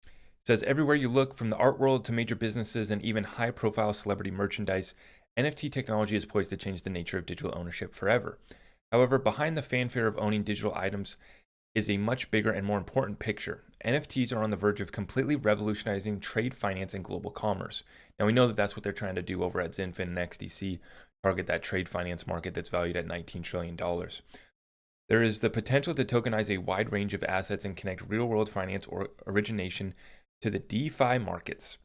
Speaker 1: It says, everywhere you look, from the art world to major businesses and even high-profile celebrity merchandise, NFT technology is poised to change the nature of digital ownership forever. However, behind the fanfare of owning digital items is a much bigger and more important picture. NFTs are on the verge of completely revolutionizing trade finance and global commerce. Now, we know that that's what they're trying to do over at ZinFin and XDC, target that trade finance market that's valued at $19 trillion. There is the potential to tokenize a wide range of assets and connect real-world finance or origination to the DeFi markets.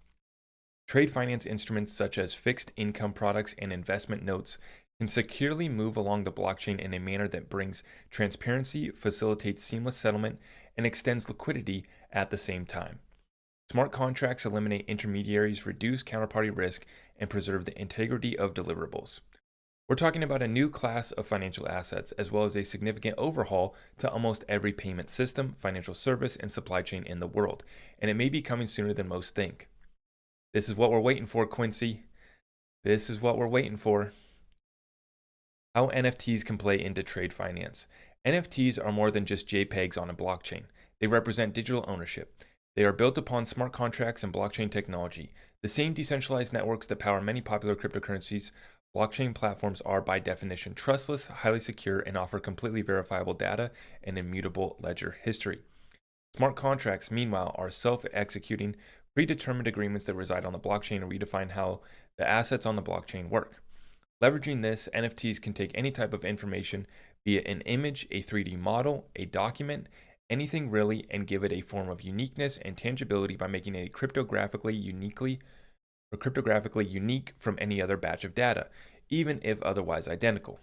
Speaker 1: Trade finance instruments such as fixed income products and investment notes can securely move along the blockchain in a manner that brings transparency, facilitates seamless settlement, and extends liquidity at the same time. Smart contracts eliminate intermediaries, reduce counterparty risk, and preserve the integrity of deliverables. We're talking about a new class of financial assets, as well as a significant overhaul to almost every payment system, financial service, and supply chain in the world, and it may be coming sooner than most think. This is what we're waiting for, Quincy. This is what we're waiting for. How NFTs can play into trade finance. NFTs are more than just JPEGs on a blockchain. They represent digital ownership. They are built upon smart contracts and blockchain technology. The same decentralized networks that power many popular cryptocurrencies, blockchain platforms are by definition trustless, highly secure, and offer completely verifiable data and immutable ledger history. Smart contracts, meanwhile, are self-executing, predetermined agreements that reside on the blockchain and redefine how the assets on the blockchain work. Leveraging this, NFTs can take any type of information, be it an image, a 3D model, a document, anything really, and give it a form of uniqueness and tangibility by making it cryptographically unique from any other batch of data, even if otherwise identical.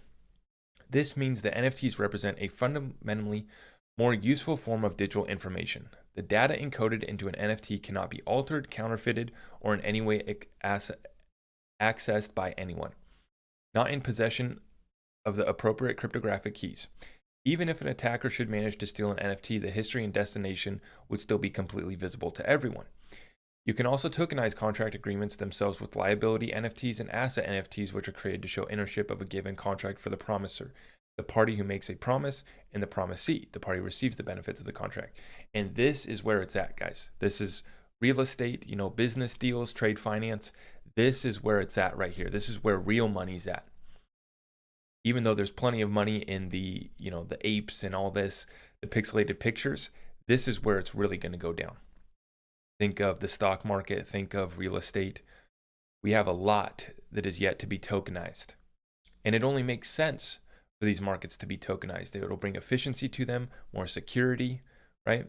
Speaker 1: This means that NFTs represent a fundamentally more useful form of digital information. The data encoded into an NFT cannot be altered, counterfeited, or in any way accessed by anyone not in possession of the appropriate cryptographic keys. Even if an attacker should manage to steal an NFT, the history and destination would still be completely visible to everyone. You can also tokenize contract agreements themselves with liability NFTs and asset NFTs, which are created to show ownership of a given contract for the promiser, the party who makes a promise, and the promisee, the party who receives the benefits of the contract. And this is where it's at, guys. This is real estate, business deals, trade finance. This is where it's at right here. This is where real money's at. Even though there's plenty of money in the apes and all this, the pixelated pictures, this is where it's really going to go down. Think of the stock market, think of real estate. We have a lot that is yet to be tokenized. And it only makes sense for these markets to be tokenized. It'll bring efficiency to them, more security, right?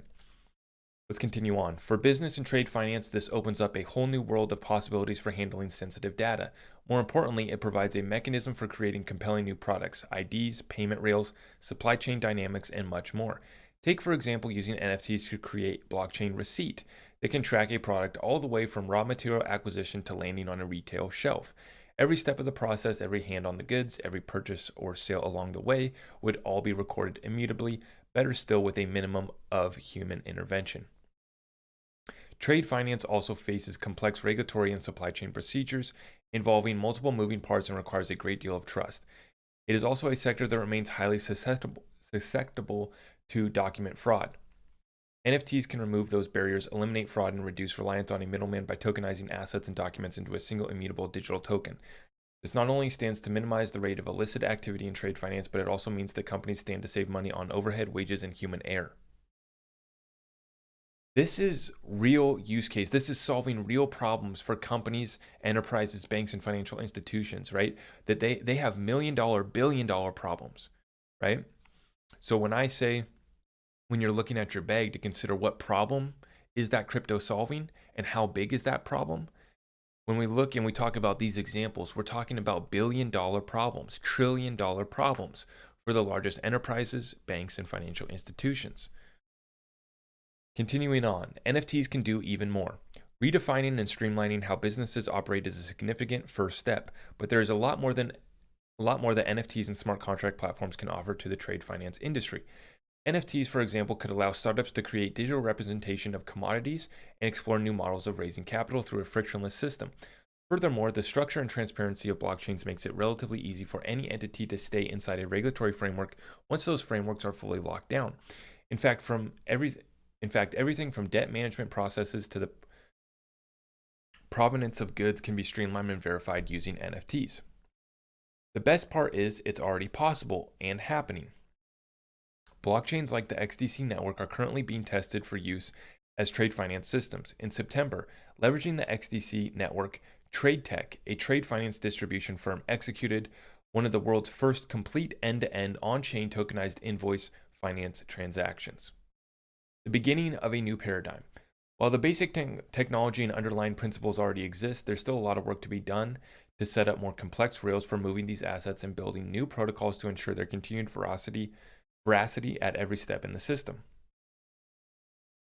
Speaker 1: Let's continue on. For business and trade finance, this opens up a whole new world of possibilities for handling sensitive data. More importantly, it provides a mechanism for creating compelling new products, IDs, payment rails, supply chain dynamics, and much more. Take, for example, using NFTs to create blockchain receipt that can track a product all the way from raw material acquisition to landing on a retail shelf. Every step of the process, every hand on the goods, every purchase or sale along the way would all be recorded immutably, better still with a minimum of human intervention. Trade finance also faces complex regulatory and supply chain procedures involving multiple moving parts and requires a great deal of trust. It is also a sector that remains highly susceptible to document fraud. NFTs can remove those barriers, eliminate fraud, and reduce reliance on a middleman by tokenizing assets and documents into a single immutable digital token. This not only stands to minimize the rate of illicit activity in trade finance, but it also means that companies stand to save money on overhead, wages, and human error. This is real use case. This is solving real problems for companies, enterprises, banks, and financial institutions, right? That they have $1 million, billion-dollar problems, right? So when I say, when you're looking at your bag to consider what problem is that crypto solving and how big is that problem, when we look and we talk about these examples, we're talking about billion-dollar problems, trillion-dollar problems for the largest enterprises, banks, and financial institutions. Continuing on, NFTs can do even more. Redefining and streamlining how businesses operate is a significant first step, but there is a lot more that NFTs and smart contract platforms can offer to the trade finance industry. NFTs, for example, could allow startups to create digital representation of commodities and explore new models of raising capital through a frictionless system. Furthermore, the structure and transparency of blockchains makes it relatively easy for any entity to stay inside a regulatory framework once those frameworks are fully locked down. In fact, everything from debt management processes to the provenance of goods can be streamlined and verified using NFTs. The best part is it's already possible and happening. Blockchains like the XDC network are currently being tested for use as trade finance systems. In September, leveraging the XDC network, TradeTech, a trade finance distribution firm, executed one of the world's first complete end-to-end on-chain tokenized invoice finance transactions. The beginning of a new paradigm. While the basic technology and underlying principles already exist, there's still a lot of work to be done to set up more complex rails for moving these assets and building new protocols to ensure their continued veracity at every step in the system.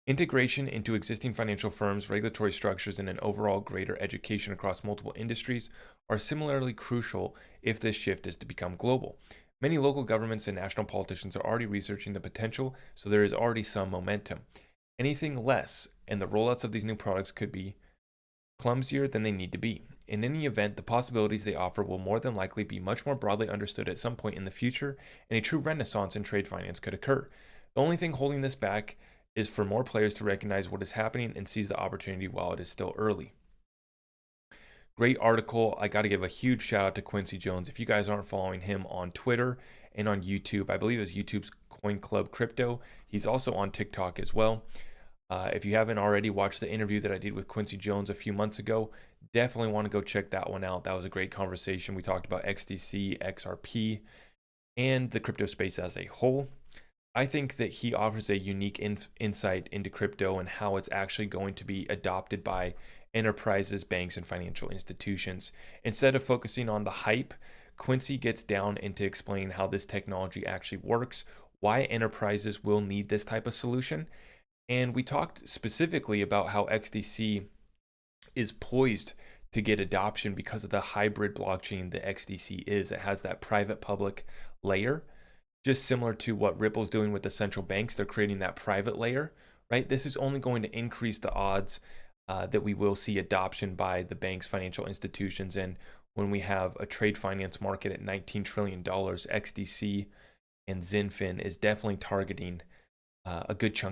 Speaker 1: Integration into existing financial firms, regulatory structures, and an overall greater education across multiple industries are similarly crucial if this shift is to become global. Many local governments and national politicians are already researching the potential, so there is already some momentum. Anything less, and the rollouts of these new products could be clumsier than they need to be. In any event, the possibilities they offer will more than likely be much more broadly understood at some point in the future, and a true renaissance in trade finance could occur. The only thing holding this back is for more players to recognize what is happening and seize the opportunity while it is still early. Great article. I got to give a huge shout out to Quincy Jones. If you guys aren't following him on Twitter and on YouTube, I believe it's YouTube's Coin Club Crypto. He's also on TikTok as well. If you haven't already watched the interview that I did with Quincy Jones a few months ago, definitely want to go check that one out. That was a great conversation. We talked about XDC, XRP, and the crypto space as a whole. I think that he offers a unique insight into crypto and how it's actually going to be adopted by enterprises, banks, and financial institutions. Instead of focusing on the hype, Quincy gets down into explaining how this technology actually works, why enterprises will need this type of solution. And we talked specifically about how XDC is poised to get adoption because of the hybrid blockchain that XDC is. It has that private public layer, just similar to what Ripple's doing with the central banks. They're creating that private layer, right? This is only going to increase the odds that we will see adoption by the banks, financial institutions. And when we have a trade finance market at $19 trillion, XDC and XinFin is definitely targeting a good chunk